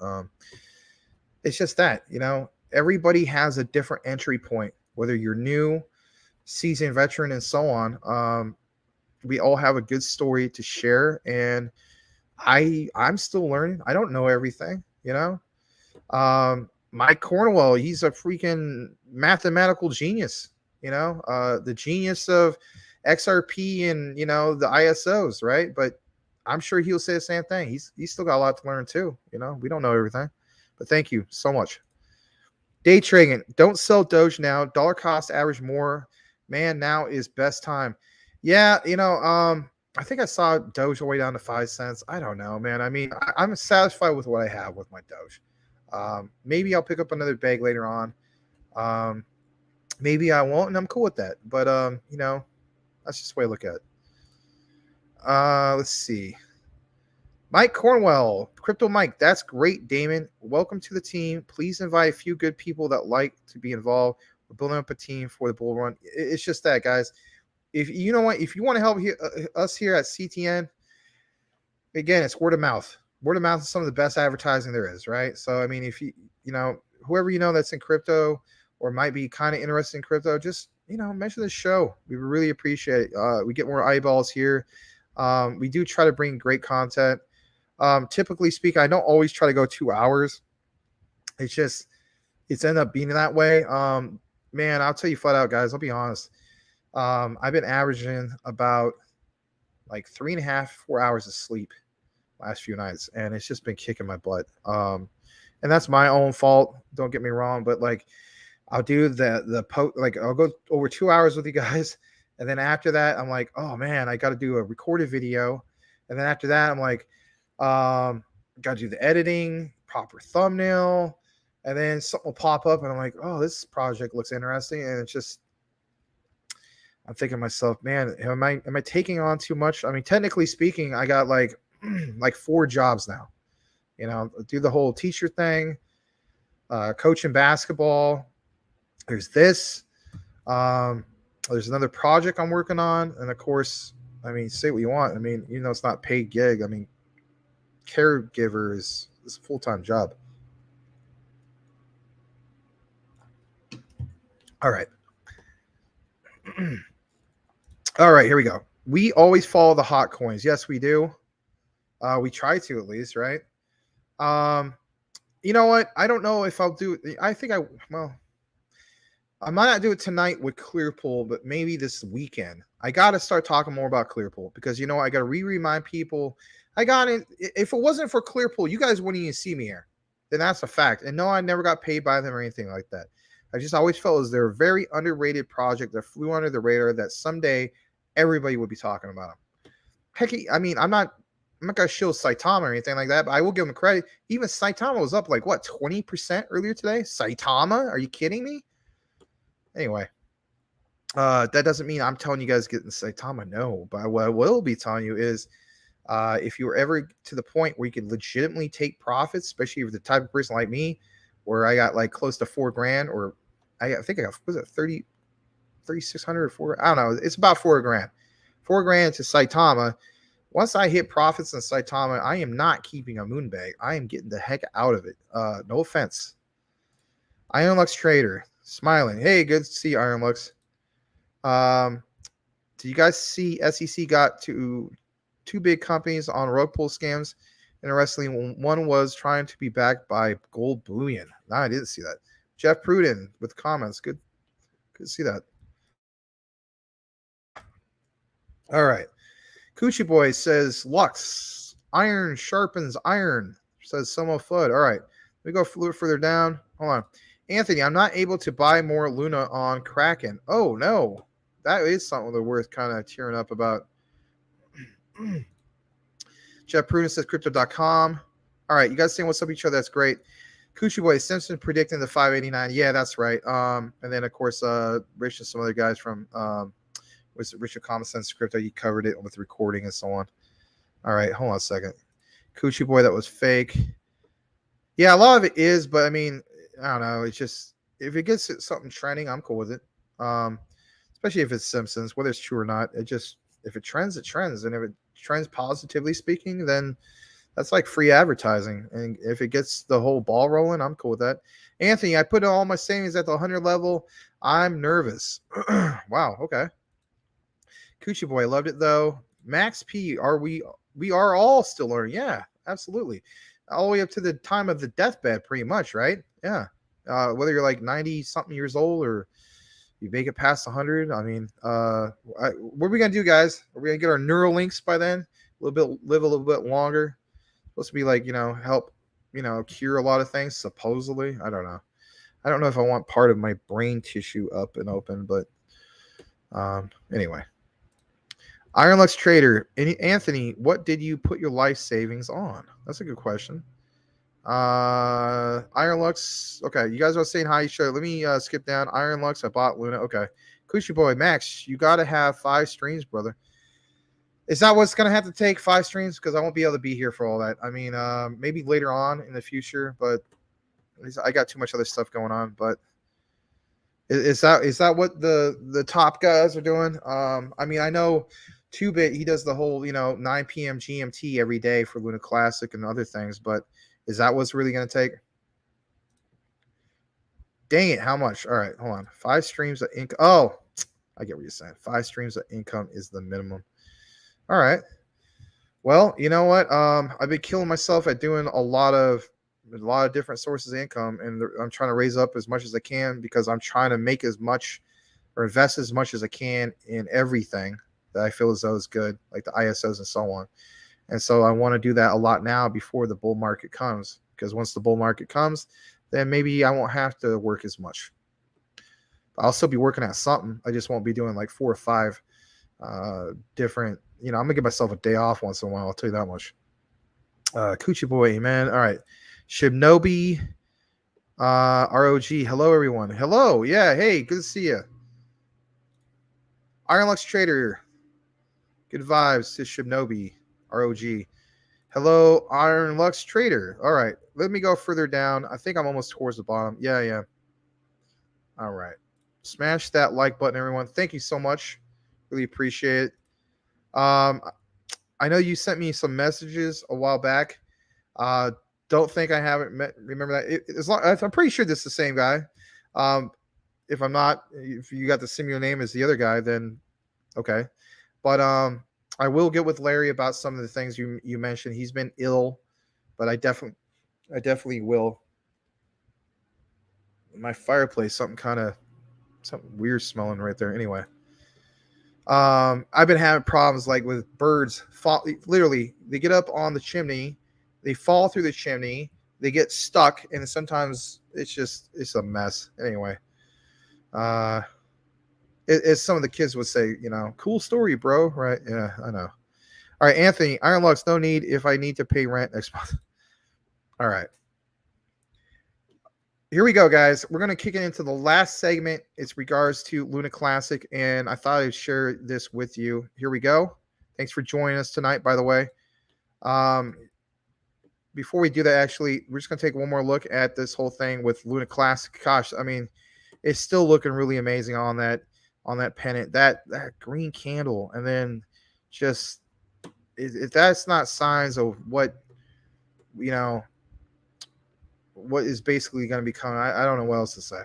it's just that, everybody has a different entry point, whether you're new, seasoned veteran, and so on. We all have a good story to share. And I'm still learning. I don't know everything, Mike Cornwell, he's a freaking mathematical genius, the genius of XRP and the ISOs, right? But I'm sure he'll say the same thing. He's still got a lot to learn too. We don't know everything. But thank you so much. Day trading, don't sell Doge now. Dollar cost average more. Man, now is best time. Yeah, I think I saw Doge all the way down to 5 cents. I don't know, man. I mean, I'm satisfied with what I have with my Doge. Maybe I'll pick up another bag later on. Maybe I won't, and I'm cool with that. But that's just the way I look at it. Let's see. Mike Cornwell, Crypto Mike, that's great, Damon. Welcome to the team. Please invite a few good people that like to be involved. We're building up a team for the bull run. It's just that, guys. If you want to help us here at CTN, again, it's word of mouth. Word of mouth is some of the best advertising there is, right? So, I mean, if whoever that's in crypto or might be kind of interested in crypto, just, mention the show. We really appreciate it. We get more eyeballs here. We do try to bring great content. Typically speaking, I don't always try to go 2 hours. It's ended up being that way. Man, I'll tell you flat out, guys, I'll be honest. I've been averaging about like 3.5, 4 hours of sleep last few nights, and it's just been kicking my butt. And that's my own fault. Don't get me wrong, but like I'll do I'll go over 2 hours with you guys, and then after that, I'm like, oh man, I got to do a recorded video, and then after that, I'm like, got to do the editing, proper thumbnail, and then something will pop up, and I'm like, oh, this project looks interesting, and it's just. I'm thinking to myself, man, am I taking on too much? I mean, technically speaking, I got like 4 jobs now. Do the whole teacher thing, coaching basketball. There's this. There's another project I'm working on, and of course, I mean, say what you want. I mean, it's not paid gig. I mean, caregiver is a full-time job. All right. All right, here we go. We always follow the hot coins. Yes, we do. We try to, at least, right? You know what? I don't know if I'll do it. I might not do it tonight with Clearpool, but maybe this weekend. I got to start talking more about Clearpool because, I got to remind people. If it wasn't for Clearpool, you guys wouldn't even see me here. Then that's a fact. And no, I never got paid by them or anything like that. I just always felt as they're a very underrated project that flew under the radar that someday everybody would be talking about them. Heck, I mean, I'm not not gonna shill Saitama or anything like that, but I will give him credit. Even Saitama was up like what 20% earlier today. Saitama, are you kidding me? Anyway, that doesn't mean I'm telling you guys getting Saitama. No, but what I will be telling you is, if you were ever to the point where you could legitimately take profits, especially if the type of person like me, where I got like close to $4,000, or I think I got, was it 3,600 or 4? I don't know. It's about $4,000. $4,000 to Saitama. Once I hit profits in Saitama, I am not keeping a moon bag. I am getting the heck out of it. No offense. Ironlux Trader, smiling. Hey, good to see Ironlux. Do you guys see SEC got two big companies on rug pull scams in wrestling? One was trying to be backed by gold bullion. No, I didn't see that. Jeff Pruden with comments. Good to see that. All right. Coochie Boy says, Lux, iron sharpens iron, says Somo Flood. All right. Let me go a little further down. Hold on. Anthony, I'm not able to buy more Luna on Kraken. Oh, no. That is something that's worth kind of tearing up about. Jeff Pruden says crypto.com. All right. You guys saying what's up each other? That's great. Coochie Boy Simpson predicting the 589. Yeah, that's right. And then, of course, Rich and some other guys from was Richard Common Sense Crypto. You covered it with recording and so on. All right, hold on a second. Coochie Boy, that was fake. Yeah, a lot of it is, but I mean, I don't know. It's just, if it gets something trending, I'm cool with it. Especially if it's Simpsons, whether it's true or not. It just, if it trends, it trends. And if it trends positively speaking, then that's like free advertising. And if it gets the whole ball rolling, I'm cool with that. Anthony, I put all my savings at the 100 level. I'm nervous. Wow, okay. Coochie Boy, loved it though. Max P, we are all still learning. Yeah, absolutely. All the way up to the time of the deathbed, pretty much, right? Yeah. Whether you're like 90 something years old or you make it past 100. I mean, what are we gonna do, guys? Are we gonna get our neural links by then? Live a little bit longer. Supposed to be like, help, cure a lot of things, supposedly. I don't know. I don't know if I want part of my brain tissue up and open, but anyway. Ironlux Trader, Anthony, what did you put your life savings on? That's a good question. Ironlux, okay, you guys are saying hi. Sure, let me skip down. Ironlux, I bought Luna. Okay, Coochie Boy, Max, you got to have 5 streams, brother. Is that what's going to have to take 5 streams? Because I won't be able to be here for all that. I mean, maybe later on in the future, but I got too much other stuff going on. But is that what the top guys are doing? I mean, I know 2-Bit, he does the whole, 9 p.m. GMT every day for Luna Classic and other things, but is that what's really going to take? Dang it, how much? All right, hold on. 5 streams of income. Oh, I get what you're saying. 5 streams of income is the minimum. All right. Well, you know what? I've been killing myself at doing a lot of different sources of income, and I'm trying to raise up as much as I can because I'm trying to make as much or invest as much as I can in everything that I feel as though is good, like the ISOs and so on. And so I want to do that a lot now before the bull market comes, because once the bull market comes, then maybe I won't have to work as much. I'll still be working at something. I just won't be doing like 4 or 5 different, I'm going to give myself a day off once in a while. I'll tell you that much. Coochie Boy, man. All right. Shibnobi, ROG. Hello, everyone. Hello. Yeah. Hey, good to see you. Ironlux Trader. Good vibes to Shibnobi, ROG. Hello, Ironlux Trader. All right. Let me go further down. I think I'm almost towards the bottom. Yeah. All right. Smash that like button, everyone. Thank you so much. Really appreciate it. I know you sent me some messages a while back. Don't think I haven't remember that. I'm pretty sure this is the same guy. If I'm not, if you got the similar name as the other guy, then okay. But I will get with Larry about some of the things you mentioned. He's been ill, but I definitely will. My fireplace, something weird smelling right there. Anyway. I've been having problems like with birds literally they get up on the chimney, they fall through the chimney, they get stuck, and sometimes it's a mess. Anyway, as some of the kids would say, cool story, bro. Right? Yeah, I know. All right, Anthony, Ironlux, no need if I need to pay rent next month. All right. Here we go, guys. We're going to kick it into the last segment. It's regards to Luna Classic, and I thought I'd share this with you. Here we go. Thanks for joining us tonight, by the way. Before we do that, actually, we're just going to take one more look at this whole thing with Luna Classic. Gosh, I mean, it's still looking really amazing on that pennant. That green candle, and then just if that's not signs of what, you know, what is basically going to be coming. I don't know what else to say.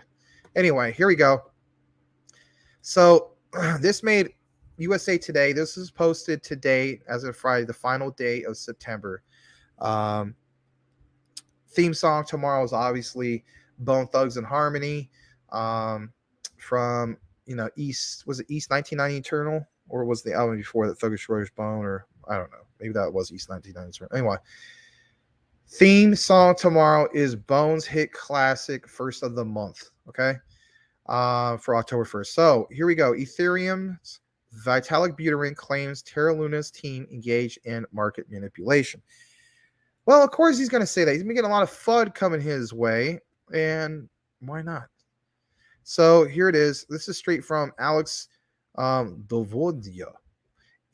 Anyway, here we go. So this made USA Today. This is posted today as of Friday, the final day of September. Theme song tomorrow is obviously Bone Thugs and Harmony from, East. Was it East 1990 Eternal? Or was the album before that Thuggish Rogers Bone? Or I don't know. Maybe that was East 1990 Eternal. Anyway. Theme song tomorrow is Bones' hit classic, First of the Month, okay, for October 1st. So here we go. Ethereum's Vitalik Buterin claims Terra Luna's team engaged in market manipulation. Well, of course he's going to say that. He's been getting a lot of FUD coming his way, and why not? So here it is. This is straight from Alex Dovodia.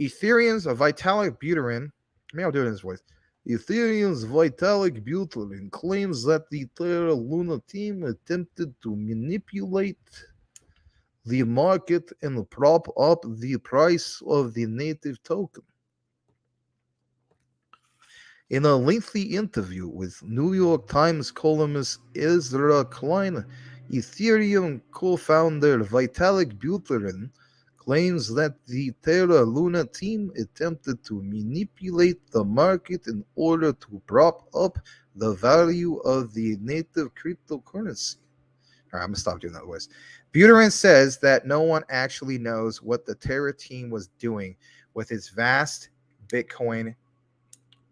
Ethereum's Vitalik Buterin, maybe I'll do it in his voice. Ethereum's Vitalik Buterin claims that the Terra Luna team attempted to manipulate the market and prop up the price of the native token. In a lengthy interview with New York Times columnist Ezra Klein, Ethereum co-founder Vitalik Buterin claims that the Terra Luna team attempted to manipulate the market in order to prop up the value of the native cryptocurrency. All right, I'm going to stop doing that voice. Buterin says that no one actually knows what the Terra team was doing with its vast Bitcoin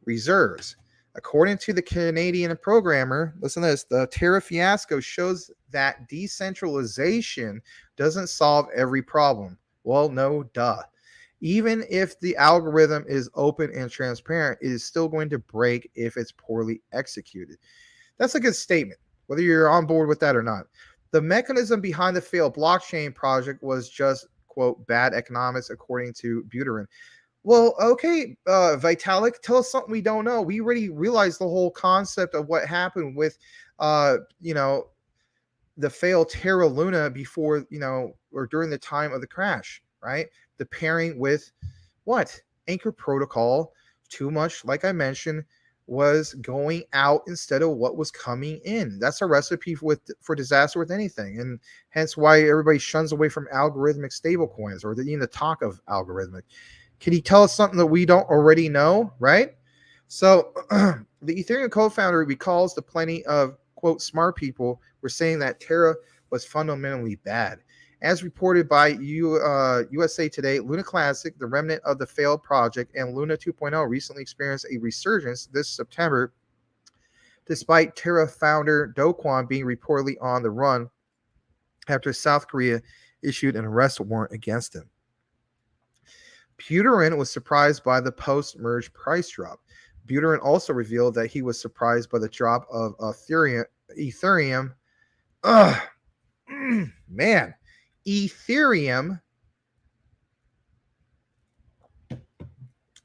reserves. According to the Canadian programmer, listen to this, the Terra fiasco shows that decentralization doesn't solve every problem. Well, no, duh. Even if the algorithm is open and transparent, it is still going to break if it's poorly executed. That's a good statement, whether you're on board with that or not. The mechanism behind the failed blockchain project was just, quote, bad economics, according to Buterin. Well, okay, Vitalik, tell us something we don't know. We already realized the whole concept of what happened with, the failed Terra Luna before, or during the time of the crash, right? The pairing with what? Anchor Protocol, too much, like I mentioned, was going out instead of what was coming in. That's a recipe for disaster with anything, and hence why everybody shuns away from algorithmic stablecoins or even the talk of algorithmic. Can he tell us something that we don't already know, right? So the Ethereum co-founder recalls the plenty of, quote, smart people were saying that Terra was fundamentally bad. As reported by USA Today, Luna Classic, the remnant of the failed project, and Luna 2.0 recently experienced a resurgence this September, despite Terra founder Do Kwon being reportedly on the run after South Korea issued an arrest warrant against him. Buterin was surprised by the post-merge price drop. Buterin also revealed that he was surprised by the drop of Ethereum. Ethereum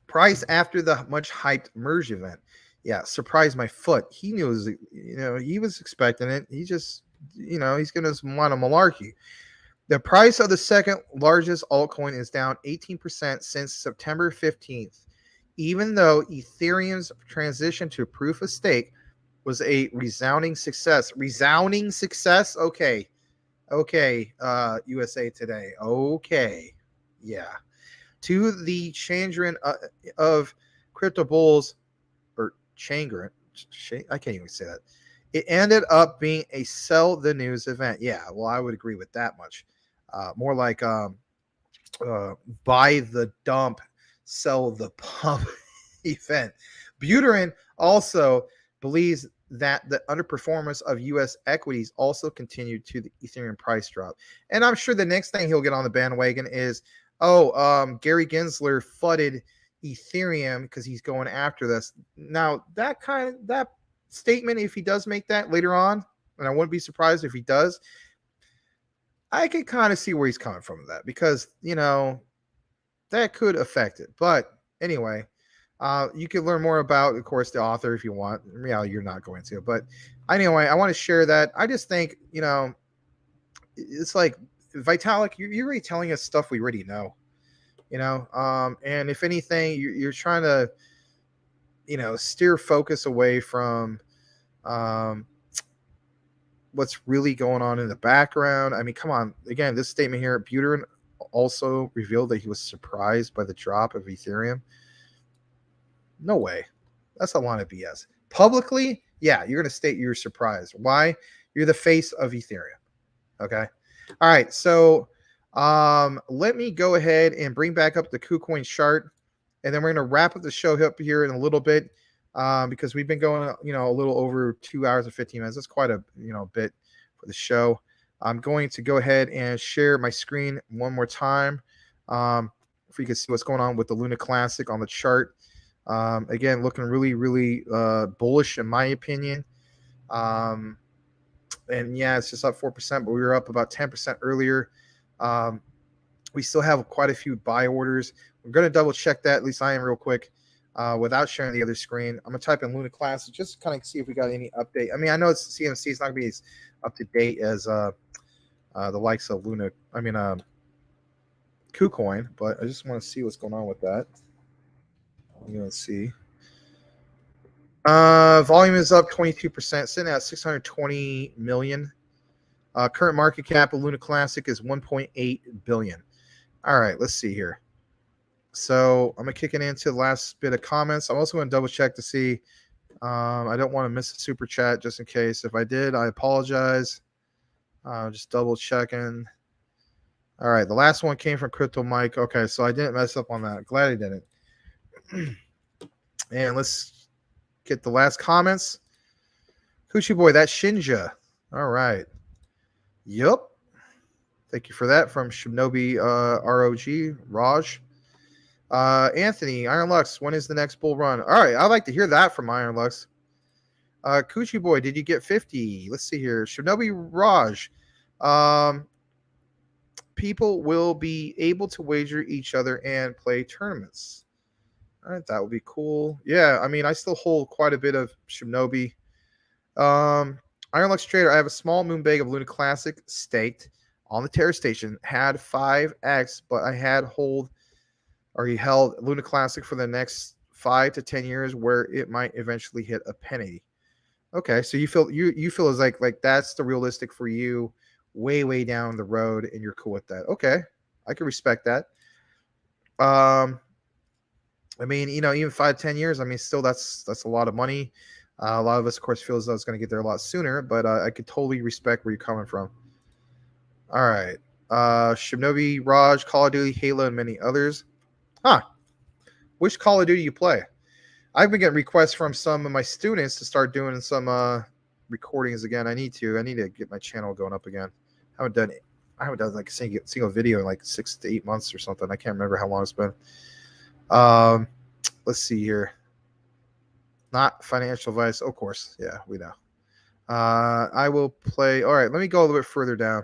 price after the much hyped merge event. Yeah, surprised my foot. He knew it was, he was expecting it. He just, he's going to want a malarkey. The price of the second largest altcoin is down 18% since September 15th, even though Ethereum's transition to proof of stake was a resounding success. Resounding success? Okay, USA Today. Okay, yeah. To the chagrin of crypto bulls, or chagrin, I can't even say that. It ended up being a sell the news event. Yeah, well, I would agree with that much. More like buy the dump, sell the pump event. Buterin also believes that the underperformance of U.S. equities also continued to the Ethereum price drop. And I'm sure the next thing he'll get on the bandwagon is, Gary Gensler fudded Ethereum because he's going after this. Now, that statement, if he does make that later on, and I wouldn't be surprised if he does, I can kind of see where he's coming from with that, because, that could affect it. But anyway, you can learn more about, of course, the author if you want. In reality, you're not going to. But anyway, I want to share that. I just think, it's like, Vitalik, you're already telling us stuff we already know. And if anything, you're trying to, steer focus away from what's really going on in the background. I mean, come on. Again, this statement here, Buterin also revealed that he was surprised by the drop of Ethereum. No way. That's a lot of BS. Publicly, yeah, you're going to state you're surprised. Why? You're the face of Ethereum. Okay. All right. So let me go ahead and bring back up the KuCoin chart, and then we're going to wrap up the show up here in a little bit, because we've been going, a little over 2 hours and 15 minutes. That's quite a, bit for the show. I'm going to go ahead and share my screen one more time, for you can see what's going on with the Luna Classic on the chart. Again, looking really, really bullish in my opinion. And yeah, it's just up 4%, but we were up about 10% earlier. We still have quite a few buy orders. We're going to double check that. At least I am, real quick, without sharing the other screen. I'm going to type in Luna Classic just to kind of see if we got any update. I mean, I know it's CMC. It's not going to be as up to date as the likes of Luna. I mean, KuCoin, but I just want to see what's going on with that. Let's see. Volume is up 22%, sitting at 620 million. Current market cap of Luna Classic is 1.8 billion. All right, let's see here. So I'm gonna kick it into the last bit of comments. I'm also gonna double check to see. I don't want to miss a super chat just in case. If I did, I apologize. Just double checking. All right, the last one came from Crypto Mike. Okay, so I didn't mess up on that. Glad I didn't. And let's get the last comments. Coochie boy, that's Shinja. All right. Yup. Thank you for that from Shinobi ROG, Raj. Anthony, Iron Lux, when is the next bull run? All right, I'd like to hear that from Iron Lux. Coochie boy, did you get 50? Let's see here. Shinobi Raj. People will be able to wager each other and play tournaments. All right, that would be cool. Yeah, I mean, I still hold quite a bit of Shinobi. Iron Lux Trader, I have a small moon bag of Luna Classic staked on the Terra Station. Had 5x, but I held Luna Classic for the next 5 to 10 years, where it might eventually hit a penny. Okay, so you feel as like that's the realistic for you, way down the road, and you're cool with that. Okay, I can respect that. I mean, even 5-10 years, I mean, still that's a lot of money. A lot of us, of course, feel as though it's going to get there a lot sooner, but I could totally respect where you're coming from. All right. Shinobi, Raj, Call of Duty, Halo, and many others. Huh. Which Call of Duty you play? I've been getting requests from some of my students to start doing some recordings again. I need to get my channel going up again. I haven't done like a single video in like 6 to 8 months or something. I can't remember how long it's been. Let's see here. Not financial advice, of course. Yeah, we know. I will play. All right, let me go a little bit further down.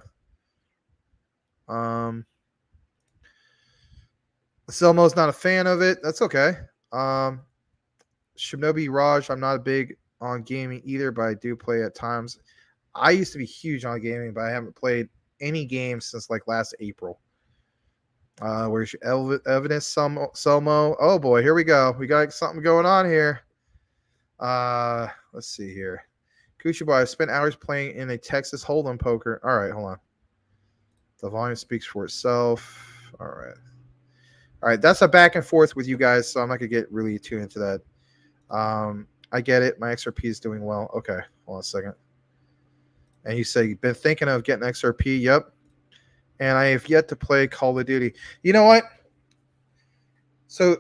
Selmo's not a fan of it. That's okay. Shinobi Raj, I'm not a big on gaming either, but I do play at times. I used to be huge on gaming, but I haven't played any games since like last April. Where's your evidence, Selmo? Oh boy, here we go. We got something going on here. Let's see here. Coochie boy, I spent hours playing in a Texas Hold'em poker. All right, hold on. The volume speaks for itself. All right. That's a back and forth with you guys, so I'm not gonna get really tuned into that. I get it. My XRP is doing well. Okay, hold on a second. And you say you've been thinking of getting XRP. Yep. And I have yet to play Call of Duty. You know what? So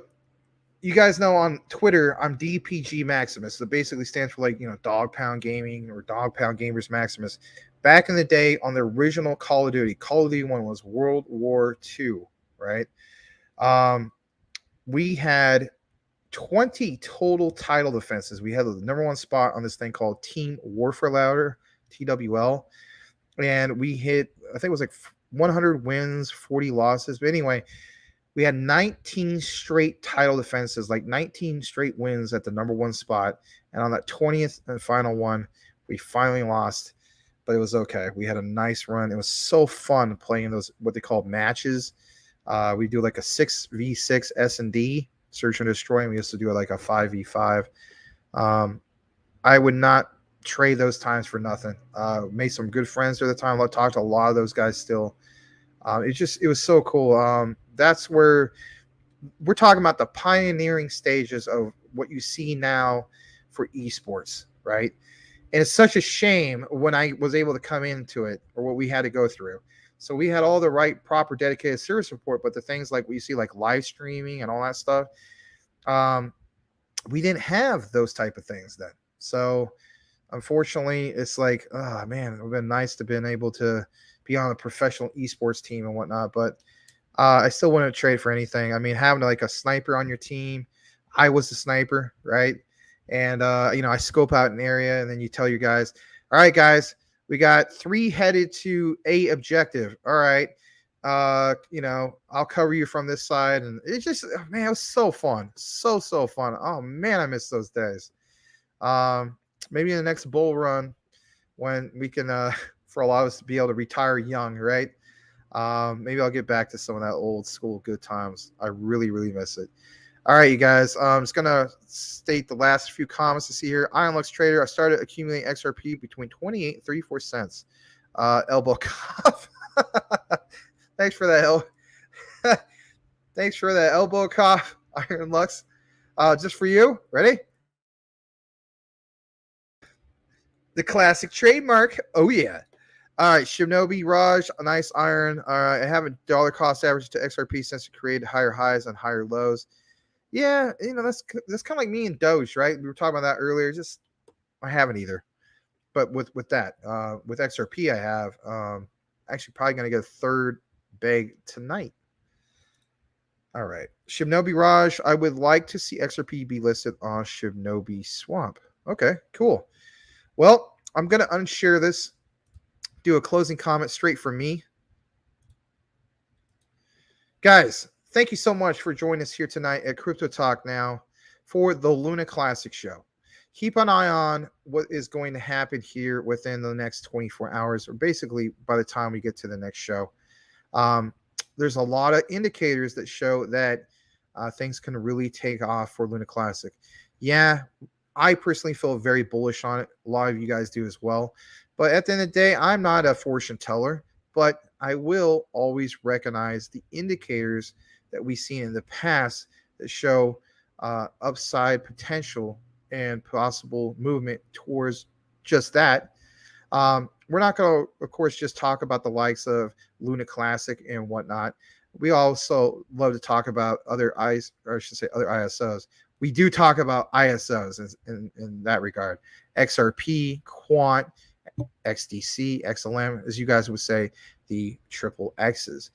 you guys know on Twitter, I'm DPG Maximus. So basically stands for Dog Pound Gaming or Dog Pound Gamers Maximus. Back in the day on the original Call of Duty 1 was World War II, right? We had 20 total title defenses. We had the number one spot on this thing called Team Warfare Ladder, TWL. And we hit, I think it was like 100 wins, 40 losses. But anyway, we had 19 straight title defenses, like 19 straight wins at the number one spot. And on that 20th and final one, we finally lost, but it was okay. We had a nice run. It was so fun playing those, what they call matches. We do like a 6v6 S&D, search and destroy, and we used to do like a 5v5. I would not trade those times for nothing. Made some good friends at the time. I talked to a lot of those guys still. It was so cool. That's where we're talking about the pioneering stages of what you see now for esports, right? And it's such a shame when I was able to come into it, or what we had to go through. So we had all the right, proper, dedicated service support, but the things like we see, like live streaming and all that stuff, we didn't have those type of things then. So unfortunately, it's like, oh man, it would have been nice to have been able to be on a professional esports team and whatnot, but I still wouldn't trade for anything. I mean, having like a sniper on your team, I was the sniper, right? And I scope out an area, and then you tell your guys, all right, guys, we got 3 headed to A objective. All right. I'll cover you from this side. And it just, man, it was so fun. So fun. Oh man, I miss those days. Maybe in the next bull run when we can, for a lot of us to be able to retire young, right? Maybe I'll get back to some of that old school good times. I really, really miss it. All right, you guys. I'm just gonna state the last few comments to see here. Iron Lux Trader. I started accumulating XRP between 28 and 34 cents. Elbow cough. Thanks for that. Thanks for that elbow cough, Iron Lux. Just for you. Ready? The classic trademark. Oh yeah. All right, Shinobi Raj, a nice iron. I haven't dollar cost average to XRP since it created higher highs and higher lows. Yeah, that's kind of like me and Doge, right? We were talking about that earlier. Just I haven't either. But with that, with XRP, I have. Actually, probably going to get a third bag tonight. All right, Shinobi Raj. I would like to see XRP be listed on Shinobi Swamp. Okay, cool. Well, I'm going to unshare this. Do a closing comment straight from me. Guys, thank you so much for joining us here tonight at Crypto Talk Now for the Luna Classic Show. Keep an eye on what is going to happen here within the next 24 hours, or basically by the time we get to the next show. There's a lot of indicators that show that things can really take off for Luna Classic. Yeah, I personally feel very bullish on it. A lot of you guys do as well. But at the end of the day, I'm not a fortune teller, but I will always recognize the indicators that we've seen in the past that show upside potential and possible movement towards just that. We're not going to, of course, just talk about the likes of Luna Classic and whatnot. We also love to talk about other ISOs. We do talk about ISOs in that regard. XRP, Quant, XDC, XLM, as you guys would say, the triple X's.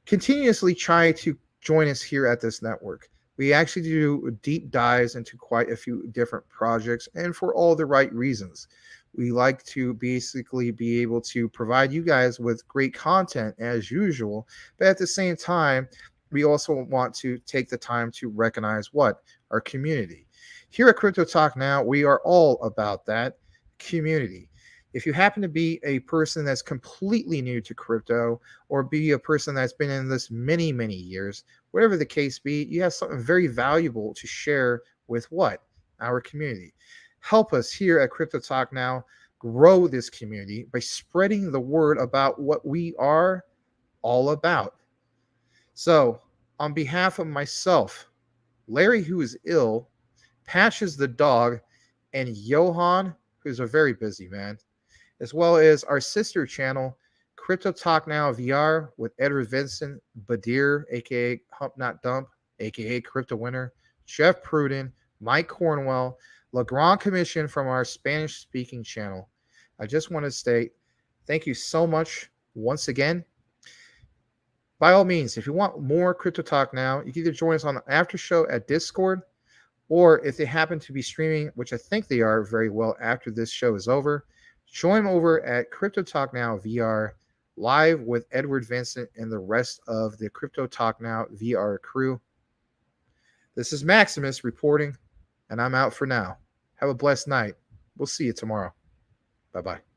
Continuously try to join us here at this network. We actually do deep dives into quite a few different projects, and for all the right reasons. We like to basically be able to provide you guys with great content as usual, but at the same time, we also want to take the time to recognize what? Our community. Here at Crypto Talk Now, we are all about that community. If you happen to be a person that's completely new to crypto, or be a person that's been in this many, many years, whatever the case be, you have something very valuable to share with what? Our community. Help us here at Crypto Talk Now grow this community by spreading the word about what we are all about. So, on behalf of myself, Larry, who is ill, Patches the dog, and Johan, who's a very busy man, as well as our sister channel, Crypto Talk Now VR with Edward Vincent, Badir, aka Hump Not Dump, aka Crypto Winner, Jeff Pruden, Mike Cornwell, Legrand Commission from our Spanish-speaking channel. I just want to state thank you so much once again. By all means, if you want more Crypto Talk Now, you can either join us on the after show at Discord, Or if they happen to be streaming, which I think they are very well after this show is over, join them over at Crypto Talk Now VR live with Edward Vincent and the rest of the Crypto Talk Now VR crew. This is Maximus reporting, and I'm out for now. Have a blessed night. We'll see you tomorrow. Bye-bye.